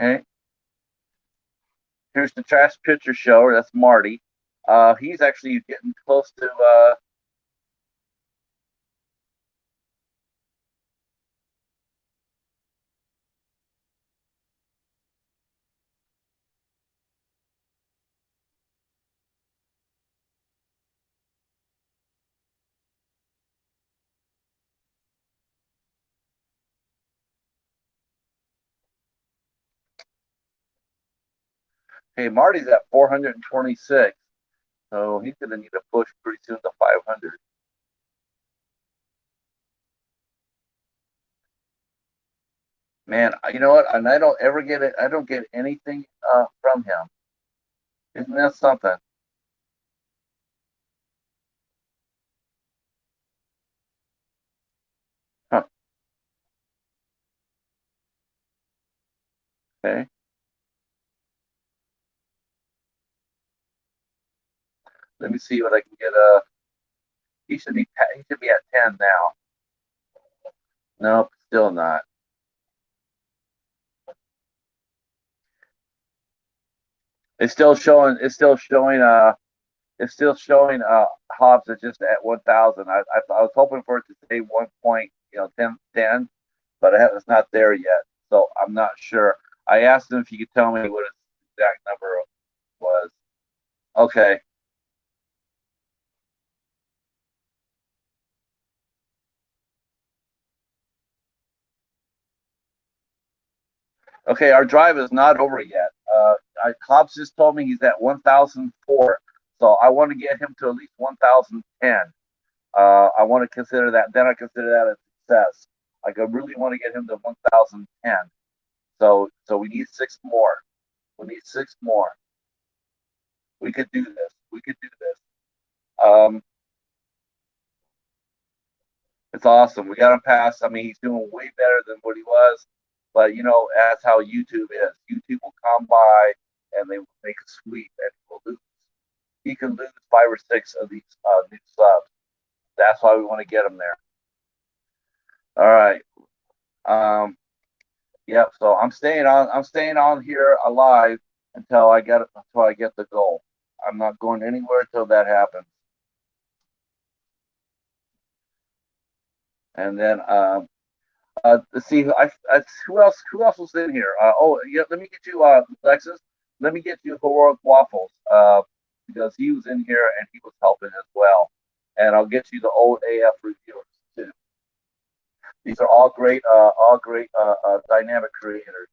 Okay. Here's the Trash Picture Show. That's Marty. He's actually getting close to Hey, Marty's at 426, so he's gonna need a push pretty soon to 500. Man, you know what? And I don't ever get it. I don't get anything from him. Isn't that something? Huh. Okay. Let me see what I can get. He should be at 10 now. Nope, still not. It's still showing. It's still showing. Hobbs is just at 1,000. I was hoping for it to say 1 point, 10, but it's not there yet. So I'm not sure. I asked him if he could tell me what his exact number was. Okay. Okay, our drive is not over yet. Hobbs just told me he's at 1,004. So I want to get him to at least 1,010. I want to consider that. Then I consider that a success. I really want to get him to 1,010. So we need 6 more. We need 6 more. We could do this. We could do this. Um, it's awesome. We got him past. I mean, he's doing way better than what he was. But that's how YouTube is. YouTube will come by and they will make a sweep, and he will lose. He can lose 5 or 6 of these new subs. That's why we want to get him there. All right. Um, Yep. So I'm staying on. I'm staying on here alive until I get the goal. I'm not going anywhere until that happens. And then let's see. Who else was in here? Oh, yeah. Let me get you, Lexus. Let me get you heroic waffles. Because he was in here and he was helping as well. And I'll get you the old AF reviewers too. These are all great dynamic creators.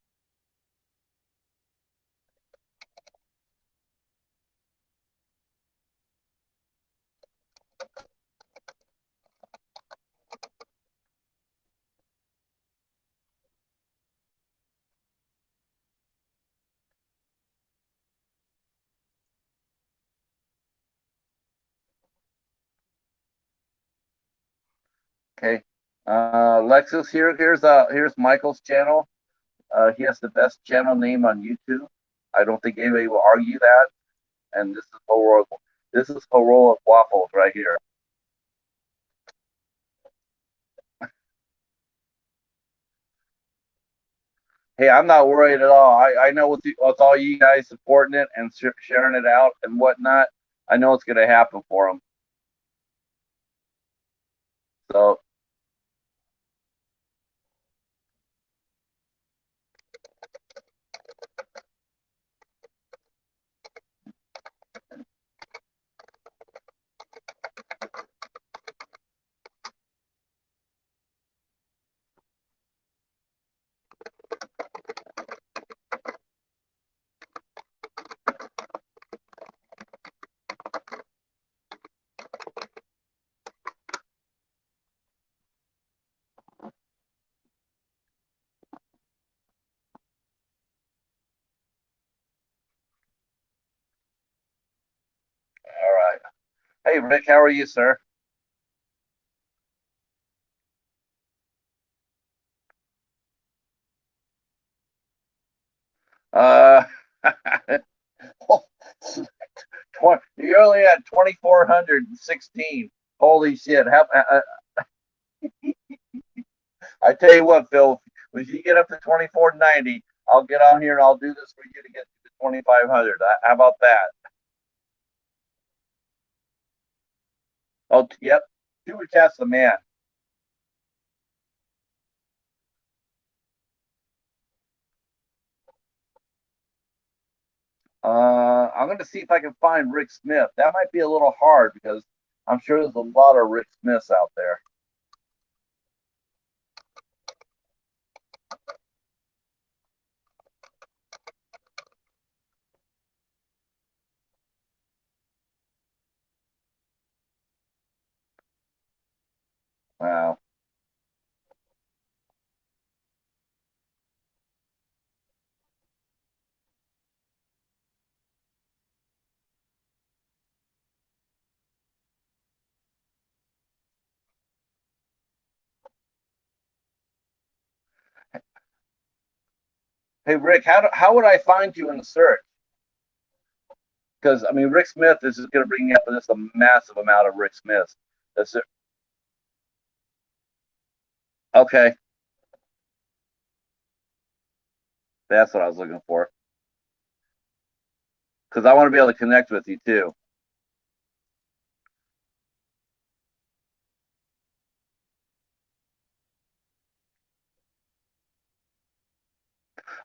Okay. Lexus, here's Michael's channel. He has the best channel name on YouTube. I don't think anybody will argue that. And this is heroic. This is heroic waffles right here. Hey, I'm not worried at all. I know with all you guys supporting it and sharing it out and whatnot, I know it's going to happen for them. So all right. Hey, Rick, how are you, sir? Uh, you're only at 2,416. Holy shit! I tell you what, Phil, when you get up to 2,490, I'll get on here and I'll do this for you to get to 2,500. How about that? Oh, yep. TuberChat's the man. I'm going to see if I can find Rick Smith. That might be a little hard because I'm sure there's a lot of Rick Smiths out there. Wow. Hey Rick, how would I find you in the search? Because I mean, Rick Smith is just going to bring me up with just a massive amount of Rick Smiths. That's it. Okay, that's what I was looking for. Because I want to be able to connect with you too.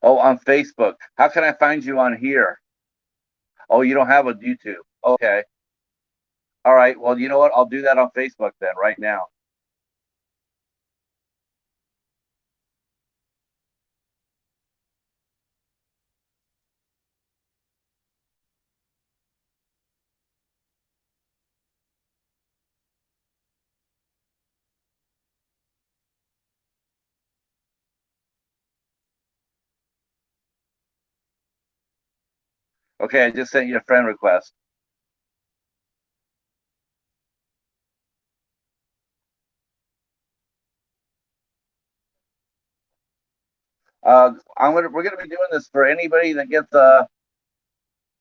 Oh, on Facebook. How can I find you on here? Oh, you don't have a YouTube. Okay. All right. Well, you know what? I'll do that on Facebook then, right now. Okay, I just sent you a friend request. We're gonna be doing this for anybody that gets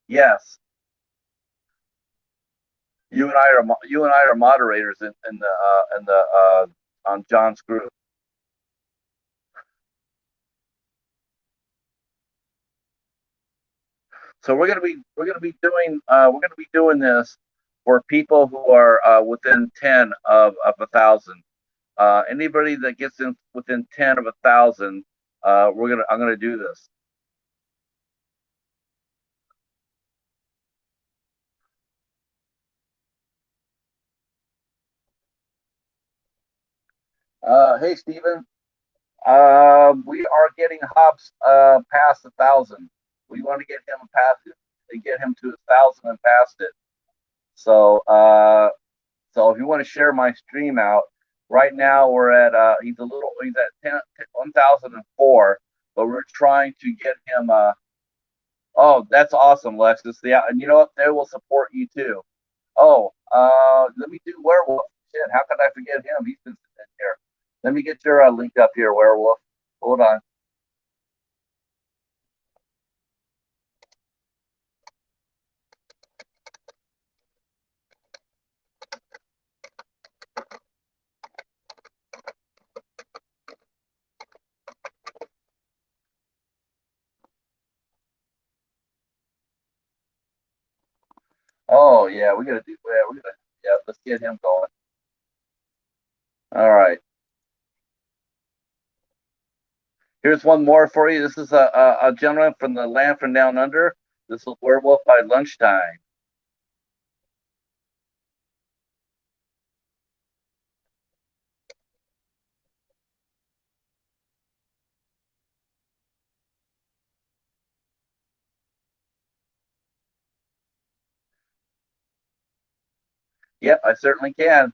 yes. You and I are moderators in the on John's group. So we're gonna be doing this for people who are within 10 of 1,000. Anybody that gets in within 10 of 1,000, I'm gonna do this. Hey Stephen, we are getting Hobbs past 1,000. We want to get him past it and get him to 1,000 and past it. So so if you want to share my stream out, right now we're at he's at 1,004, but we're trying to get him oh, that's awesome, Lexus. Yeah, and you know what? They will support you too. Oh, let me do Werewolf. Shit, how could I forget him? He's been sitting here. Let me get your link up here, Werewolf. Hold on. Oh yeah, we're gonna yeah, let's get him going. All right. Here's one more for you. This is a gentleman from the land from down under. This is Werewolf by lunchtime. Yep, I certainly can.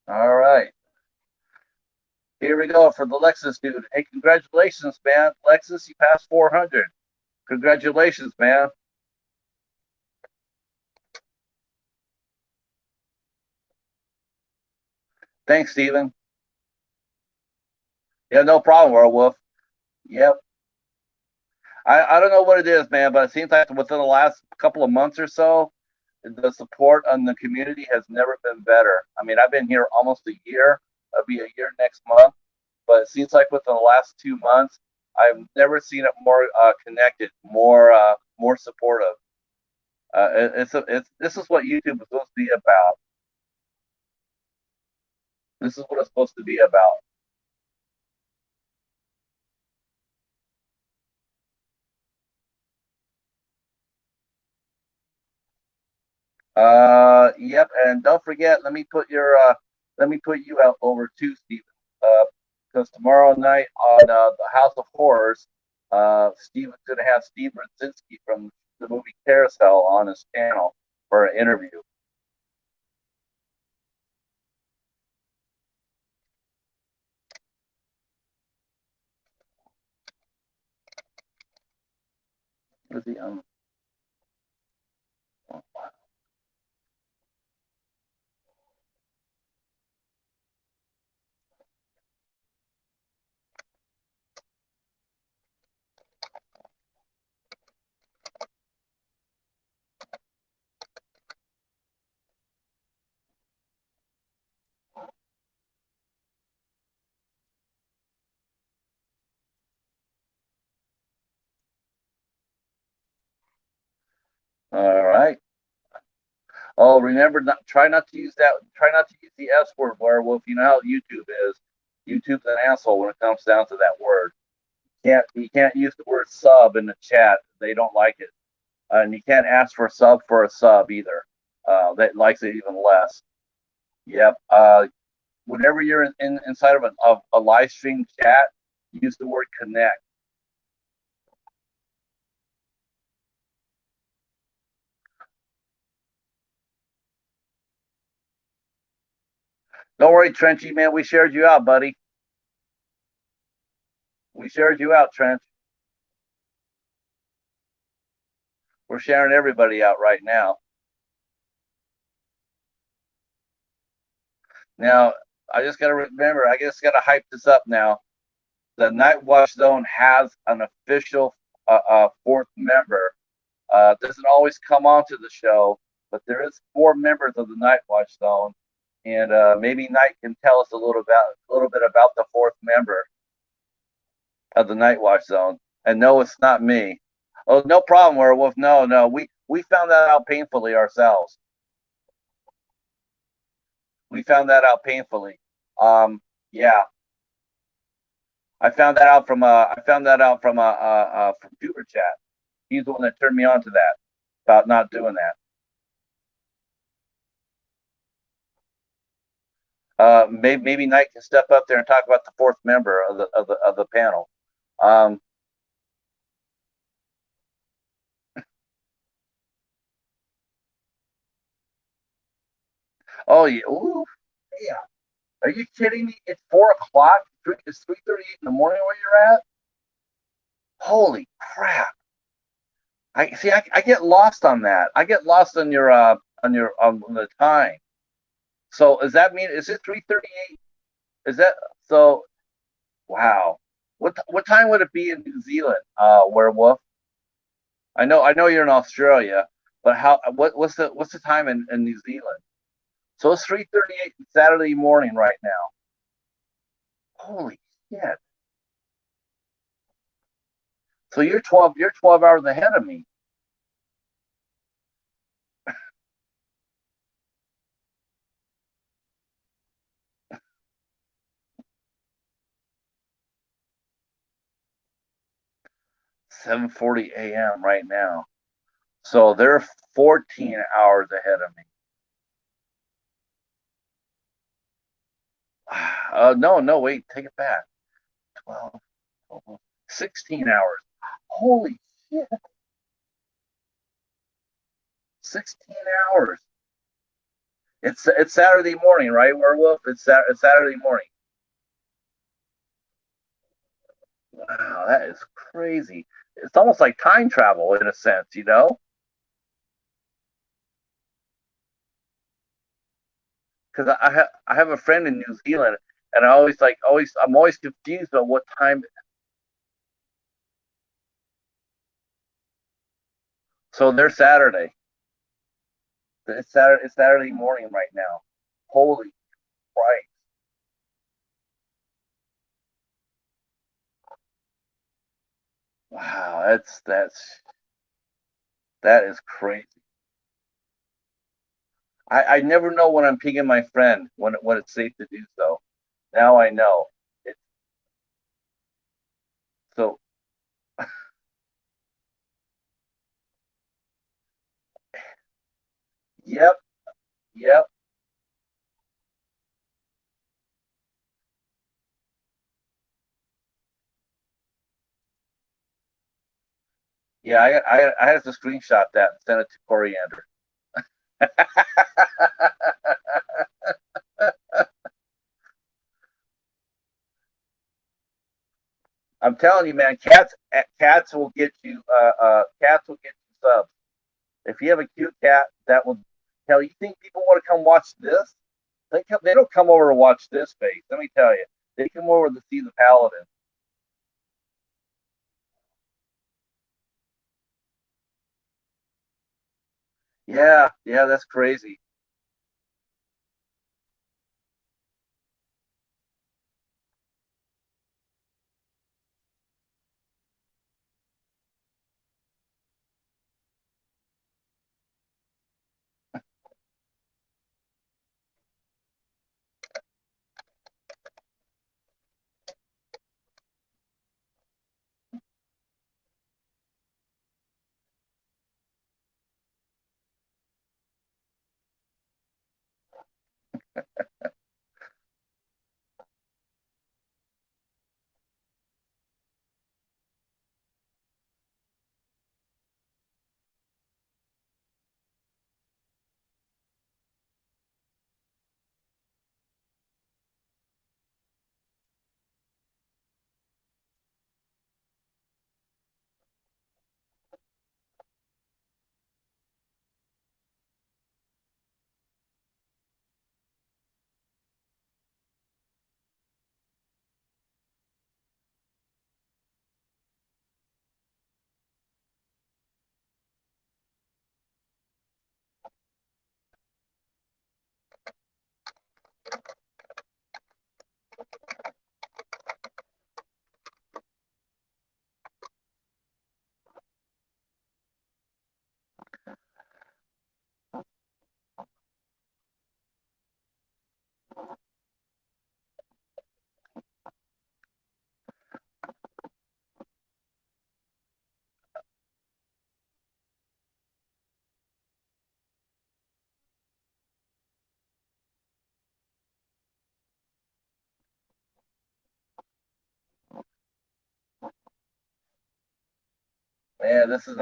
All right. Here we go for the Lexus dude. Hey, congratulations, man. Lexus, you passed 400. Congratulations, man. Thanks, Steven. Yeah, no problem, Werewolf. Yep. I don't know what it is, man, but it seems like within the last couple of months or so, the support on the community has never been better. I mean, I've been here almost a year. It'll be a year next month, but it seems like within the last 2 months, I've never seen it more connected, more supportive. It's this is what YouTube is supposed to be about. This is what it's supposed to be about. Yep, and don't forget, let me put you out over too, Steven. Because tomorrow night on the House of Horrors, Steven's gonna have Steve Brzezinski from the movie Carousel on his channel for an interview. Is he on? All right. Oh, remember, try not to use that. Try not to use the S word, werewolf. You know how YouTube is. YouTube's an asshole when it comes down to that word. You can't use the word sub in the chat. They don't like it, and you can't ask for a sub either. That likes it even less. Yep. Whenever you're inside of a live stream chat, use the word connect. Don't worry, Trenchy, man. We shared you out, buddy. We shared you out, Trench. We're sharing everybody out right now. Now, I just got to remember, I just got to hype this up now. The Nightwatch Zone has an official fourth member. Doesn't always come onto the show, but there is 4 members of the Nightwatch Zone, and maybe Night can tell us a little bit about the 4th member of the Nightwatch Zone. And no, it's not me. Oh, no problem, Werewolf. No, we found that out painfully ourselves. We found that out painfully. Yeah, I found that out from from TuberChat. He's the one that turned me on to that about not doing that. Maybe Knight can step up there and talk about the 4th member of the panel. Oh yeah, ooh, yeah. Are you kidding me? It's 4 o'clock. It's 3:38 in the morning where you're at. Holy crap! I see. I get lost on that. I get lost on your on the time. So does that mean is it 3:38? Is that so? Wow. What time would it be in New Zealand, Werewolf? I know you're in Australia, but what's the time in New Zealand? So it's 3:38 Saturday morning right now. Holy shit. So you're 12 hours ahead of me. Seven 40 a.m. right now. So they're 14 hours ahead of me. No, wait, take it back. 12, 12 16 hours. Holy shit. 16 hours. It's Saturday morning, right, Werewolf? It's Saturday morning. Wow, that is crazy. It's almost like time travel in a sense, you know? Because I have a friend in New Zealand, and I'm always confused about what time. So they're Saturday. It's Saturday morning right now. Holy Christ! Wow, that is crazy. I never know when I'm pinging my friend when it's safe to do so. Now I know. It, so Yep. Yep. Yeah, I have to screenshot that and send it to Coriander. I'm telling you, man, cats will get you cats will get you subs. If you have a cute cat, that will tell you. Think people want to come watch this? They don't come over to watch this face. Let me tell you, they come over to see the paladin. Yeah, yeah, that's crazy. Man, this is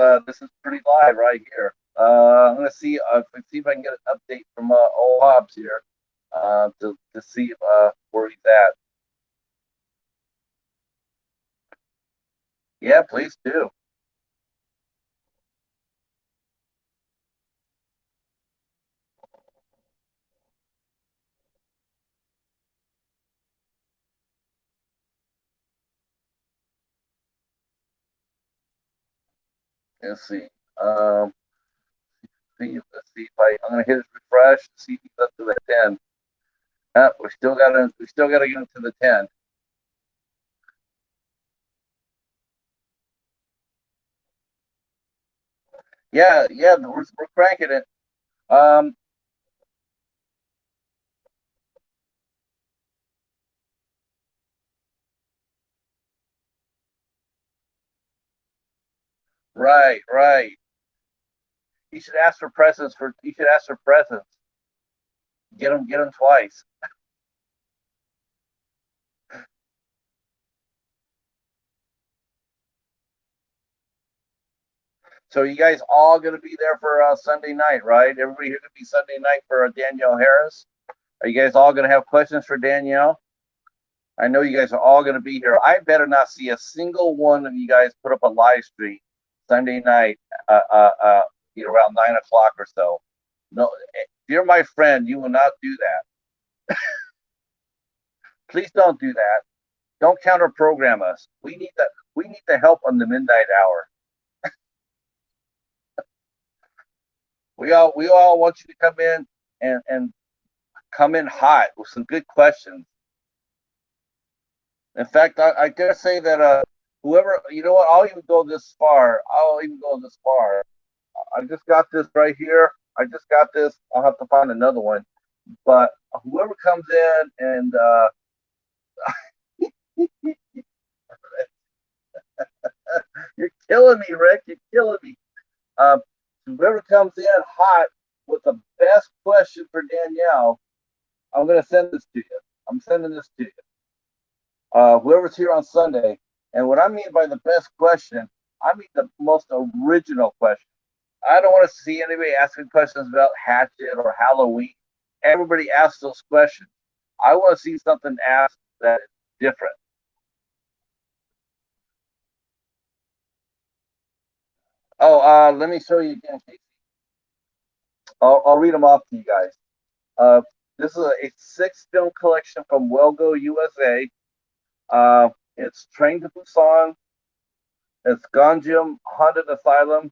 pretty live right here. I'm gonna see if I can get an update from old Hobbs here to see where he's at. Yeah, please do. Let's see. Um, let's see if I'm gonna hit his refresh. See if he's up to the 10. We still gotta get him to the 10. Yeah, yeah, we're cranking it. Um, right, right. You should ask for presents for. You should ask for presents. Get them twice. So you guys all gonna be there for Sunday night, right? Everybody here gonna be Sunday night for Danielle Harris. Are you guys all gonna have questions for Danielle? I know you guys are all gonna be here. I better not see a single one of you guys put up a live stream Sunday night, around 9 o'clock or so. No, if you're my friend, you will not do that. Please don't do that. Don't counter program us. We need the help on the midnight hour. We all want you to come in and come in hot with some good questions. In fact, I dare say that whoever, you know what, I'll even go this far. I'll even go this far. I just got this right here. I just got this. I'll have to find another one. But whoever comes in and you're killing me, Rick. You're killing me. Um, Whoever comes in hot with the best question for Danielle. I'm going to send this to you. I'm sending this to you. Whoever's here on Sunday. And what I mean by the best question, I mean the most original question. I don't want to see anybody asking questions about Hatchet or Halloween. Everybody asks those questions. I want to see something asked that is different. Oh, let me show you again, Casey. I'll read them off to you guys. This is a 6-film collection from Welgo, USA. It's Train to Busan. It's Ganjam Haunted Asylum.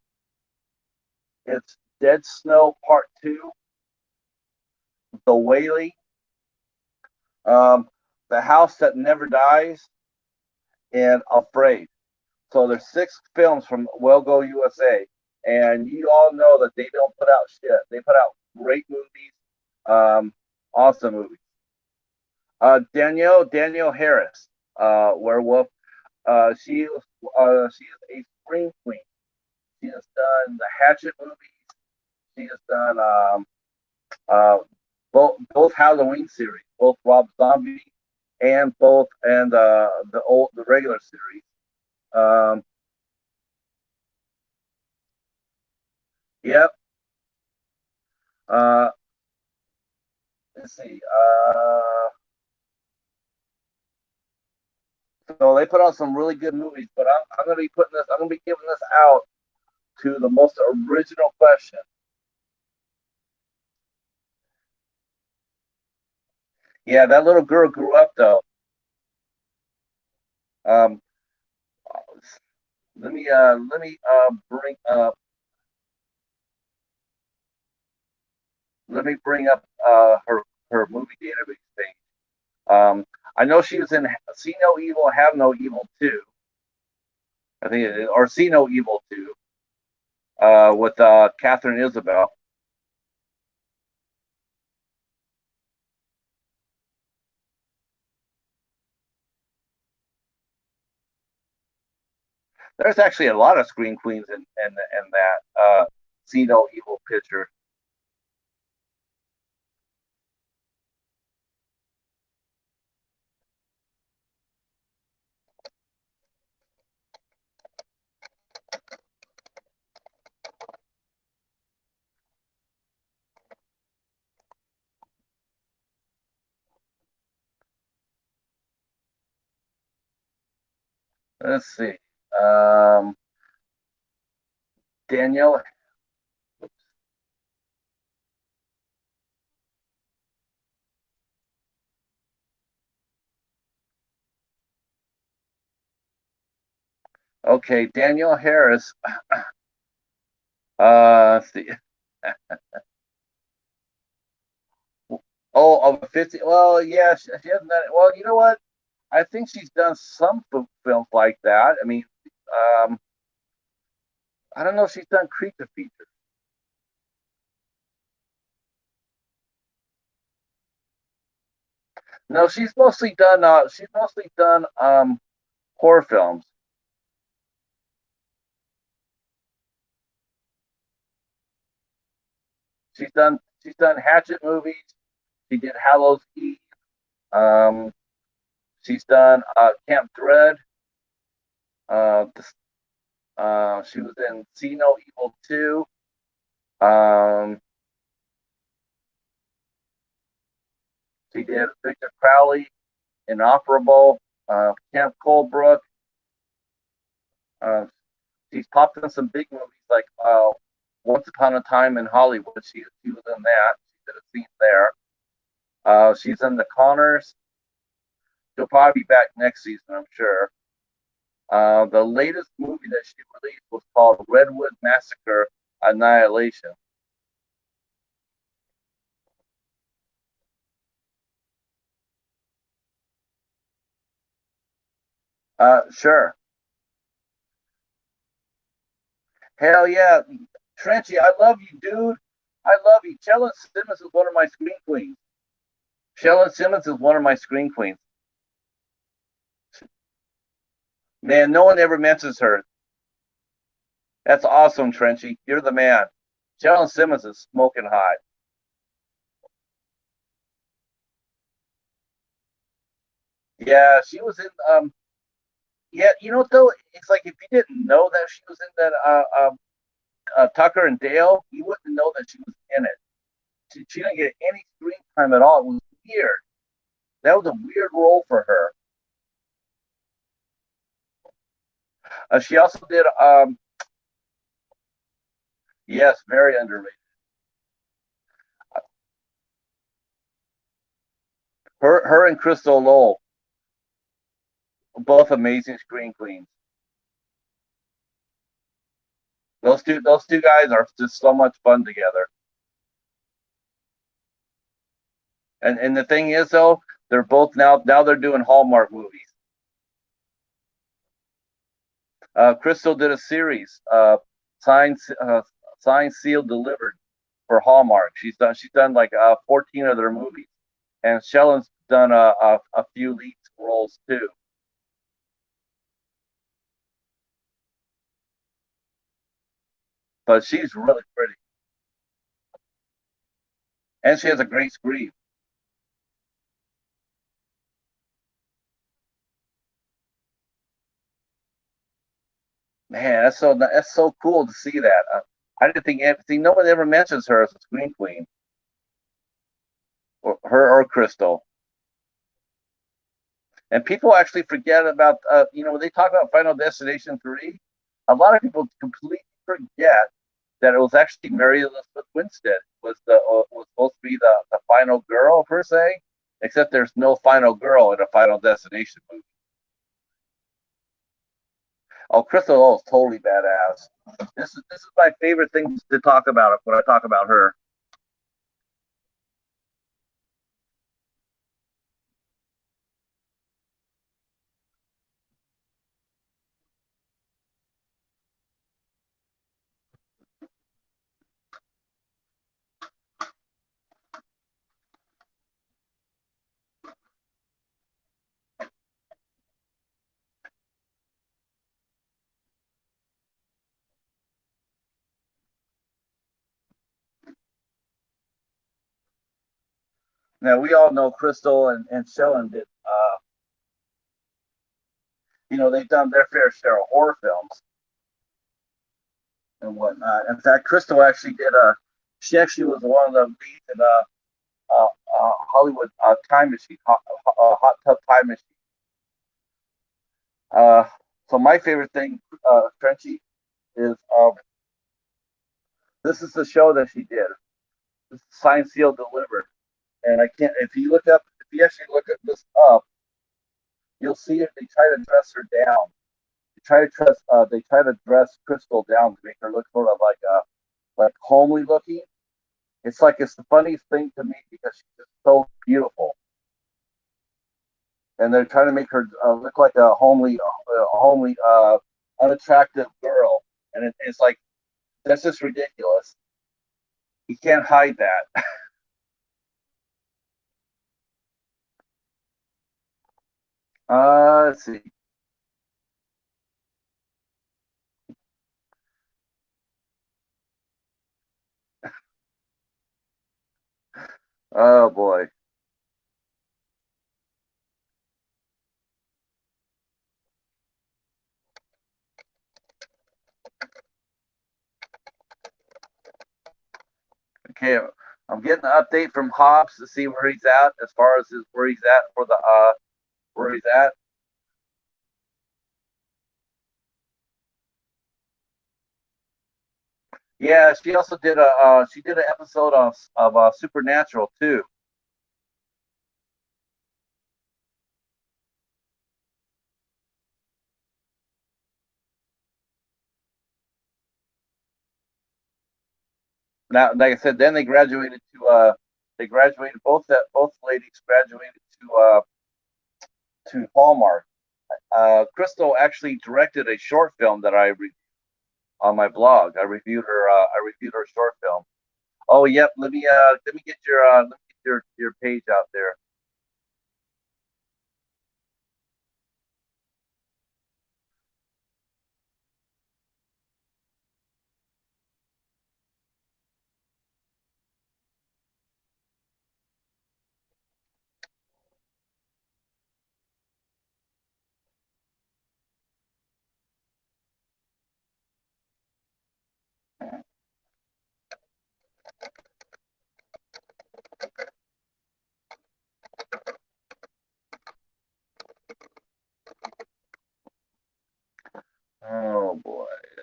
It's Dead Snow Part 2. The Whaley. The House That Never Dies. And Afraid. So there's 6 films from Welgo, USA. And you all know that they don't put out shit. They put out great movies. Awesome movies. Danielle Harris, Werewolf. She is a scream queen. She has done the Hatchet movies. She has done both Halloween series, both Rob Zombie and the regular series. Yep. Let's see. So they put out some really good movies, but I'm going to be putting this. I'm going to be giving this out to the most original question. Yeah, that little girl grew up though. Um, let me bring up. Let me bring up her movie database page. I know she was in See No Evil, Have No Evil 2. I think it is, or See No Evil 2, with Catherine Isabel. There's actually a lot of screen queens in that See No Evil picture. Let's see. Danielle. Okay, Danielle Harris. Let's see. Oh, of 50. Well, yeah, she hasn't done it. Well, you know what? I think she's done some films like that. I mean, I don't know if she's done creature features. No, she's mostly done. Horror films. She's done Hatchet movies. She did Hallows Eve. Um, she's done Camp Dread. She was in See No Evil 2. She did Victor Crowley, Inoperable, Camp Coldbrook. She's popped in some big movies like Once Upon a Time in Hollywood. She was in that. She did a scene there. She's in The Connors. She'll probably be back next season, I'm sure. The latest movie that she released was called Redwood Massacre Annihilation. Sure. Hell yeah. Trenchy, I love you, dude. I love you. Shellen Simmons is one of my screen queens. Shellen Simmons is one of my screen queens. Man, no one ever mentions her. That's awesome, Trenchy. You're the man. Shellen Simmons is smoking hot. Yeah, she was in. Yeah, you know though, it's like if you didn't know that she was in that Tucker and Dale, you wouldn't know that she was in it. She didn't get any screen time at all. It was weird. That was a weird role for her. She also did. Yes, very underrated. Her and Crystal Lowell, both amazing screen queens. Those two guys are just so much fun together. And the thing is though, they're both now they're doing Hallmark movies. Crystal did a series, signed, signed, sealed, delivered for Hallmark. She's done like 14 of their movies, and Shellen's done a few lead roles too. But she's really pretty, and she has a great scream. Man, that's so cool to see that. I didn't think see no one ever mentions her as a screen queen, or her or Crystal. And people actually forget about when they talk about Final Destination 3, a lot of people completely forget that it was actually Mary Elizabeth Winstead was supposed to be the final girl per se, except there's no final girl in a Final Destination movie. Oh, Crystal O is totally badass. This is my favorite thing to talk about when I talk about her. Now we all know Crystal and Shellen did. They've done their fair share of horror films and whatnot. In fact, Crystal actually did a. She actually was one of the leads in Hollywood Time Machine, Hot Tub Time Machine. Uh, so my favorite thing, Frenchy, is this is the show that she did. This is Signed, Sealed, Delivered, and I can't. If you actually look at this up, you'll see it. They try to dress her down. They try to dress Crystal down to make her look sort of like homely looking. It's the funniest thing to me because she's just so beautiful, and they're trying to make her look like a homely, unattractive girl, and it's like that's just ridiculous. You can't hide that. Let's see. Oh boy. Okay, I'm getting an update from Hobbs to see where he's at as far as where he's at for the where he's at. Yeah, she did an episode of Supernatural too. Now, like I said, then they graduated both ladies graduated to Hallmark. Crystal actually directed a short film that I reviewed on my blog. I reviewed her short film. Oh, yep. Let me get your page out there.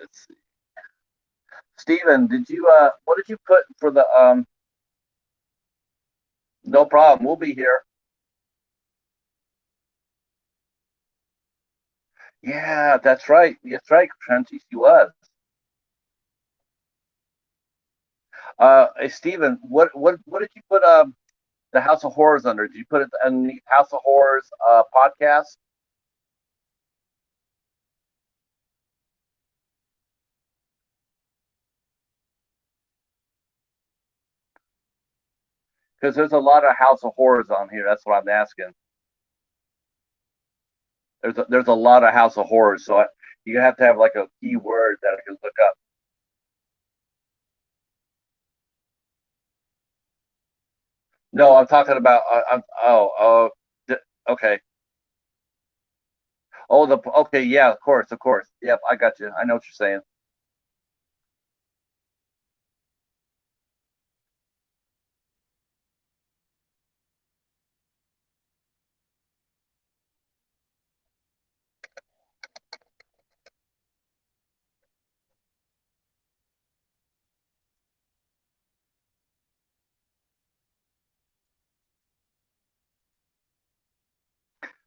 let's see. Steven, did you what did you put for the no problem, we'll be here. Yeah, that's right. That's right, Trenty, she was. Hey Steven, what did you put the House of Horrors under? Did you put it in the House of Horrors podcast? Because there's a lot of House of Horrors on here. That's what I'm asking. There's a lot of House of Horrors, so you have to have like a keyword that I can look up. No, I'm talking about. Okay. Oh, the okay, yeah, of course, of course. Yep, I got you. I know what you're saying.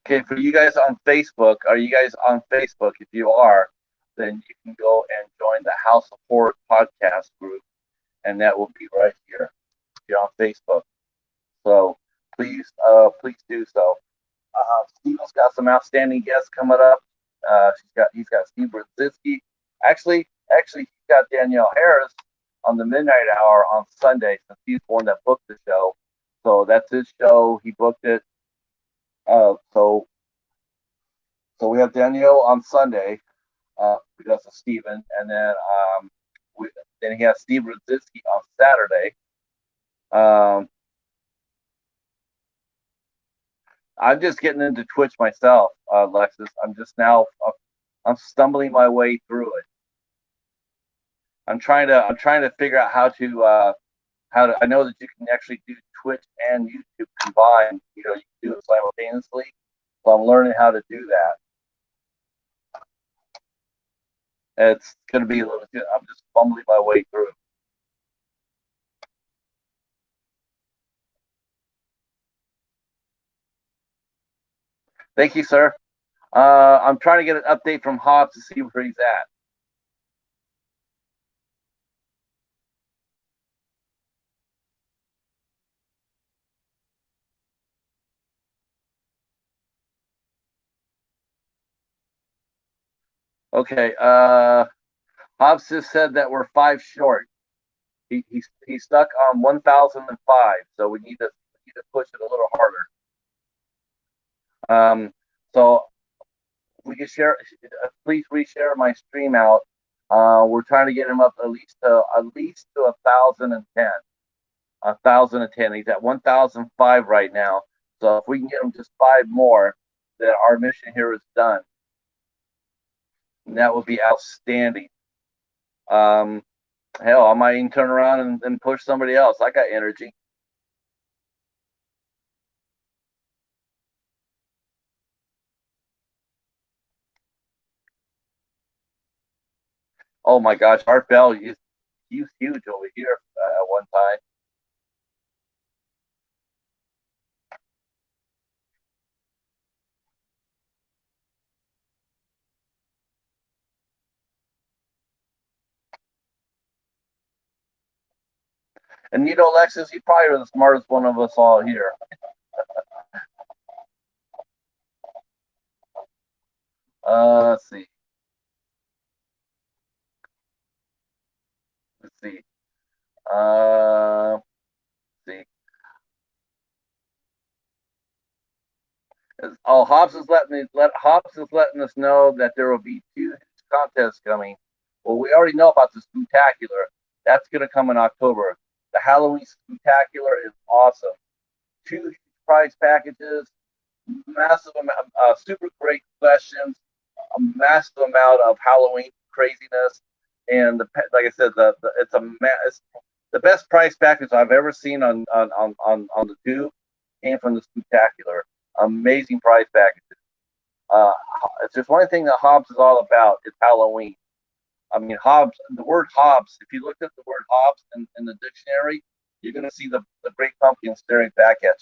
Okay, for you guys on Facebook, are you guys on Facebook? If you are, then you can go and join the House of Horror podcast group, and that will be right here. If you're on Facebook, so please do so. Steve's got some outstanding guests coming up. He's got Steve Brzezinski. Actually, he's got Danielle Harris on the Midnight Hour on Sunday, since he's the one that booked the show. So that's his show. He booked it. So we have Danielle on Sunday because of Steven, and then he has Steve Brzezinski on Saturday. I'm just getting into Twitch myself, Lexus. I'm stumbling my way through it. I'm trying to figure out how to. I know that you can actually do Twitch and YouTube combined. You can do it simultaneously. So I'm learning how to do that. It's going to be a little. I'm just fumbling my way through. Thank you, sir. I'm trying to get an update from Hobbs to see where he's at. Okay. Hobbs just said that we're 5 short. He's stuck on 1,005, so we need to push it a little harder. So we can share. Please reshare my stream out. We're trying to get him up at least to 1,010. 1,010. He's at 1,005 right now. So if we can get him just 5 more, then our mission here is done. And that would be outstanding. Hell, I might even turn around and push somebody else. I got energy. Oh my gosh, Art Bell, he's huge over here at one time. And Lexus, he probably was the smartest one of us all here. Let's see. Let's see. See. Hobbs is letting us know that there will be 2 contests coming. Well, we already know about the Spooktacular. That's going to come in October. The Halloween Spooktacular is awesome. 2 prize packages, massive amount, super great questions, a massive amount of Halloween craziness, and like I said, it's the best price package I've ever seen on the tube came from the Spooktacular. Amazing price packages. It's just one thing that Hobbs is all about is Halloween. I mean, Hobbs, the word Hobbs, if you look at the word Hobbs in the dictionary, you're going to see the Great Pumpkin staring back at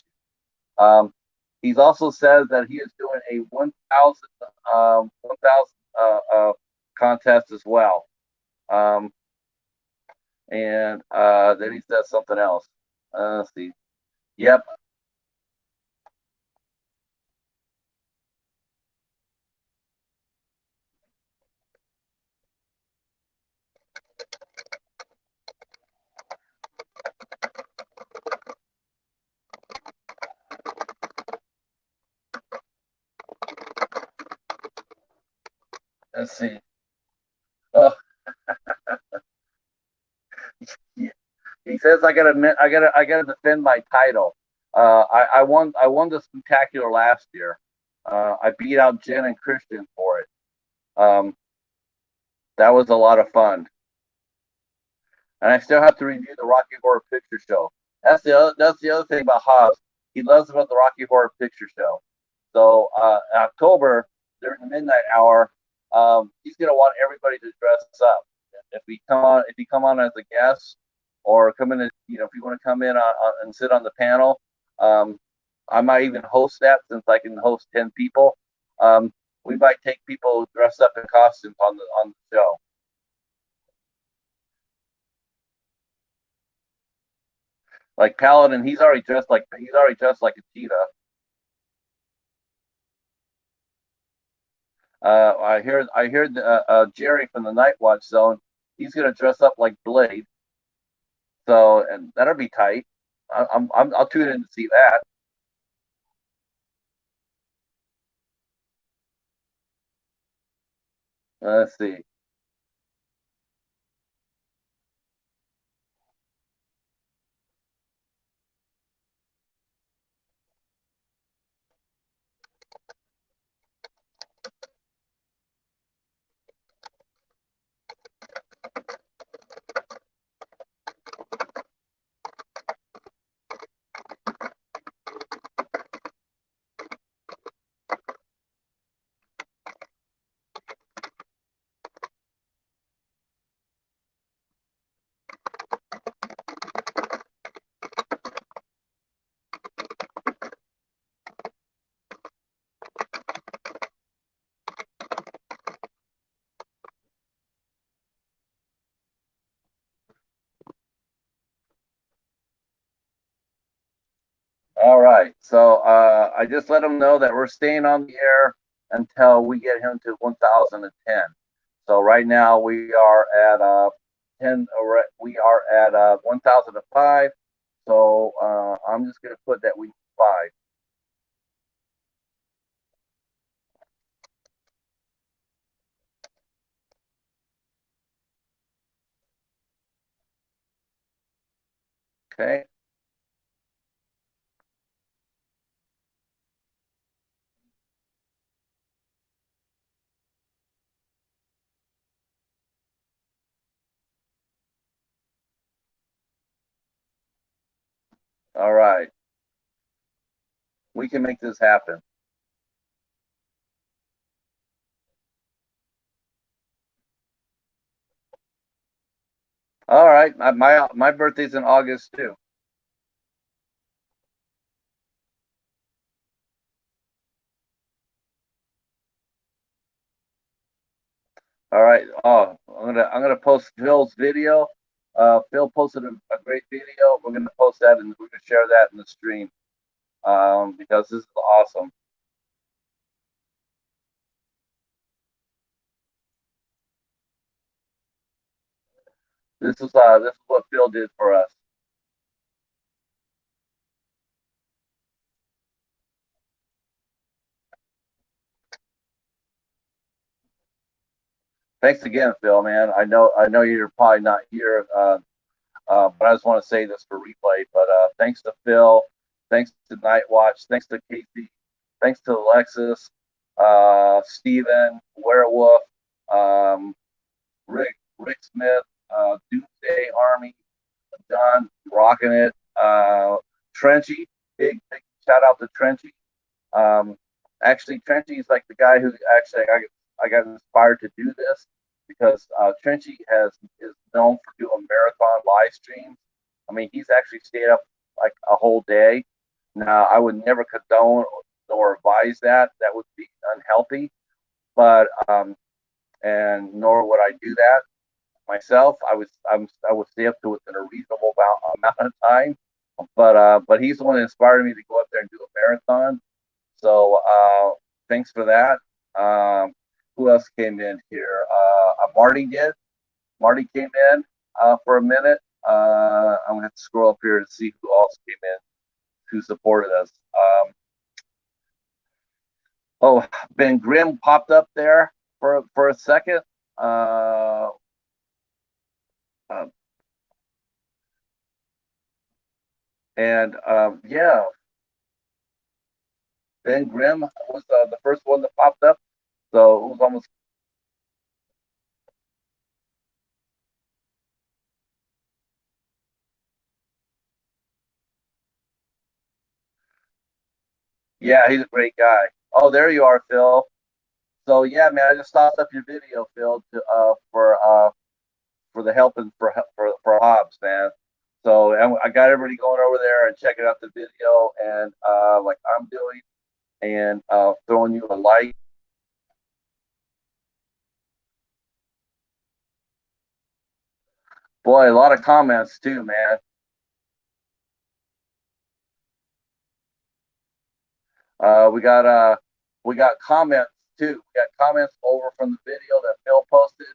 you. He's also said that he is doing a 1,000 contest as well. And then he says something else. Let's see. Yep. Let's see. Oh, he says I gotta defend my title. I won the spectacular last year. I beat out Jen and Christian for it. Um, that was a lot of fun, and I still have to review the Rocky Horror Picture Show. That's the other thing about Hobbs. He loves about the Rocky Horror Picture Show. So in October during the midnight hour, he's gonna want everybody to dress up. If you come on as a guest, or come in, if you want to come in and sit on the panel, I might even host that since I can host 10 people. We might take people dressed up in costumes on the show. Like Paladin, he's already dressed like a cheetah. I heard Jerry from the Nightwatch Zone. He's gonna dress up like Blade, so and that'll be tight. I'll tune in to see that. Let's see. All right. So I just let him know that we're staying on the air until we get him to 1,010. So right now we are at 10. We are at 1,005. So I'm just gonna put that we need 5. Okay. All right. We can make this happen. All right. My birthday's in August too. All right. Oh, I'm gonna post Phil's video. Phil posted a great video. We're gonna post that and we're gonna share that in the stream. Because this is awesome. This is what Phil did for us. Thanks again, Phil, man. I know you're probably not here, but I just want to say this for replay. But thanks to Phil, thanks to Nightwatch, thanks to Casey, thanks to Lexus, Steven, Werewolf, um, Rick Smith, Doomsday Army, John rocking it, Trenchy, big shout out to Trenchy. Actually, Trenchy is like the guy who actually I got inspired to do this. because Trenchy is known for doing marathon live streams. I mean, he's actually stayed up like a whole day. Now, I would never condone or advise that. That would be unhealthy. But and nor would I do that myself. I would stay up to within a reasonable amount of time. But he's the one that inspired me to go up there and do a marathon. So thanks for that. Who else came in here? Marty did. Marty came in for a minute. I'm gonna have to scroll up here to see who else came in, who supported us. Oh, Ben Grimm popped up there for a second. And yeah, Ben Grimm was the first one that popped up. So it was almost. Yeah, he's a great guy. Oh, there you are, Phil. So yeah, man, I just stopped up your video, Phil, to for the help and for Hobbs, man. So I got everybody going over there and checking out the video, and like I'm doing, and throwing you a like. Boy, a lot of comments too, man. We got comments too. We got comments over from the video that Phil posted.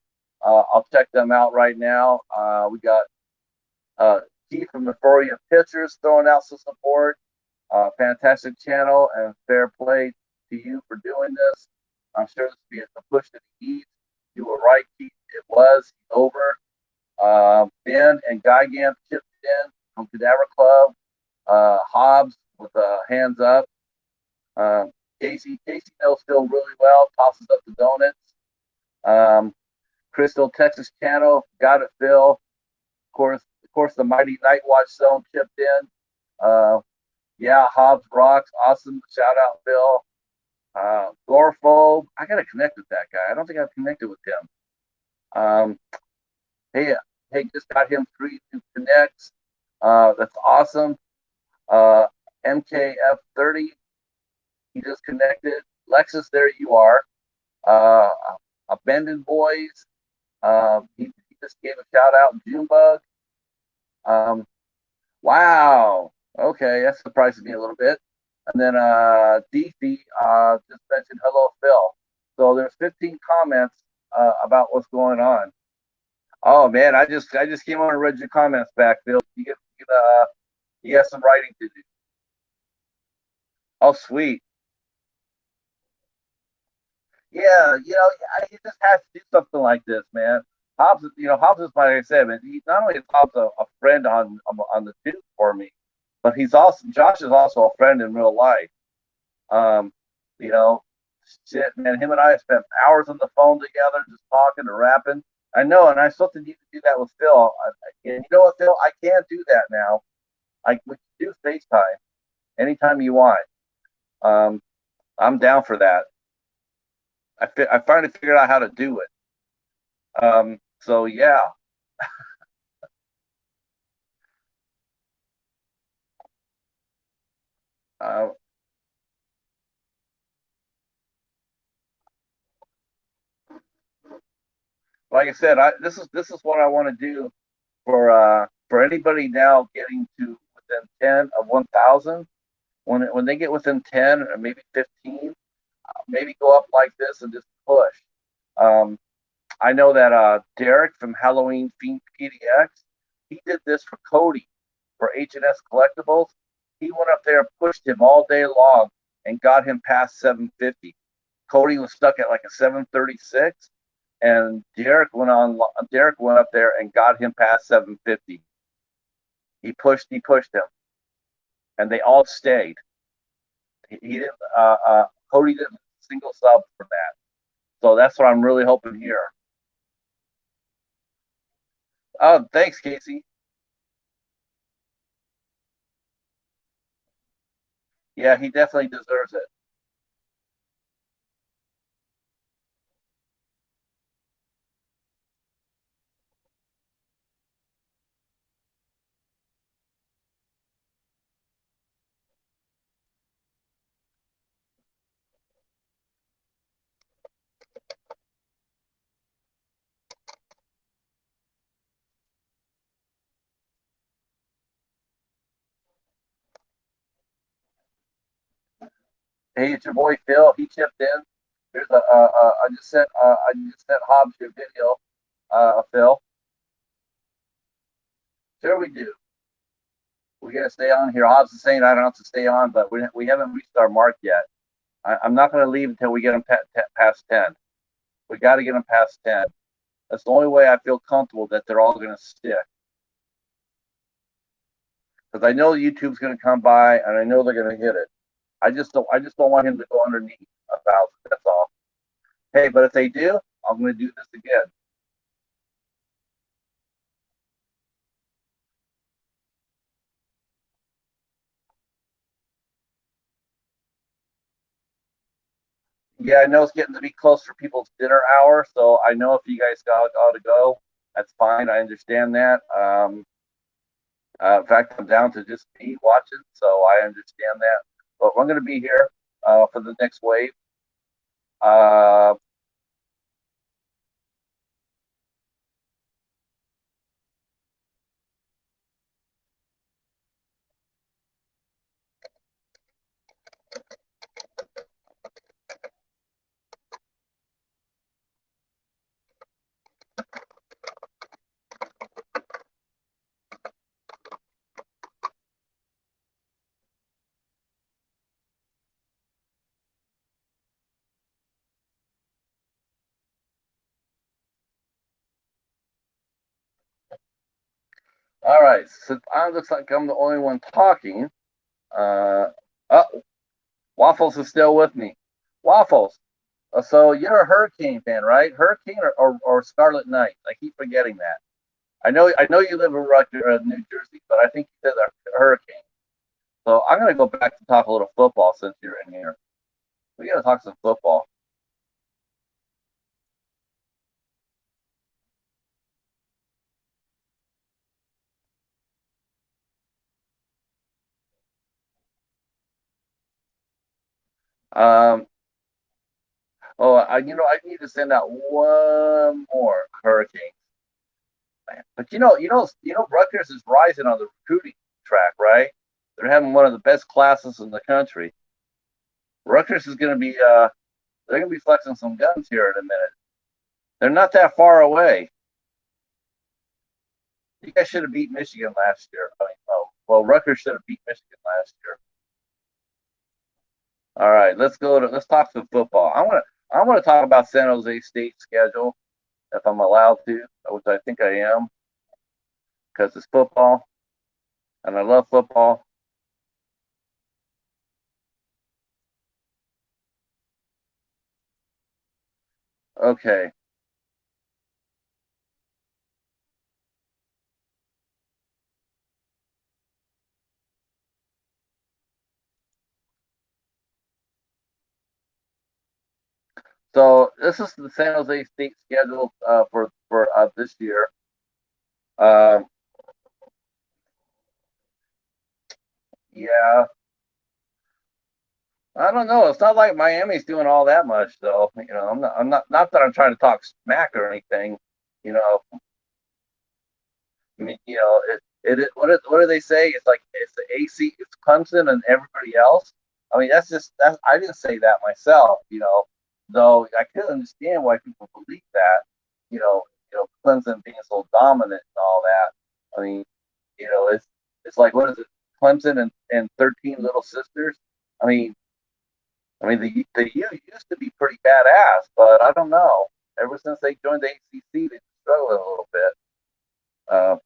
I'll check them out right now. We got Keith from Euphoria Pictures throwing out some support. Fantastic channel and fair play to you for doing this. I'm sure this will be a push that he needs. You were right, Keith. It was over. Ben and Gigan chipped in from Cadaver Club. Hobbs with hands up. Casey knows Phil really well. Tosses up the donuts. Crystal Texas Channel got it, Phil. Of course, the mighty Nightwatch Zone chipped in. Yeah, Hobbs rocks. Awesome. Shout out, Phil. Gorphobe. I gotta connect with that guy. I don't think I've connected with him. Hey, just got him 3 new connects. That's awesome. MKF30. He just connected. Lexus, there you are. Abandoned Boys. He just gave a shout out. Junebug. Wow. Okay, that surprises me a little bit. And then Deefy just mentioned hello, Phil. So there's 15 comments about what's going on. Oh man, I just came on and read your comments back, Phil. You got some writing to do. Oh, sweet. Yeah, you just have to do something like this, man. Hobbs is like I said, man. He not only is Hobbs a friend on the tube for me, but he's also Josh is also a friend in real life. Um, you know, shit, man. Him and I have spent hours on the phone together, just talking and rapping. I know, and I'm supposed to need to do that with Phil. And you know what, Phil? I can't do that now. We can do FaceTime anytime you want. Um, I'm down for that. I finally figured out how to do it. So yeah. Uh, like I said, this is what I want to do for anybody now getting to within 10 of 1,000. When they get within 10 or maybe 15, maybe go up like this and just push. Um, I know that Derek from Halloween Fiend PDX, he did this for Cody for H&S Collectibles. He went up there and pushed him all day long and got him past 750. Cody was stuck at like a 736, and Derek went up there and got him past 750. He pushed him, and they all stayed. He didn't. Cody didn't single sub for that. So that's what I'm really hoping here. Oh, thanks, Casey. Yeah, he definitely deserves it. Hey, it's your boy Phil. He chipped in. Here's I just sent Hobbs your video, Phil. Sure we do. We gotta stay on here. Hobbs is saying I don't have to stay on, but we haven't reached our mark yet. I'm not gonna leave until we get them past 10. We got to get them past 10. That's the only way I feel comfortable that they're all gonna stick. Because I know YouTube's gonna come by and I know they're gonna hit it. I just don't want him to go underneath 1,000. That's all. Hey, but if they do, I'm gonna do this again. Yeah, I know it's getting to be close for people's dinner hour, so I know if you guys got to go, that's fine. I understand that. In fact, I'm down to just me watching, so I understand that. But we're going to be here for the next wave. Uh, all right, since I looks like I'm the only one talking, uh, oh, Waffles is still with me. Waffles. So you're a Hurricane fan, right? Hurricane or Scarlet Knight? I keep forgetting that. I know you live in Rutgers, New Jersey, but I think you said a Hurricane. So I'm gonna go back to talk a little football since you're in here. We gotta talk some football. Um, I need to send out one more Hurricane. But Rutgers is rising on the recruiting track, right? They're having one of the best classes in the country. Rutgers is gonna be they're gonna be flexing some guns here in a minute. They're not that far away. You guys should have beat Michigan last year. I mean, oh, well, Rutgers should have beat Michigan last year. All right, let's talk some football. I want to talk about San Jose State's schedule if I'm allowed to, which I think I am because it's football and I love football. Okay, so this is the San Jose State schedule for this year. Um, yeah, I don't know. It's not like Miami's doing all that much, though. I'm not that I'm trying to talk smack or anything. You know, I mean, what do they say? It's like it's the AC, it's Clemson and everybody else. I mean, that's I didn't say that myself. Though I could understand why people believe that. Clemson being so dominant and all that. I mean, it's like what is it? Clemson and 13 little sisters. I mean, the U used to be pretty badass, but I don't know. Ever since they joined the ACC, they struggled a little bit. Uh,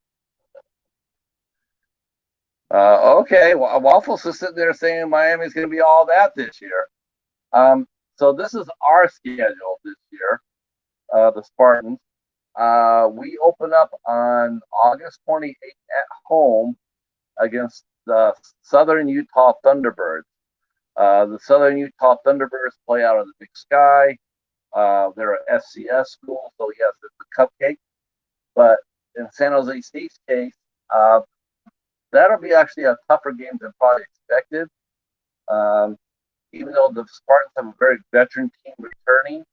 okay, well, Waffles is sitting there saying Miami's going to be all that this year. So this is our schedule this year, the Spartans. We open up on August 28th at home against the Southern Utah Thunderbirds. The Southern Utah Thunderbirds play out of the Big Sky. They're an FCS school, so yes, it's a cupcake. But in San Jose State's case, that'll be actually a tougher game than probably expected. Um, Even though the Spartans have a very veteran team returning,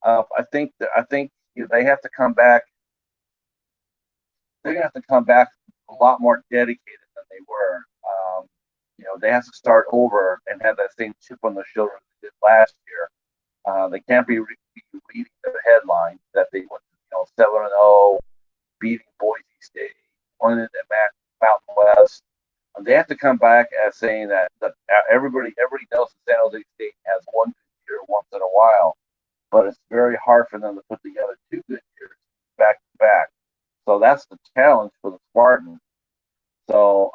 I think they have to come back. They're gonna have to come back a lot more dedicated than they were. they have to start over and have that same chip on their shoulder they did last year. They can't be reading the headlines that they went, 7-0, beating Boise State, winning at Mountain West. They have to come back as saying that everybody knows that San Jose State has one good year once in a while, but it's very hard for them to put together two good years back to back. So that's the challenge for the Spartans. So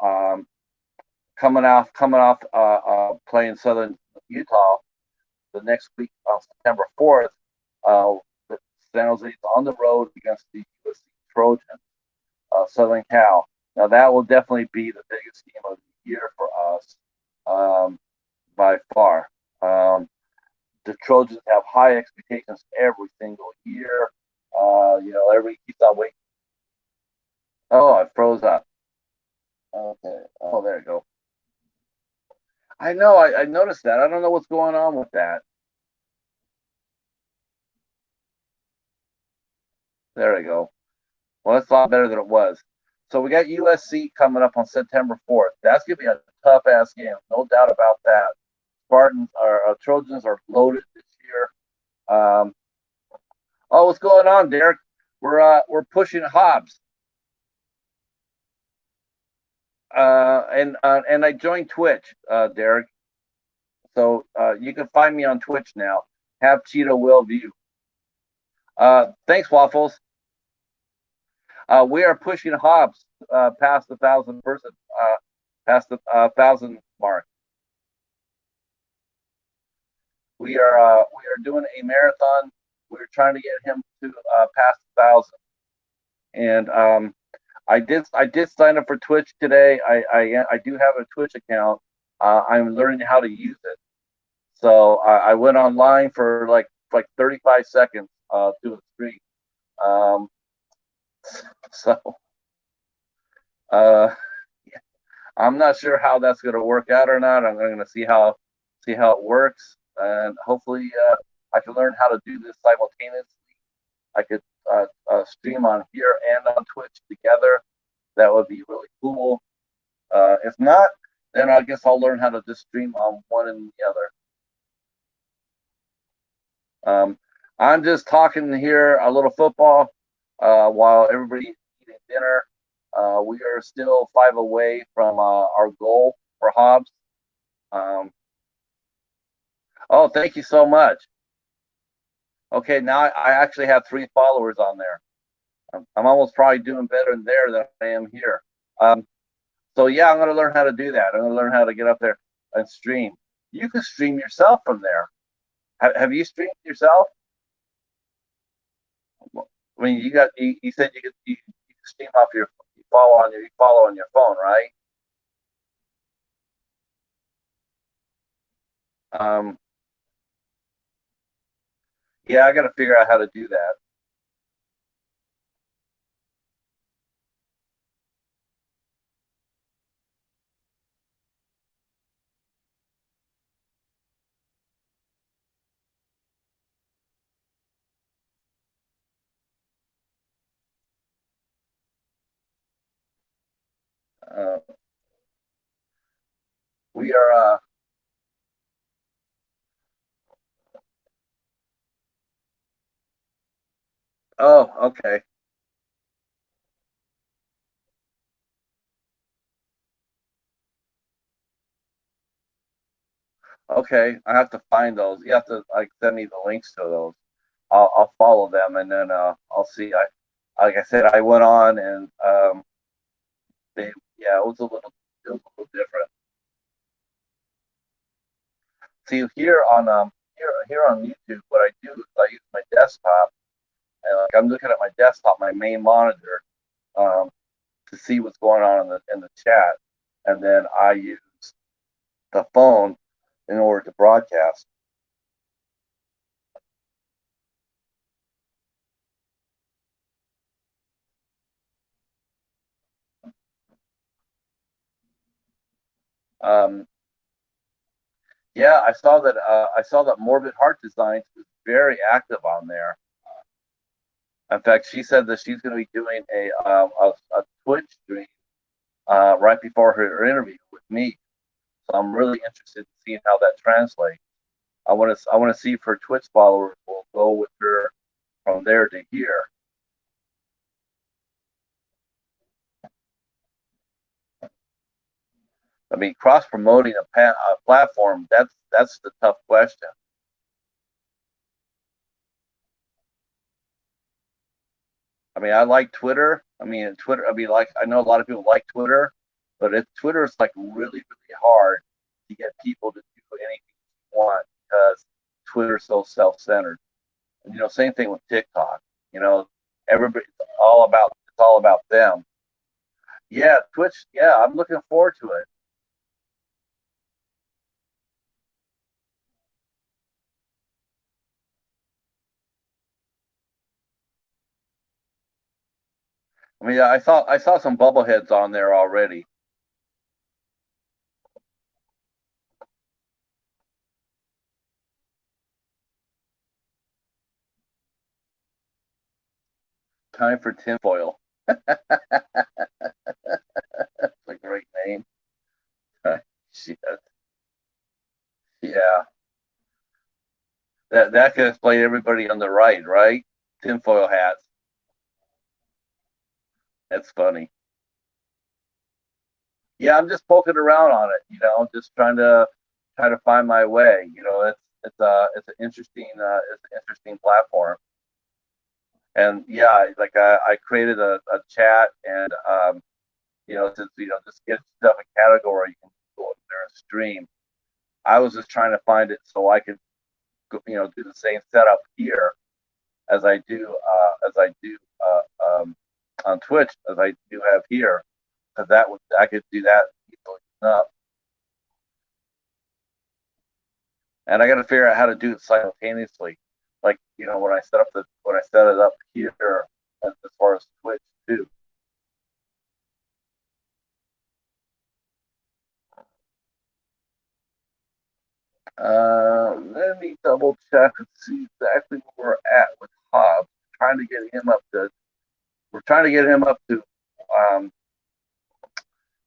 coming off playing Southern Utah the next week on September 4th, San Jose's on the road against the USC Trojans, Southern Cal. Now that will definitely be the biggest game of the year for us, by far. The Trojans have high expectations every single year. Everybody keeps on waiting. Oh, I froze up. Okay. Oh, there you go. I know. I noticed that. I don't know what's going on with that. There we go. Well, that's a lot better than it was. So we got USC coming up on September 4th. That's going to be a tough-ass game. No doubt about that. Trojans are loaded this year. What's going on, Derek? We're pushing Hobbs. And I joined Twitch, Derek. So you can find me on Twitch now. Have Cheeto will view. Thanks, Waffles. We are pushing Hobbs past the 1,000 person, past the 1,000 mark. We are doing a marathon. We're trying to get him to past 1,000. And I did sign up for Twitch today. I do have a Twitch account. I'm learning how to use it. So I went online for like 35 seconds to the stream. I'm not sure how that's going to work out or not. I'm going to see how it works, and hopefully I can learn how to do this simultaneously. I could stream on here and on Twitch together. That would be really cool. If not, then I guess I'll learn how to just stream on one and the other. I'm just talking here a little football while everybody's eating dinner. We are still 5 away from our goal for Hobbs. Thank you so much. Okay, now I actually have 3 followers on there. I'm almost probably doing better there than I am here. So yeah, I'm going to learn how to do that. I'm going to learn how to get up there and stream. You can stream yourself from there. Have you streamed yourself? I mean, you said you could stream off you follow on your phone, right? Yeah, I got to figure out how to do that. We are. Oh, okay. Okay, I have to find those. You have to send me the links to those. I'll follow them, and then I'll see. Like I said, I went on and it was a little different. See, here on YouTube, what I do is I use my desktop, and I'm looking at my desktop, my main monitor, to see what's going on in the chat, and then I use the phone in order to broadcast. Yeah, I saw that Morbid Heart Designs is very active on there. In fact, she said that she's going to be doing a Twitch stream right before her interview with me. So I'm really interested in seeing how that translates. I want to see if her Twitch followers will go with her from there to here. I mean, cross promoting a platform, that's the tough question. I mean, I like Twitter. I mean, like I know a lot of people like Twitter, but Twitter is like really, really hard to get people to do anything you want because Twitter's so self-centered. You know, same thing with TikTok. You know, it's all about them. Yeah, Twitch. Yeah, I'm looking forward to it. I mean, I saw some bubbleheads on there already. Time for tinfoil. That's a great name. Shit. Yeah, that could explain everybody on the right? Tinfoil hats. That's funny. Yeah, I'm just poking around on it. You know, just try to find my way. You know, it's an interesting platform. And yeah, like I created a chat and you know, just get stuff a category you can go up there and stream. I was just trying to find it so I could, do the same setup here as I do on Twitch as I do have here, because I could do that easily enough. And I got to figure out how to do it simultaneously. Like when I set it up here as far as Twitch too. Let me double check and see exactly where we're at with Hobbs. Trying to get him up to. We're trying to get him up to. Um,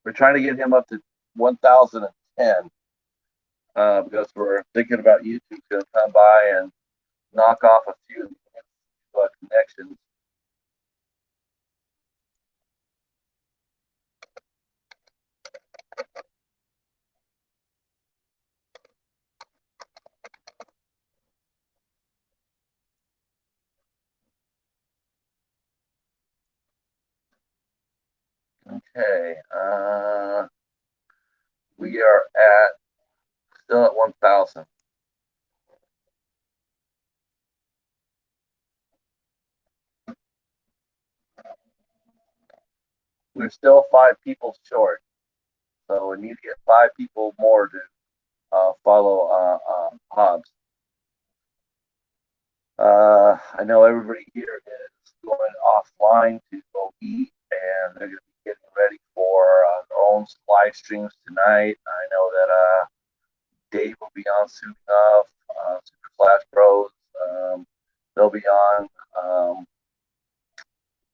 we're trying to get him up to 1,010 because we're thinking about YouTube going to come by and knock off a few connections. Okay. We are still at 1,000. We're still 5 people short, so we need to get 5 people more to follow Hobbs. I know everybody here is going offline to go eat, and they're going to be getting ready for their own live streams tonight. I know that Dave will be on soon enough. Super Flash Bros. They'll be on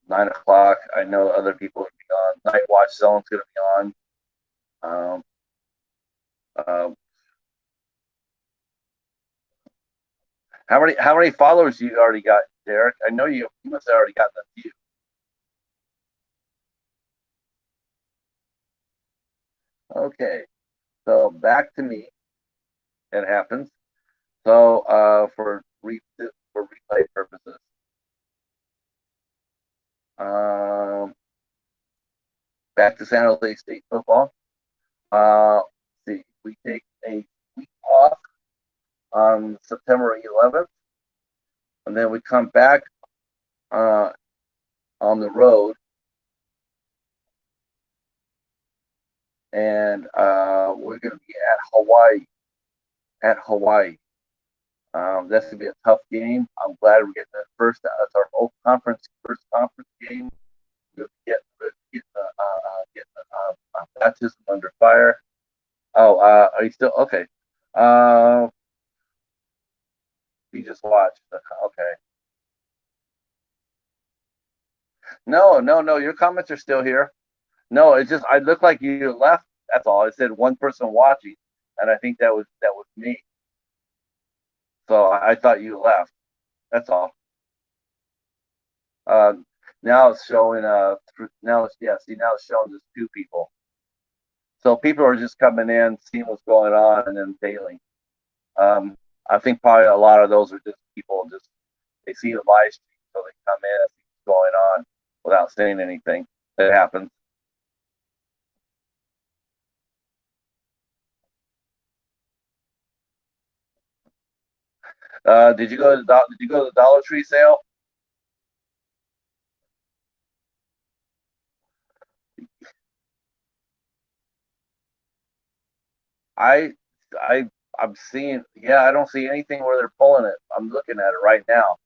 9 o'clock. I know other people will be on. Nightwatch Zone's going to be on. Um, um, how many followers you already got, Derek? I know you must have already gotten a few. Okay, so back to me. It happens. So for replay purposes, um, back to San Jose State football. See, we take a week off on September 11th, and then we come back on the road, and we're going to be at Hawaii. That's going to be a tough game. I'm glad we're getting that first. That's our first conference game. We'll get baptism under fire. Oh, are you still okay? You just watched. Okay. No. Your comments are still here. No, it's just I look like you left That's all. It said one person watching, and I think that was me. So I thought you left. That's all. Uh, now it's showing. Now it's See, now it's showing just two people. So people are just coming in, seeing what's going on, and then bailing. Um, I think probably a lot of those are just people just they see the live stream, so they come in and see what's going on without saying anything. That happens. Did you go to the Dollar Tree sale? I I I'm seeing. Yeah, I don't see anything where they're pulling it. I'm looking at it right now.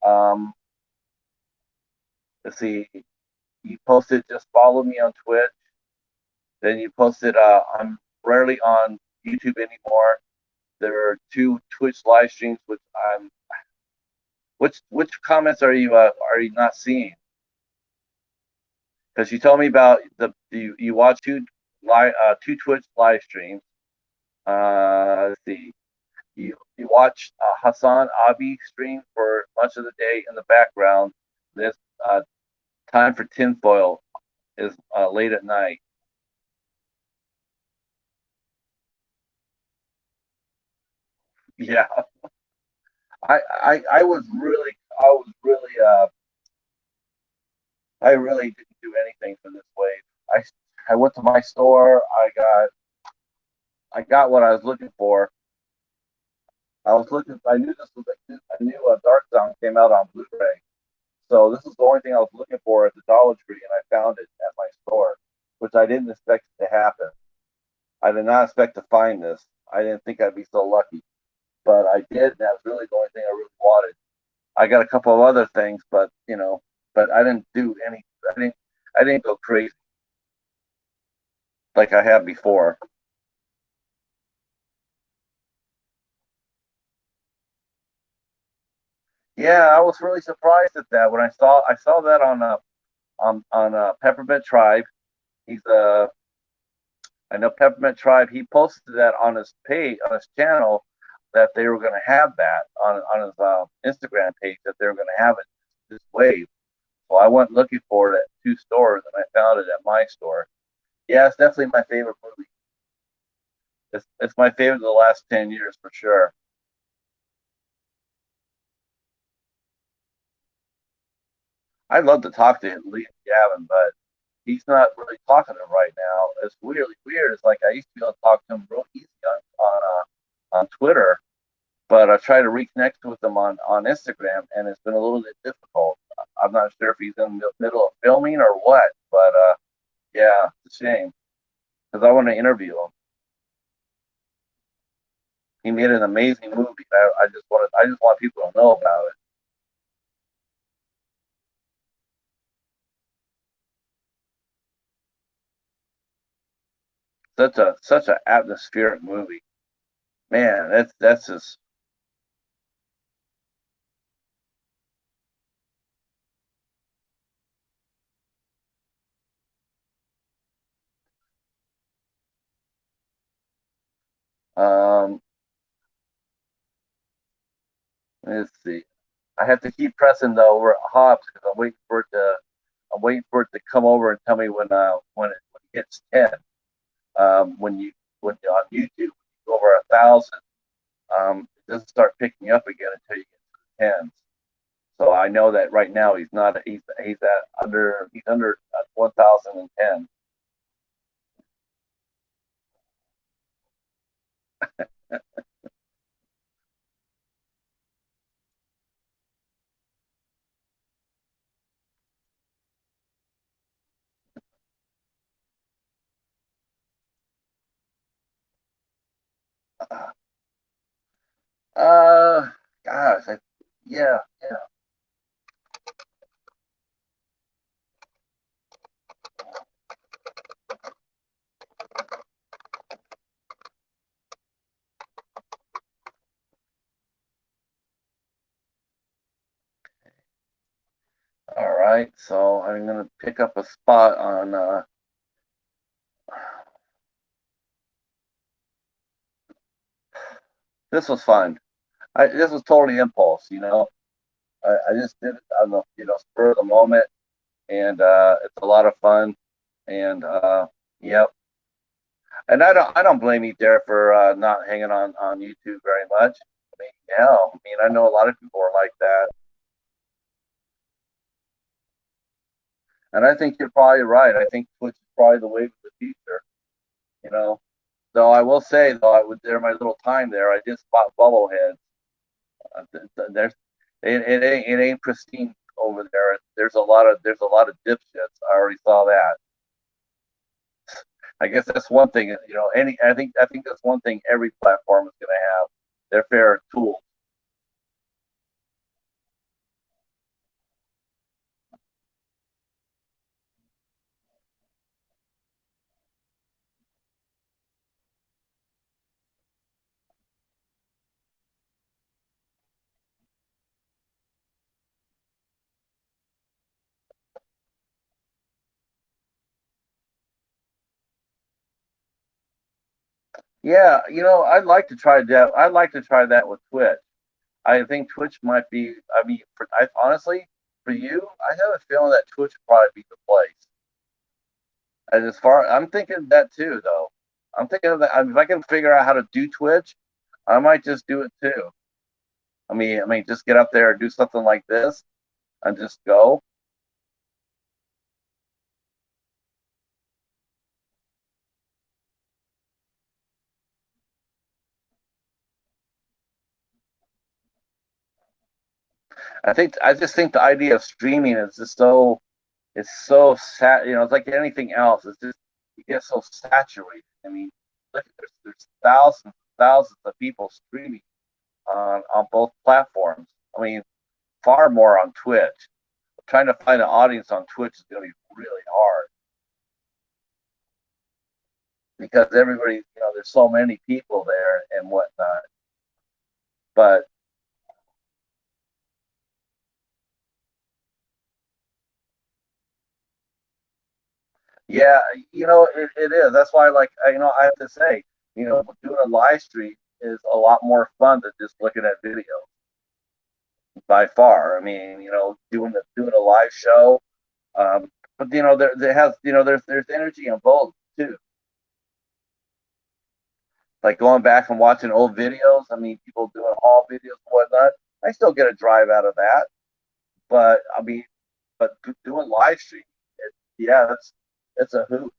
Um, let's see. You posted just follow me on Twitch. Then you posted. I'm rarely on YouTube anymore. There are two Twitch live streams, which I'm. Which comments are you not seeing? Because you told me about you watch two Twitch live streams. Let's see. You watched Hassan Abi stream for much of the day in the background. This uh, time for tinfoil is late at night. Yeah, I really didn't do anything for this wave. I went to my store. I got what I was looking for. I was looking. I knew this was. I knew Dark Zone came out on Blu-ray. So this is the only thing I was looking for at the Dollar Tree, and I found it at my store, which I didn't expect to happen. I did not expect to find this. I didn't think I'd be so lucky, but I did. And that's really the only thing I really wanted. I got a couple of other things, but but I didn't do any. I didn't. I didn't go crazy like I have before. Yeah, I was really surprised at that when I saw that on Peppermint Tribe. He's I know Peppermint Tribe. He posted that on his page, on his channel, that they were going to have that on his Instagram page, that they were going to have it this wave. So I went looking for it at two stores, and I found it at my store. Yeah, it's definitely my favorite movie. It's my favorite of the last 10 years for sure. I'd love to talk to Lee Gavin, but he's not really talking to him right now. It's really weird. It's like I used to be able to talk to him real easy on Twitter, but I try to reconnect with him on Instagram, and it's been a little bit difficult. I'm not sure if he's in the middle of filming or what, but yeah, it's a shame because I want to interview him. He made an amazing movie. I just want people to know about it. Such an atmospheric movie, man. That's just um. Let's see. I have to keep pressing though over at Hobbs because I'm waiting for it to come over and tell me when it hits 10. When you're on YouTube, when you go over 1,000, it doesn't start picking up again until you get to the tens. So I know that right now he's at under 1,010. Uh, gosh, yeah, yeah. All right, so I'm gonna pick up a spot on this was fun. This was totally impulse, you know. I just did it on the spur of the moment, and it's a lot of fun. And yep. And I don't blame you there for not hanging on YouTube very much. I mean, yeah, I mean, I know a lot of people are like that, and I think you're probably right. I think Twitch is probably the wave of the future. You know, though I will say though, during my little time there, I did spot bubbleheads. There's it ain't pristine over there. There's a lot of dipshits. I already saw that. I guess that's one thing. I think that's one thing every platform is going to have their fair tools. Yeah, I'd like to try that. I'd like to try that with Twitch. I think Twitch might be. I mean, honestly, for you, I have a feeling that Twitch would probably be the place. And as far, I'm thinking that too, though. I'm thinking of that. If I can figure out how to do Twitch, I might just do it too. I mean, just get up there and do something like this, and just go. I just think the idea of streaming is just so it's so sat. It's like anything else. It's just you get so saturated. I mean, look, there's thousands of people streaming on both platforms. I mean, far more on Twitch. Trying to find an audience on Twitch is going to be really hard because everybody, there's so many people there and whatnot. But yeah, it is. That's why, like, I have to say, doing a live stream is a lot more fun than just looking at video by far. I mean, doing a live show, but there has, there's energy on both too. Like going back and watching old videos. I mean, people doing haul videos and whatnot. I still get a drive out of that. But I mean, doing live stream, yeah, it's a hoot.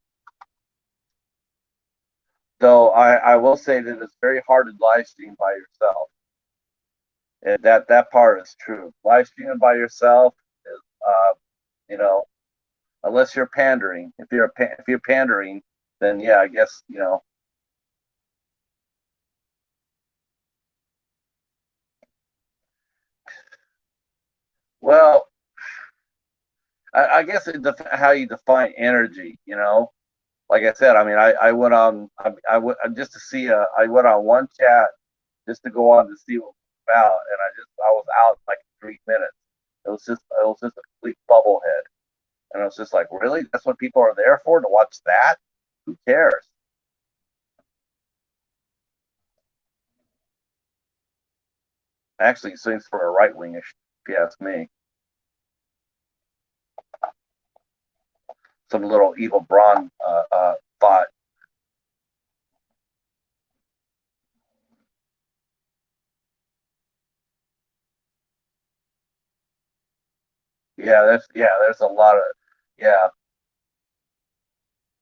Though I will say that it's very hard to live stream by yourself. And that part is true. Live streaming by yourself is, you know, unless you're pandering. If you're pandering, then yeah, I guess Well, I guess how you define energy. Like I said, I mean, I went on, I went just to see I went on one chat just to go on to see what it was about, and I was out in like 3 minutes. It was just a complete bubblehead, and I was just like, really, that's what people are there for, to watch that? Who cares? Actually, it seems for a right wingish, if you ask me. Some little evil brawn thought. Yeah, there's a lot of yeah.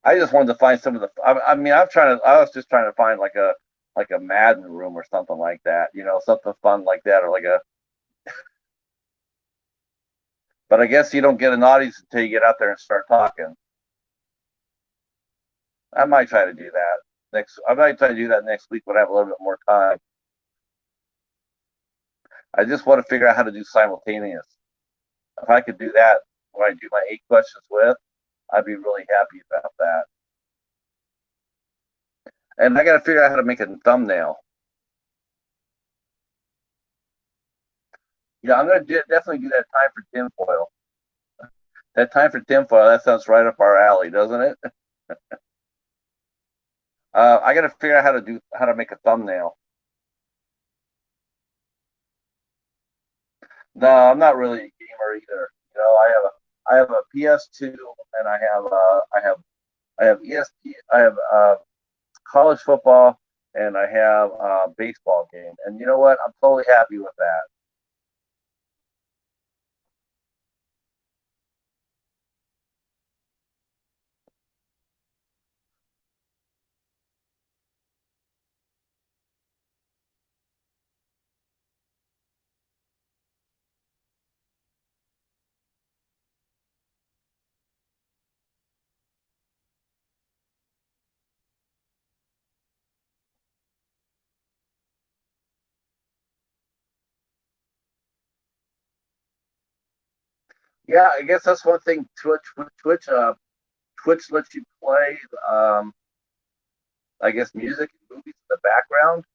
I just wanted to find some of the. I mean, I was just trying to find like a Madden room or something like that. Something fun like that, or like a. But I guess you don't get an audience until you get out there and start talking. I might try to do that next. I might try to do that next week when I have a little bit more time. I just want to figure out how to do simultaneous. If I could do that when I do my 8 questions with, I'd be really happy about that. And I got to figure out how to make a thumbnail. Yeah, I'm gonna definitely do that time for tinfoil. That time for tinfoil. That sounds right up our alley, doesn't it? I got to figure out how to make a thumbnail. No, I'm not really a gamer either. I have a PS2, and I have ESP, I have college football, and I have a baseball game. And you know what? I'm totally happy with that. Yeah, I guess that's one thing. Twitch lets you play, um, I guess, music and movies in the background.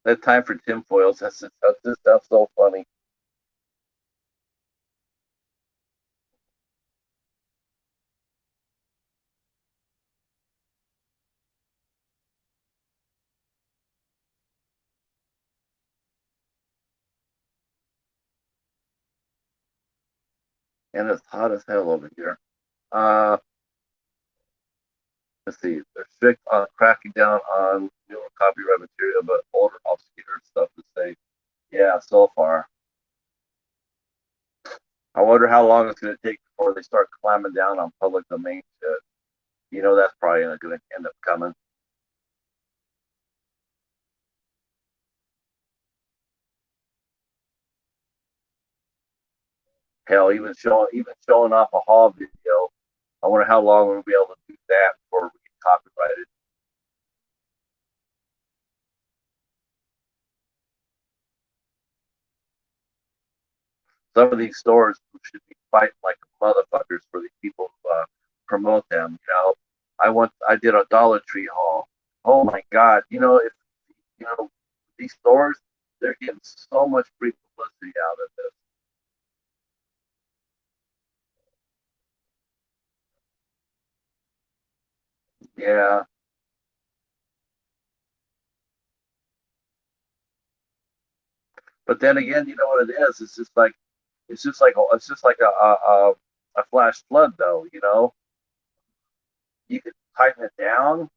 That time for tinfoils. That's so funny. And it's hot as hell over here. Uh, let's see. They're strict on cracking down on newer copyright material, but older obscure stuff to say. Yeah, so far. I wonder how long it's going to take before they start clamming down on public domain shit. That's probably going to end up coming. Hell, even showing off a Hall video. I wonder how long we'll be able to do that before we get copyrighted. Some of these stores should be fighting like motherfuckers for these people who promote them. I did a Dollar Tree haul. Oh my God! If you know these stores, they're getting so much free publicity out of this. Yeah, but then again, you know what it is? It's just like a flash flood, though. You could tighten it down,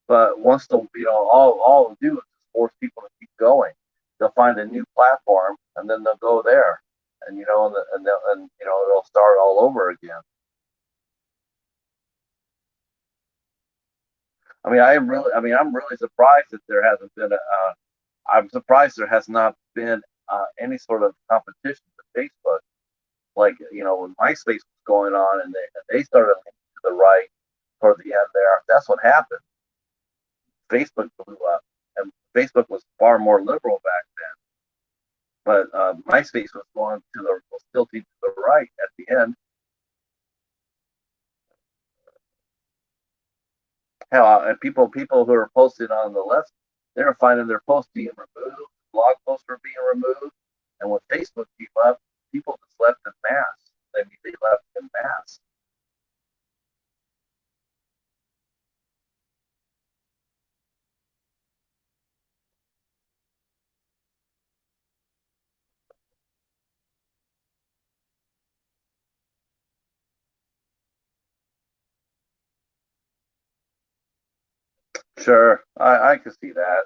but once all it'll do is just force people to keep going. They'll find a new platform, and then they'll go there, and it'll start all over again. I'm really surprised that there hasn't been I'm surprised there has not been any sort of competition with Facebook. Like, when MySpace was going on, and they started to the right toward the end there. That's what happened. Facebook blew up, and Facebook was far more liberal back then. But MySpace was tilting to the right at the end. Hell, and people who are posting on the left, they were finding their posts being removed, blog posts were being removed, and when Facebook came up, people just left in mass. I mean, they left in mass. Sure, I can see that.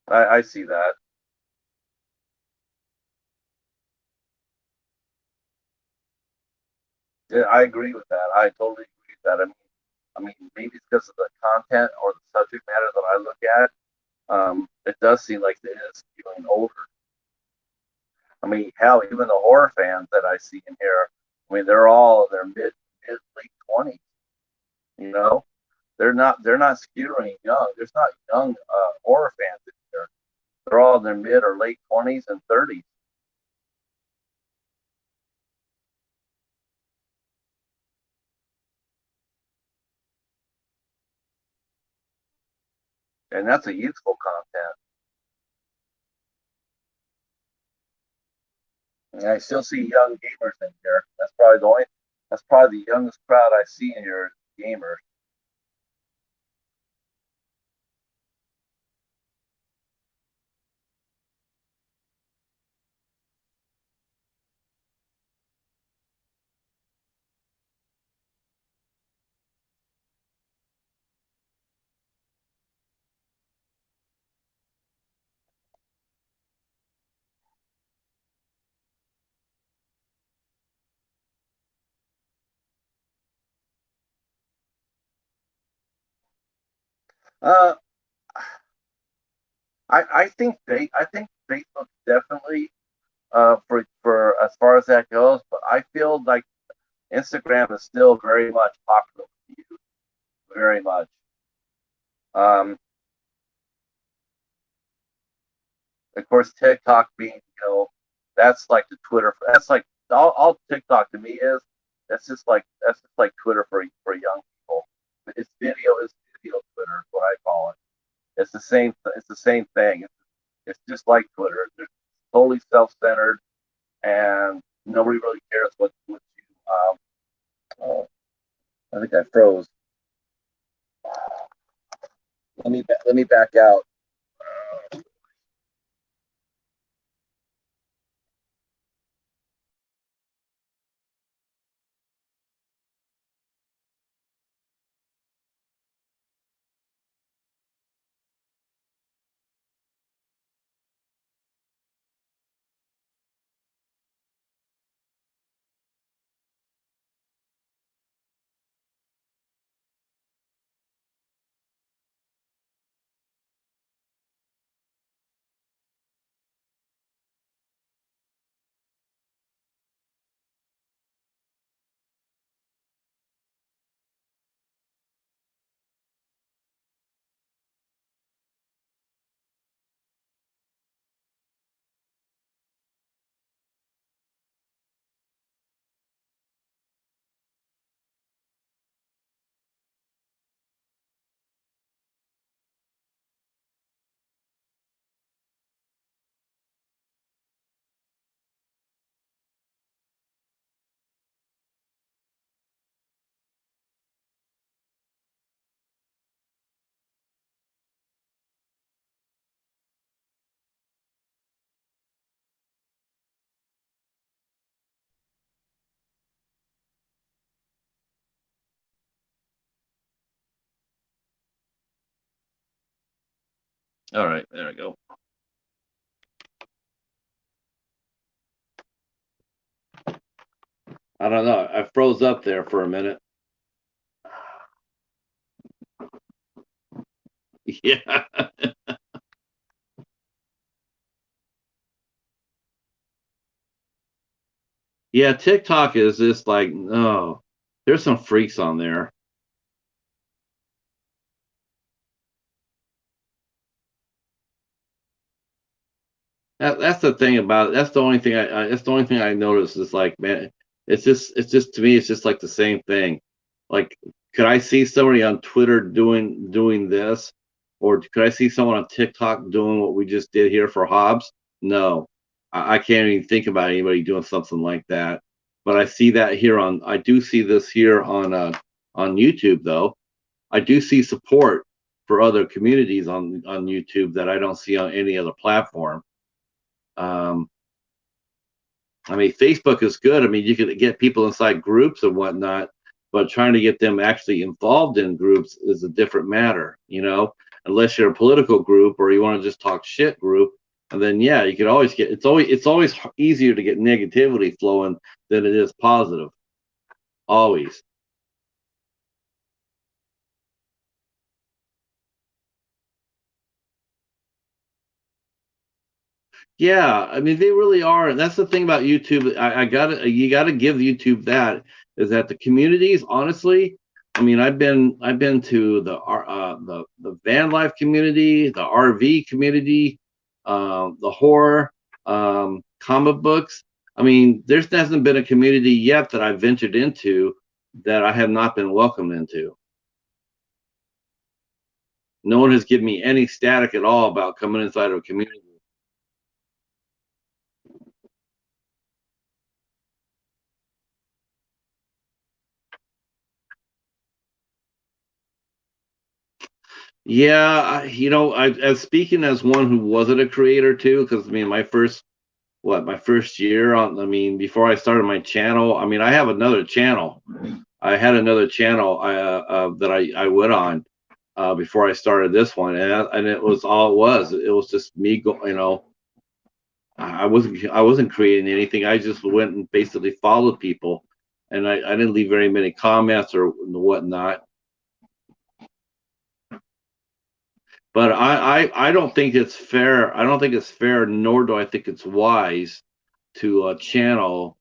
I see that. Yeah, I agree with that. I totally agree with that. I mean, maybe it's because of the content or the subject matter that I look at. It does seem like it is skewing older. I mean, hell, even the horror fans that I see in here, I mean, they're all in their mid late 20s. You know, they're not skewing young. There's not young horror fans in here. They're all in their mid or late 20s and 30s, and that's a youthful content. And I still see young gamers in here. That's probably the only. That's probably the youngest crowd I see in here is gamers. Uh, I think Facebook definitely for as far as that goes, but I feel like Instagram is still very much popular with you, very much. Um, of course, TikTok being, that's like the Twitter. That's like all TikTok to me is. That's just like Twitter for young people. It's video Twitter, is what I call it. It's the same. It's the same thing. It's just like Twitter. It's totally self-centered, and nobody really cares what you. Oh, I think I froze. Let me back out. All right, there we go. I don't know. I froze up there for a minute. Yeah. Yeah, TikTok is just like, no, there's some freaks on there. That's the thing about it. That's the only thing that's the only thing I noticed is like, man, it's just to me, it's just like the same thing. Like, could I see somebody on Twitter doing this, or could I see someone on TikTok doing what we just did here for Hobbs? No, I can't even think about anybody doing something like that. But I do see this here on YouTube though. I do see support for other communities on YouTube that I don't see on any other platform. Um, I mean, Facebook is good. I mean, you can get people inside groups and whatnot, but trying to get them actually involved in groups is a different matter, unless you're a political group or you want to just talk shit group. And then, yeah, you could always it's always easier to get negativity flowing than it is positive. Always. Yeah, I mean they really are, and that's the thing about YouTube. You gotta give YouTube that is that the communities, honestly. I mean, I've been to the van life community, the RV community, the horror, comic books. I mean, there hasn't been a community yet that I've ventured into that I have not been welcomed into. No one has given me any static at all about coming inside of a community. Yeah, as speaking as one who wasn't a creator too, because I mean, my first year on, I mean, before I started my channel, I mean, I have another channel. I had another channel that I went on before I started this one, and it was all it was. It was just me go, I wasn't creating anything. I just went and basically followed people, and I didn't leave very many comments or whatnot. But I don't think it's fair. I don't think it's fair, nor do I think it's wise to a channel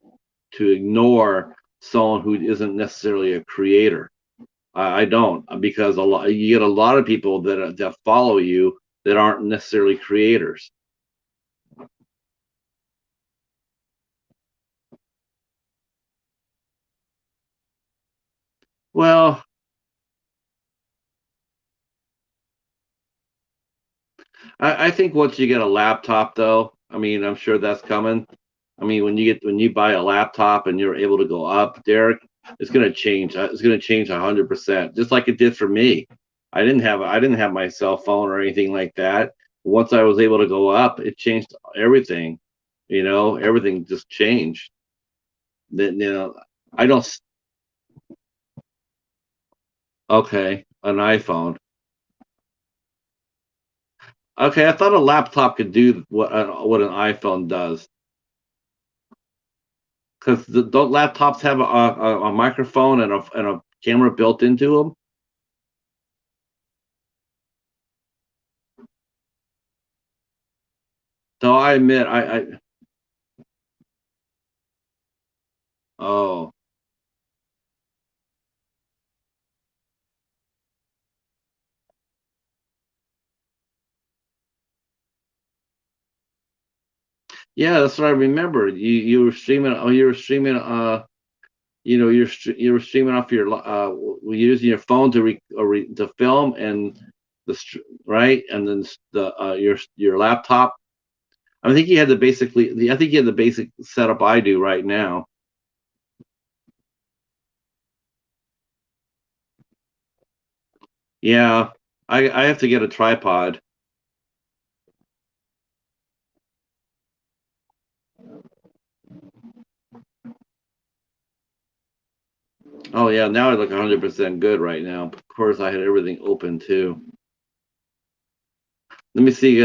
to ignore someone who isn't necessarily a creator. I don't, because you get a lot of people that follow you that aren't necessarily creators. Well, I think once you get a laptop, though, I mean, I'm sure that's coming. I mean, when you buy a laptop and you're able to go up, Derek, it's going to change. It's going to change 100%, just like it did for me. I didn't have my cell phone or anything like that. Once I was able to go up, it changed everything. Everything just changed. Then I don't. Okay, an iPhone. Okay, I thought a laptop could do what an iPhone does. Because don't laptops have a microphone and a camera built into them? So I admit, oh, yeah, that's what I remember. You were streaming. Oh, you were streaming. You were streaming off your using your phone to film and right, and then your laptop. I think you had the basically. I think you had the basic setup I do right now. Yeah, I have to get a tripod. Oh yeah, now I look 100% good right now. Of course, I had everything open too. Let me see.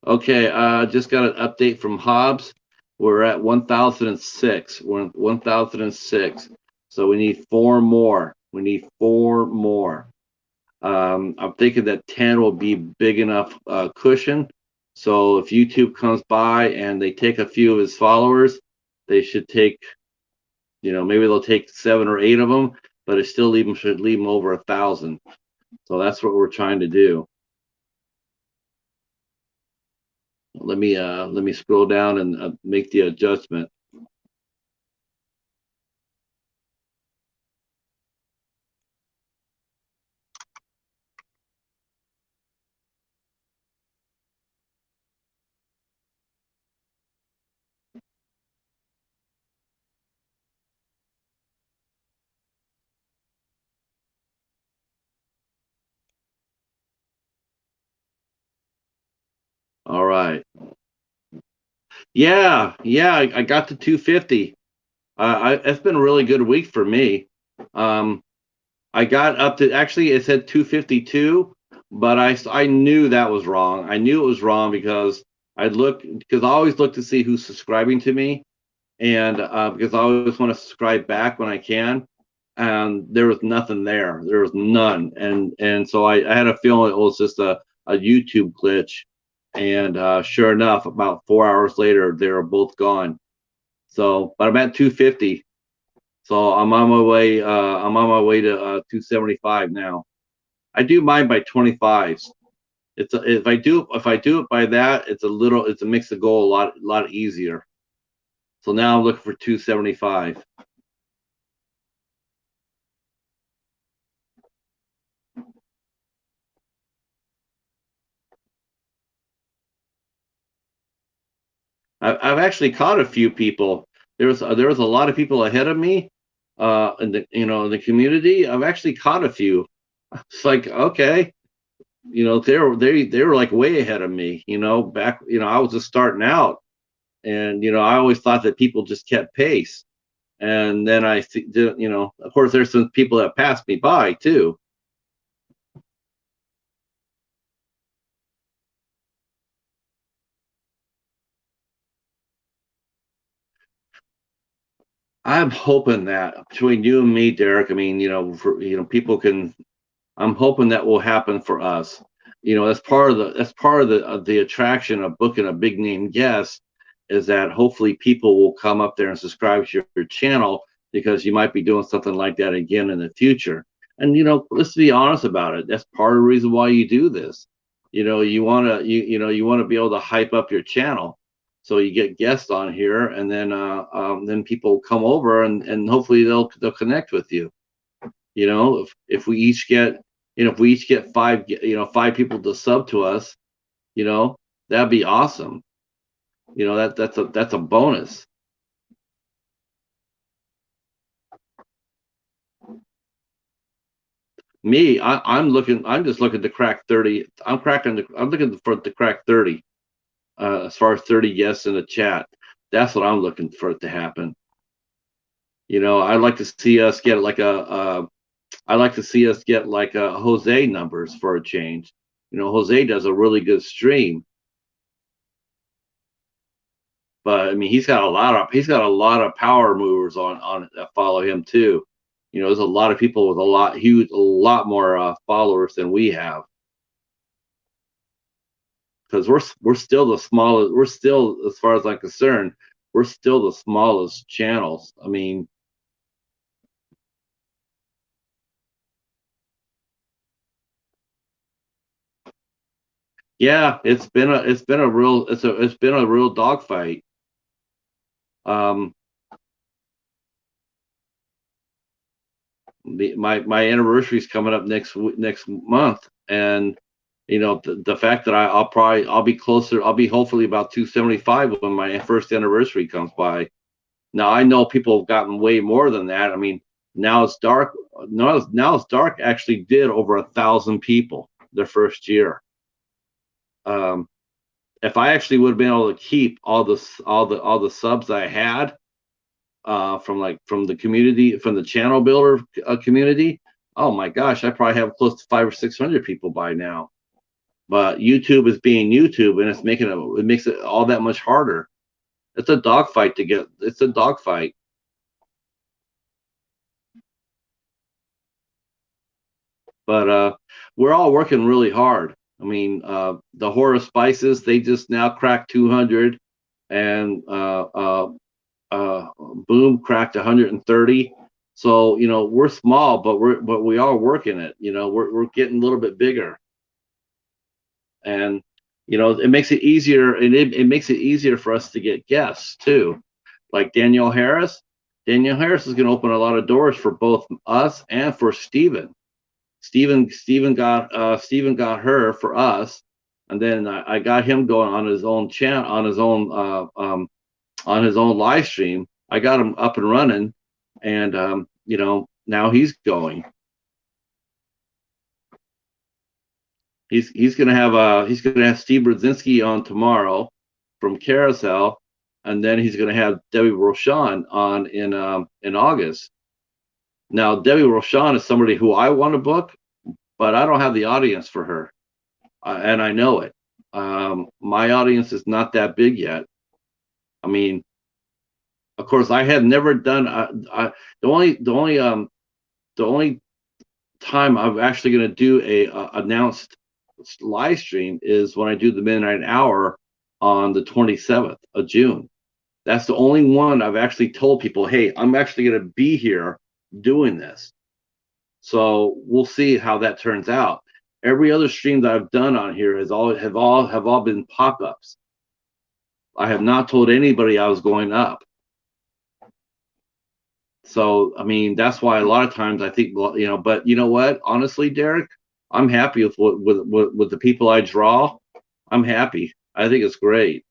Okay, just got an update from Hobbs. We're at 1006. We're at 1006. So we need four more. We need four more. I'm thinking that 10 will be big enough cushion. So if YouTube comes by and they take a few of his followers, they should take, maybe they'll take 7 or 8 of them, but it still should leave them over 1,000. So that's what we're trying to do. Let me scroll down and make the adjustment. All right. Yeah, I got to 250. It's been a really good week for me. Um, I got up to, actually it said 252, but I knew that was wrong. I knew it was wrong because I always look to see who's subscribing to me, and because I always want to subscribe back when I can, and there was nothing there. There was none, and so I had a feeling it was just a YouTube glitch, and sure enough, about 4 hours later, they were both gone. So, but I'm at 250. So I'm on my way. I'm on my way to 275 now. I do mine by 25s. If I do it by that, it makes the goal a lot easier. So now I'm looking for 275. I've actually caught a few people. There was a lot of people ahead of me, in the in the community. I've actually caught a few. It's like, okay, they were like way ahead of me. Back I was just starting out, and I always thought that people just kept pace. And then of course, there's some people that passed me by too. I'm hoping that between you and me, Derek, I mean, people can. I'm hoping that will happen for us. That's part of the attraction of booking a big name guest, is that hopefully people will come up there and subscribe to your channel, because you might be doing something like that again in the future. And let's be honest about it. That's part of the reason why you do this. You want to be able to hype up your channel, so you get guests on here, and then people come over, and hopefully they'll connect with you. If we each get five people to sub to us, that'd be awesome. That's a bonus. Me, I'm just looking to crack 30. I'm looking for it to crack 30, as far as 30 guests in the chat. That's what I'm looking for it to happen. I'd like to see us get like a Jose numbers for a change. Jose does a really good stream, but I mean, he's got a lot of power movers on that follow him too. There's a lot of people with a lot more followers than we have, because we're still the smallest. We're still, as far as I'm concerned, we're still the smallest channels. I mean, yeah, it's been a real dogfight. Um, my anniversary is coming up next month, and the fact that I'll be closer. I'll be hopefully about 275 when my first anniversary comes by. Now I know people have gotten way more than that. I mean, now it's dark. Now it's dark actually did over 1,000 people their first year. Um, if I actually would have been able to keep all the subs I had, from the community, from the channel builder community, oh my gosh, I probably have close to 500 or 600 people by now. But YouTube is being YouTube, and it makes it all that much harder. It's a dogfight to get. It's a dogfight. But we're all working really hard. I mean, the Horror Spices, they just now cracked 200, and Boom cracked 130. So we're small, but we are working it. We're getting a little bit bigger, and it makes it easier, and it makes it easier for us to get guests too, like Danielle Harris. Danielle Harris is going to open a lot of doors for both us and for Steven. Steven got her for us, and then I got him going on his own channel, on his own live stream. I got him up and running, and now he's going. He's gonna have Steve Brzezinski on tomorrow from Carousel, and then he's gonna have Debbie Rochon on in August. Now Debbie Rochon is somebody who I want to book, but I don't have the audience for her, and I know it. My audience is not that big yet. I mean, of course, I have never done. The only time I'm actually going to do a announced live stream is when I do the midnight hour on the 27th of June. That's the only one I've actually told people, hey, I'm actually going to be here doing this. So we'll see how that turns out. Every other stream that I've done on here have all been pop-ups. I have not told anybody I was going up. So I mean, that's why a lot of times I think, but you know what? Honestly, Derek, I'm happy with the people I draw. I'm happy. I think it's great.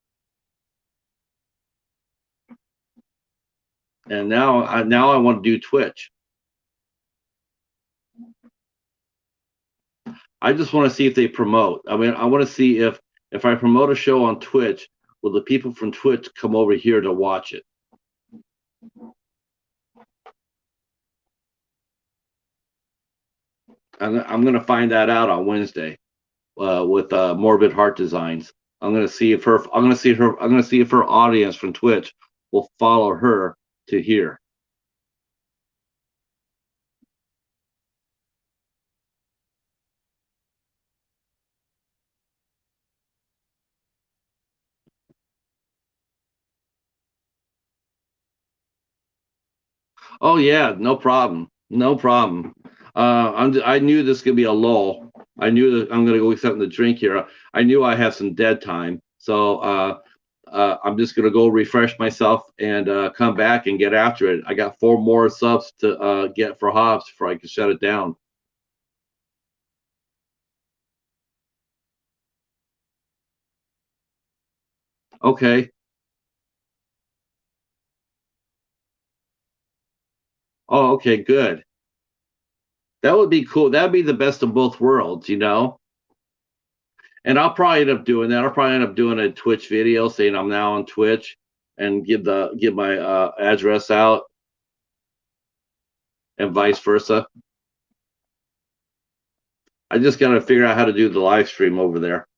and now I want to do Twitch. I just want to see if they promote. I mean, I want to see if I promote a show on Twitch, will the people from Twitch come over here to watch it? I'm going to find that out on Wednesday with Morbid Heart Designs. I'm going to see if her audience from Twitch will follow her to here. Oh yeah, no problem, no problem. I knew this could be a lull. I knew that I'm going to go get something to drink here. I knew I have some dead time, so I'm just going to go refresh myself and come back and get after it. I got 4 more subs to get for Hobbs before I can shut it down. Okay. Oh, okay, good. That would be cool. That would be the best of both worlds, you know? And I'll probably end up doing that. I'll probably end up doing a Twitch video saying I'm now on Twitch and give my address out and vice versa. I just got to figure out how to do the live stream over there.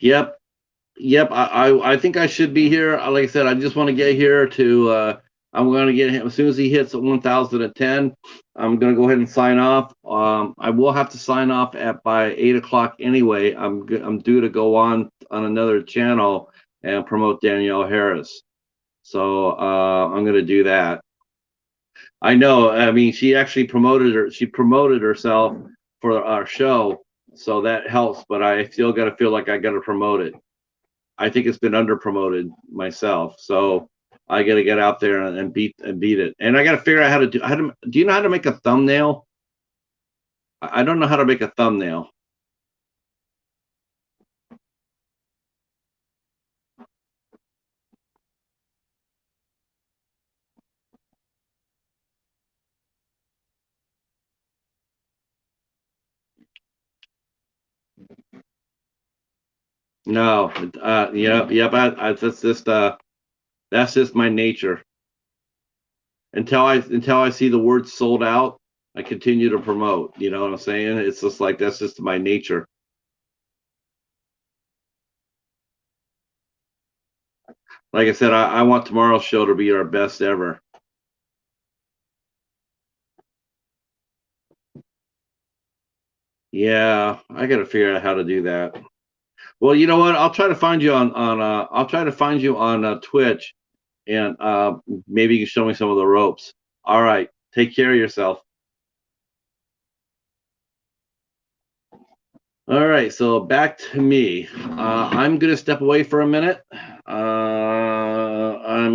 Yep. Yep, I think I should be here. Like I said, I just want to get here to. I'm going to get him as soon as he hits 1,010. I'm going to go ahead and sign off. I will have to sign off at by 8 o'clock anyway. I'm due to go on another channel and promote Danielle Harris. So I'm going to do that. I know. I mean, she actually promoted her. She promoted herself for our show, so that helps. But I still got to feel like I got to promote it. I think it's been under promoted myself, so I got to get out there and beat it. And I got to figure out how to do. Do you know how to make a thumbnail? I don't know how to make a thumbnail. No, that's just my nature. Until I see the word sold out, I continue to promote. You know what I'm saying? It's just like that's just my nature. Like I said, I want tomorrow's show to be our best ever. Yeah, I got to figure out how to do that. Well, you know what? I'll try to find you on Twitch, and maybe you can show me some of the ropes. All right, take care of yourself. All right, so back to me. I'm gonna step away for a minute. I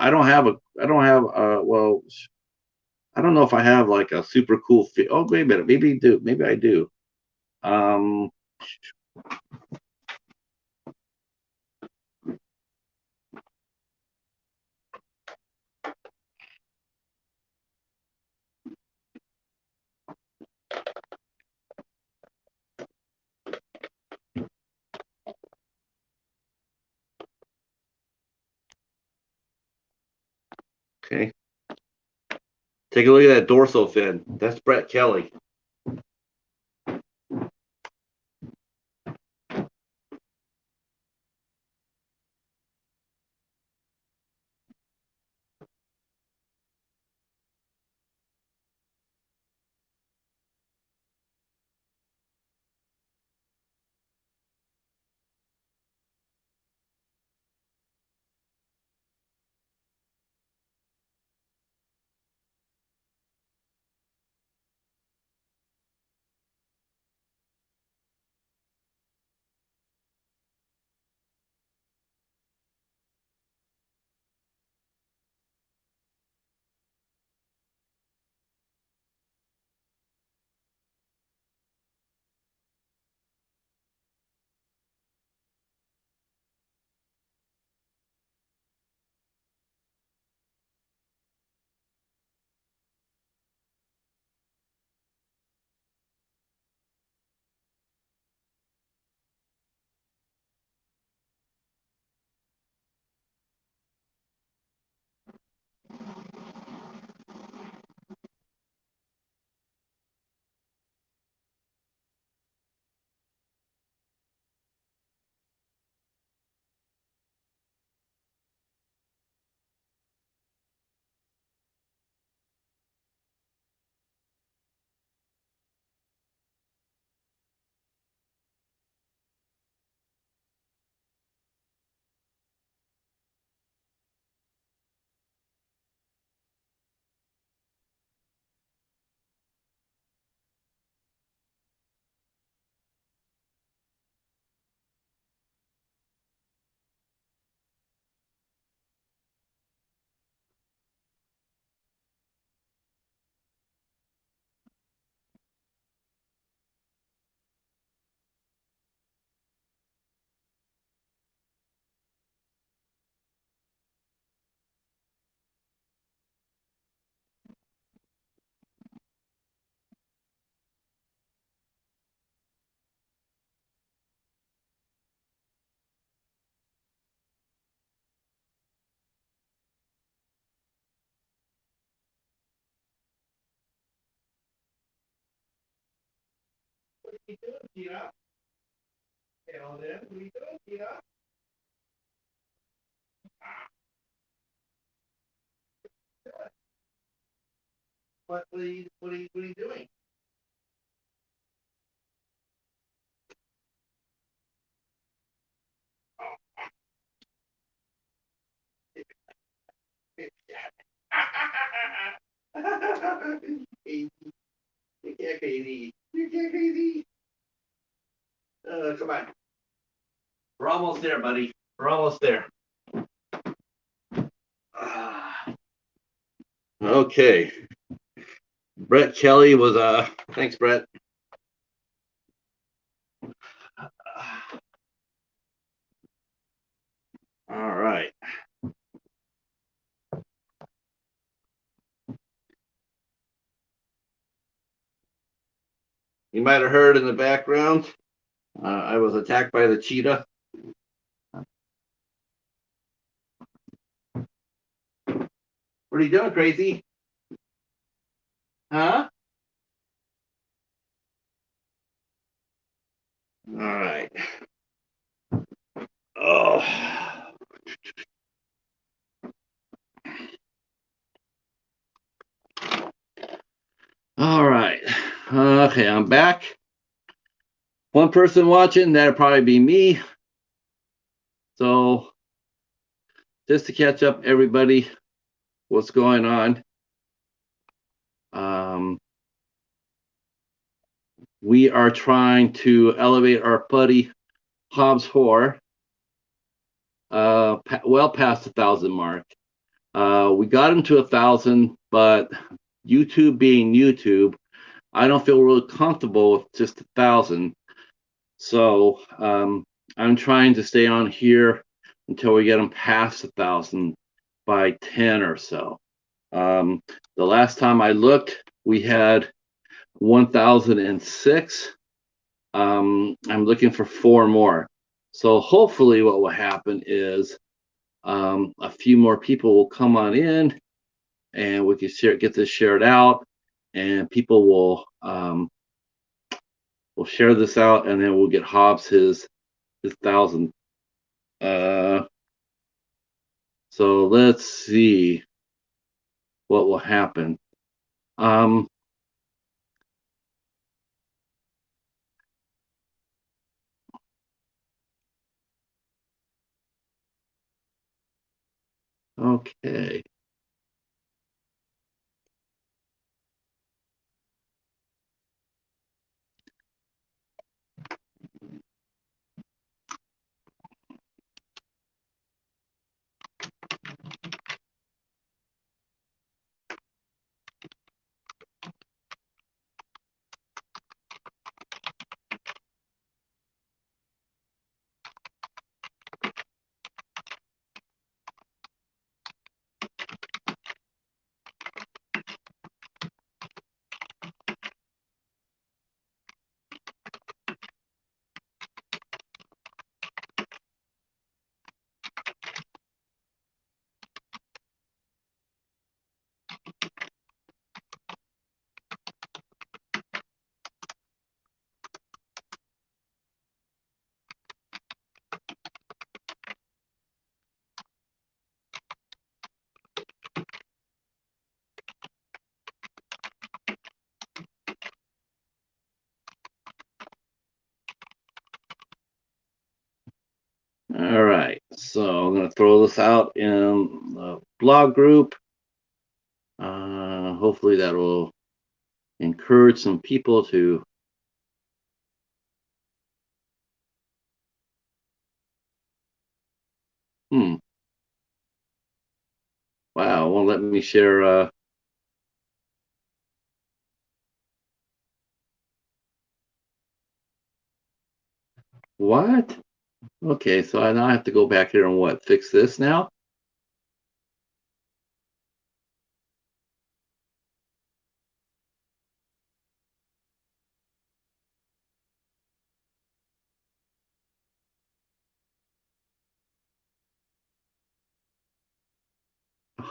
don't have well, I don't know if I have like a super cool oh, wait a minute, maybe I do. Um, okay. Take a look at that dorsal fin. That's Brett Kelly. you doing, Tina? Hello there. What are you doing, Tina? What are you doing? Crazy. You can't crazy. You can't crazy. Come on. We're almost there, buddy. We're almost there. Okay. Brett Kelly was thanks, Brett. All right. You might have heard in the background, I was attacked by the cheetah. What are you doing, crazy? Huh? All right. Oh. All right. Okay, I'm back. One person watching, that'd probably be me. So, just to catch up, everybody, what's going on? We are trying to elevate our buddy Hobbs Horror well past 1,000 mark. We got him to 1,000, but YouTube being YouTube, I don't feel really comfortable with just 1,000. So I'm trying to stay on here until we get him past 1,000 by 10 or so. The last time I looked, we had 1,006. I'm looking for 4 more. So hopefully what will happen is a few more people will come on in and we can get this shared out, and people will share this out, and then we'll get Hobbs his 1,000. So let's see what will happen. Okay. All right, so I'm going to throw this out in the blog group. Hopefully that will encourage some people to wow, won't let me share what? Okay, so I now have to go back here and what, fix this now?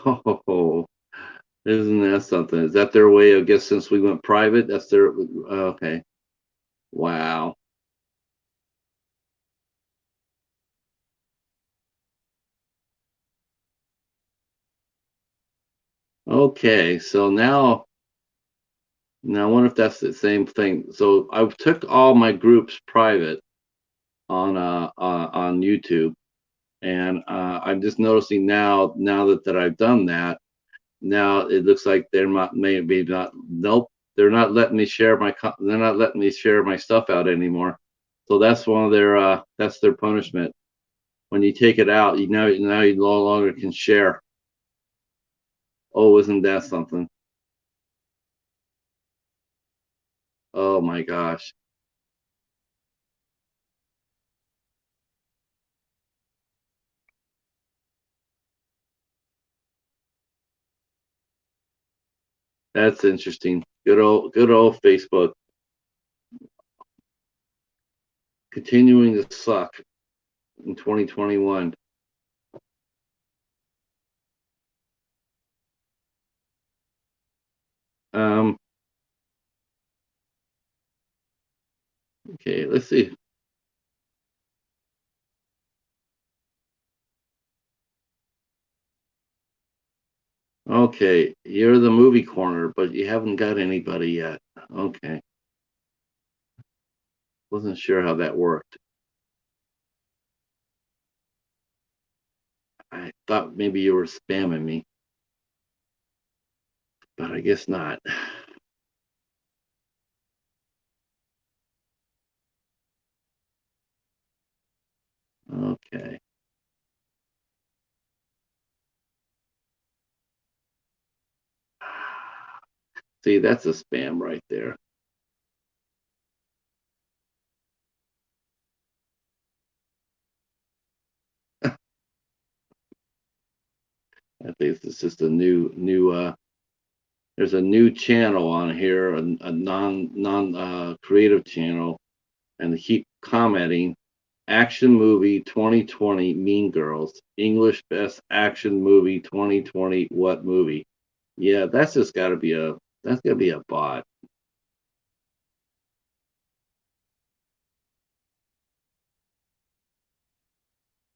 Oh, isn't that something? Is that their way of, guess since we went private, that's their, okay. Wow. Okay, so now I wonder if that's the same thing. So I took all my groups private on YouTube, and I'm just noticing now that I've done that. Now it looks like they're not, maybe not. Nope, they're not letting me share they're not letting me share my stuff out anymore. So that's one of their that's their punishment. When you take it out, now you no longer can share. Oh, isn't that something? Oh my gosh. That's interesting. Good old Facebook continuing to suck in 2021. Um, okay, let's see. Okay, you're the movie corner, but you haven't got anybody yet. Okay, wasn't sure how that worked. I thought maybe you were spamming me, but I guess not. Okay. See, that's a spam right there. I think it's just a new there's a new channel on here, a non creative channel, and they keep commenting action movie 2020 Mean Girls, English best action movie 2020 what movie? Yeah, that's gotta be a bot.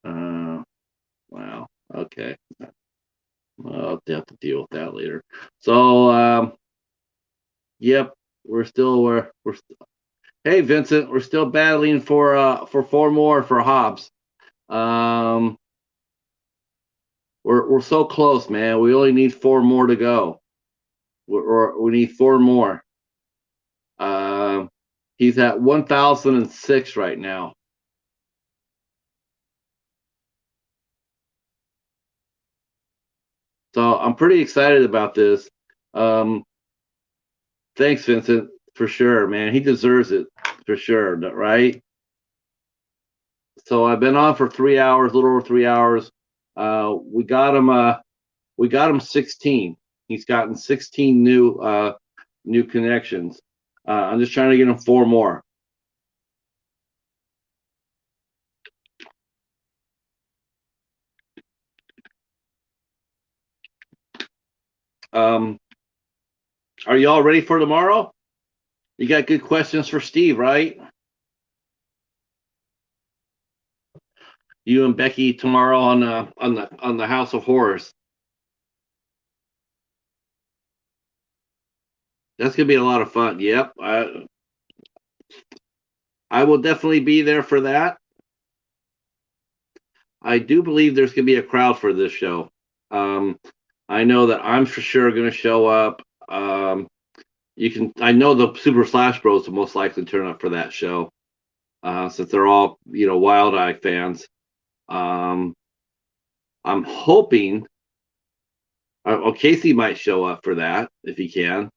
Uh wow. Okay. Well, I'll have to deal with that later. So yep, hey Vincent, we're still battling for four more for Hobbs. Um we're so close, man. We only need four more to go. We need four more. Um, he's at 1,006 right now. So I'm pretty excited about this. Um, thanks, Vincent, for sure, man. He deserves it for sure, right? So I've been on for 3 hours, a little over 3 hours. We got him. We got him 16. He's gotten 16 new connections. I'm just trying to get him four more. Um, are you all ready for tomorrow? You got good questions for Steve, right? You and Becky tomorrow on the House of Horrors. That's gonna be a lot of fun. Yep, I will definitely be there for that. I do believe there's gonna be a crowd for this show. Um, I know that I'm for sure gonna show up. You can. I know the Super Slash Bros will most likely turn up for that show, since they're all Wild Eye fans. Um, I'm hoping. Well, Casey might show up for that if he can,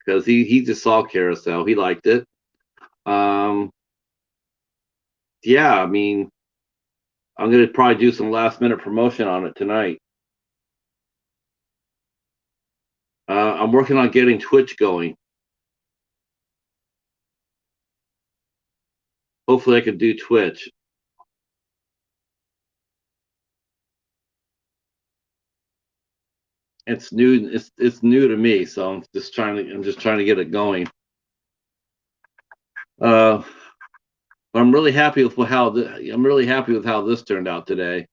because he just saw Carousel. He liked it. Um, yeah, I mean, I'm gonna probably do some last minute promotion on it tonight. I'm working on getting Twitch going. Hopefully, I can do Twitch. It's new. It's new to me, so I'm just trying to get it going. I'm really happy with how this turned out today.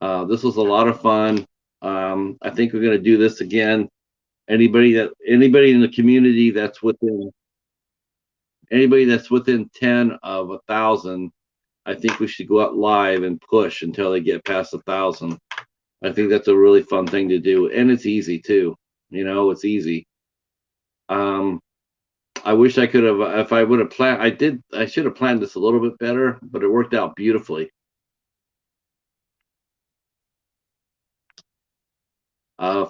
This was a lot of fun. I think we're going to do this again. Anybody in the community that's within 10 of 1,000, I think we should go out live and push until they get past 1,000. I think that's a really fun thing to do, and it's easy too. It's easy. I wish I could have, if I would have planned, I should have planned this a little bit better, but it worked out beautifully.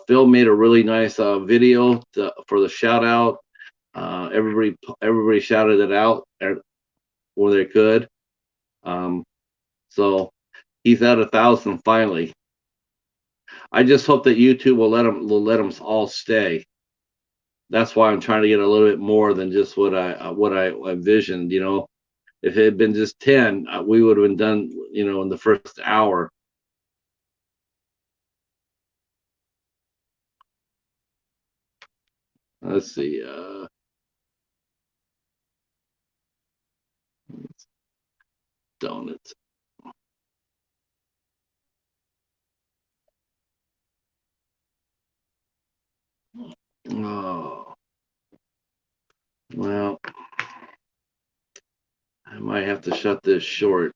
Phil made a really nice video for the shout out. Everybody shouted it out where they could. So he's at 1,000 finally. I just hope that YouTube will let them all stay. That's why I'm trying to get a little bit more than just what I envisioned. If it had been just 10, we would have been done, in the first hour. Let's see. Donuts. Oh, well, I might have to shut this short.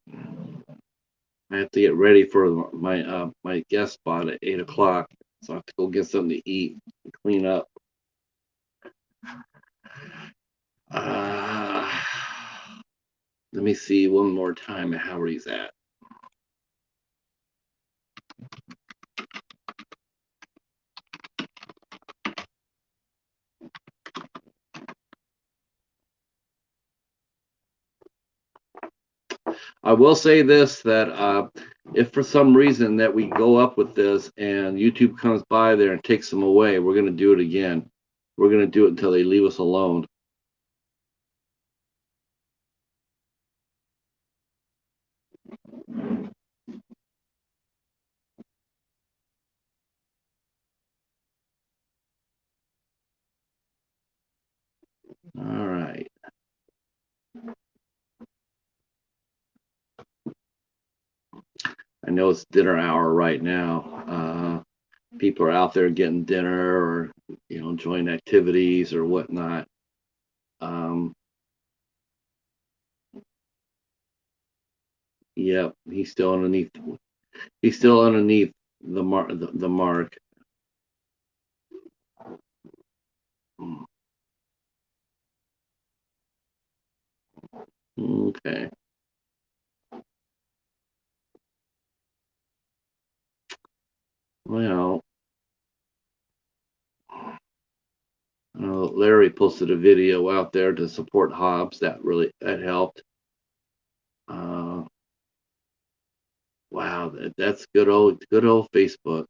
I have to get ready for my guest spot at 8 o'clock. So I have to go get something to eat and clean up. Let me see one more time how he's at. I will say this, that if for some reason that we go up with this and YouTube comes by there and takes them away, we're going to do it again. We're going to do it until they leave us alone. All right. I know it's dinner hour right now. People are out there getting dinner or, enjoying activities or whatnot. Yep, he's still underneath. He's still underneath the mark. Okay. Well, Larry posted a video out there to support Hobbs. That helped. Wow, that's good old Facebook.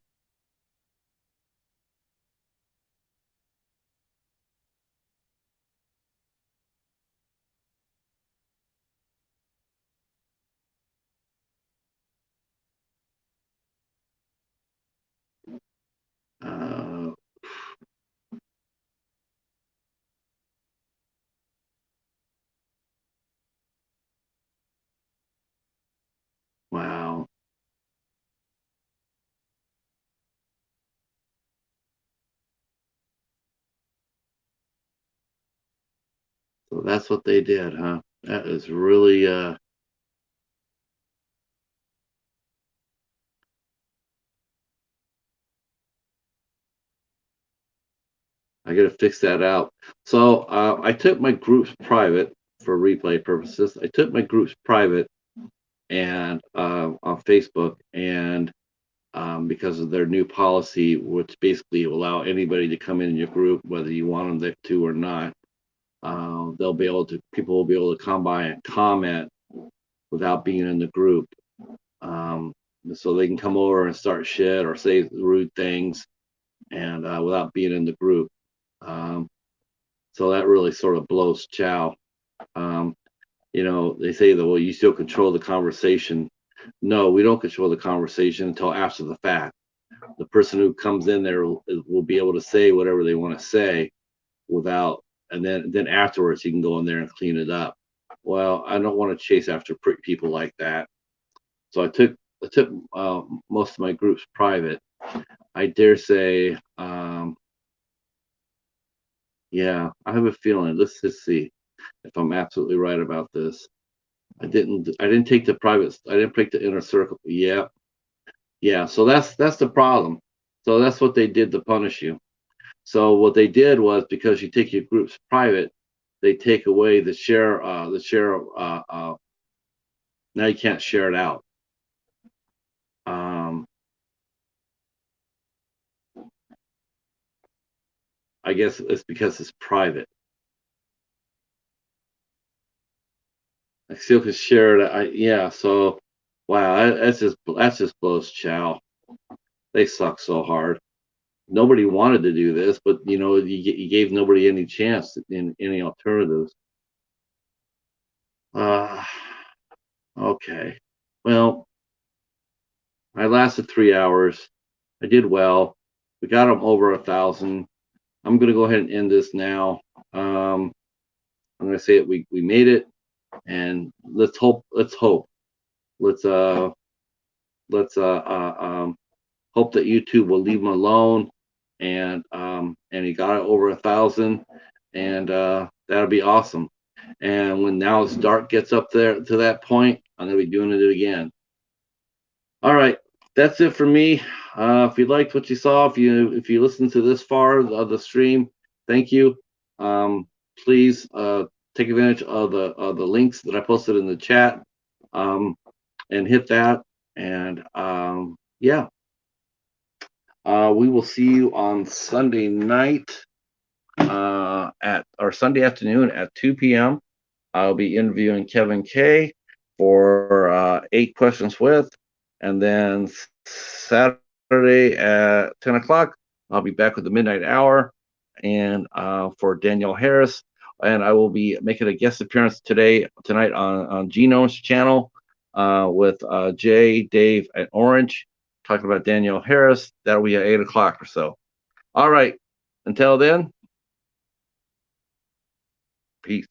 Uh, wow. So that's what they did, huh? That is really I got to fix that out. So I took my groups private for replay purposes. I took my groups private and on Facebook, and because of their new policy, which basically will allow anybody to come in your group, whether you want them to or not. People will be able to come by and comment without being in the group. So they can come over and start shit or say rude things, and without being in the group. So that really sort of blows chow. They say that, well, you still control the conversation. No, we don't control the conversation until after the fact. The person who comes in there will be able to say whatever they want to say and then afterwards you can go in there and clean it up. well, I don't want to chase after people like that. So I took most of my groups private. I dare say, yeah, I have a feeling. Let's just see if I'm absolutely right about this. I didn't take the private. I didn't pick the inner circle. Yeah, yeah. So that's the problem. So that's what they did to punish you. So what they did was, because you take your groups private, they take away the share. Now you can't share it out. Um, I guess it's because it's private. I still can share it. Yeah. So wow, that's just blows chow. They suck so hard. Nobody wanted to do this, but you gave nobody any chance in any alternatives. Uh, okay. Well, I lasted 3 hours. I did well. We got them over 1,000. I'm gonna go ahead and end this now. I'm gonna say it. We made it, and let's hope. Let's hope. Let's let's hope that YouTube will leave him alone, and he got it over 1,000, and that'll be awesome. And when Now It's Dark gets up there to that point, I'm gonna be doing it again. All right, that's it for me. If you liked what you saw, if you listened to this far of the stream, thank you. Please take advantage of the links that I posted in the chat, and hit that. And yeah, we will see you on Sunday night or Sunday afternoon at 2 p.m. I'll be interviewing Kevin K for 8 Questions With, and then Saturday at 10 o'clock, I'll be back with the Midnight Hour, and for Danielle Harris, and I will be making a guest appearance tonight on Genome's channel with Jay, Dave, and Orange, talking about Danielle Harris. That'll be at 8 o'clock or so. All right. Until then, peace.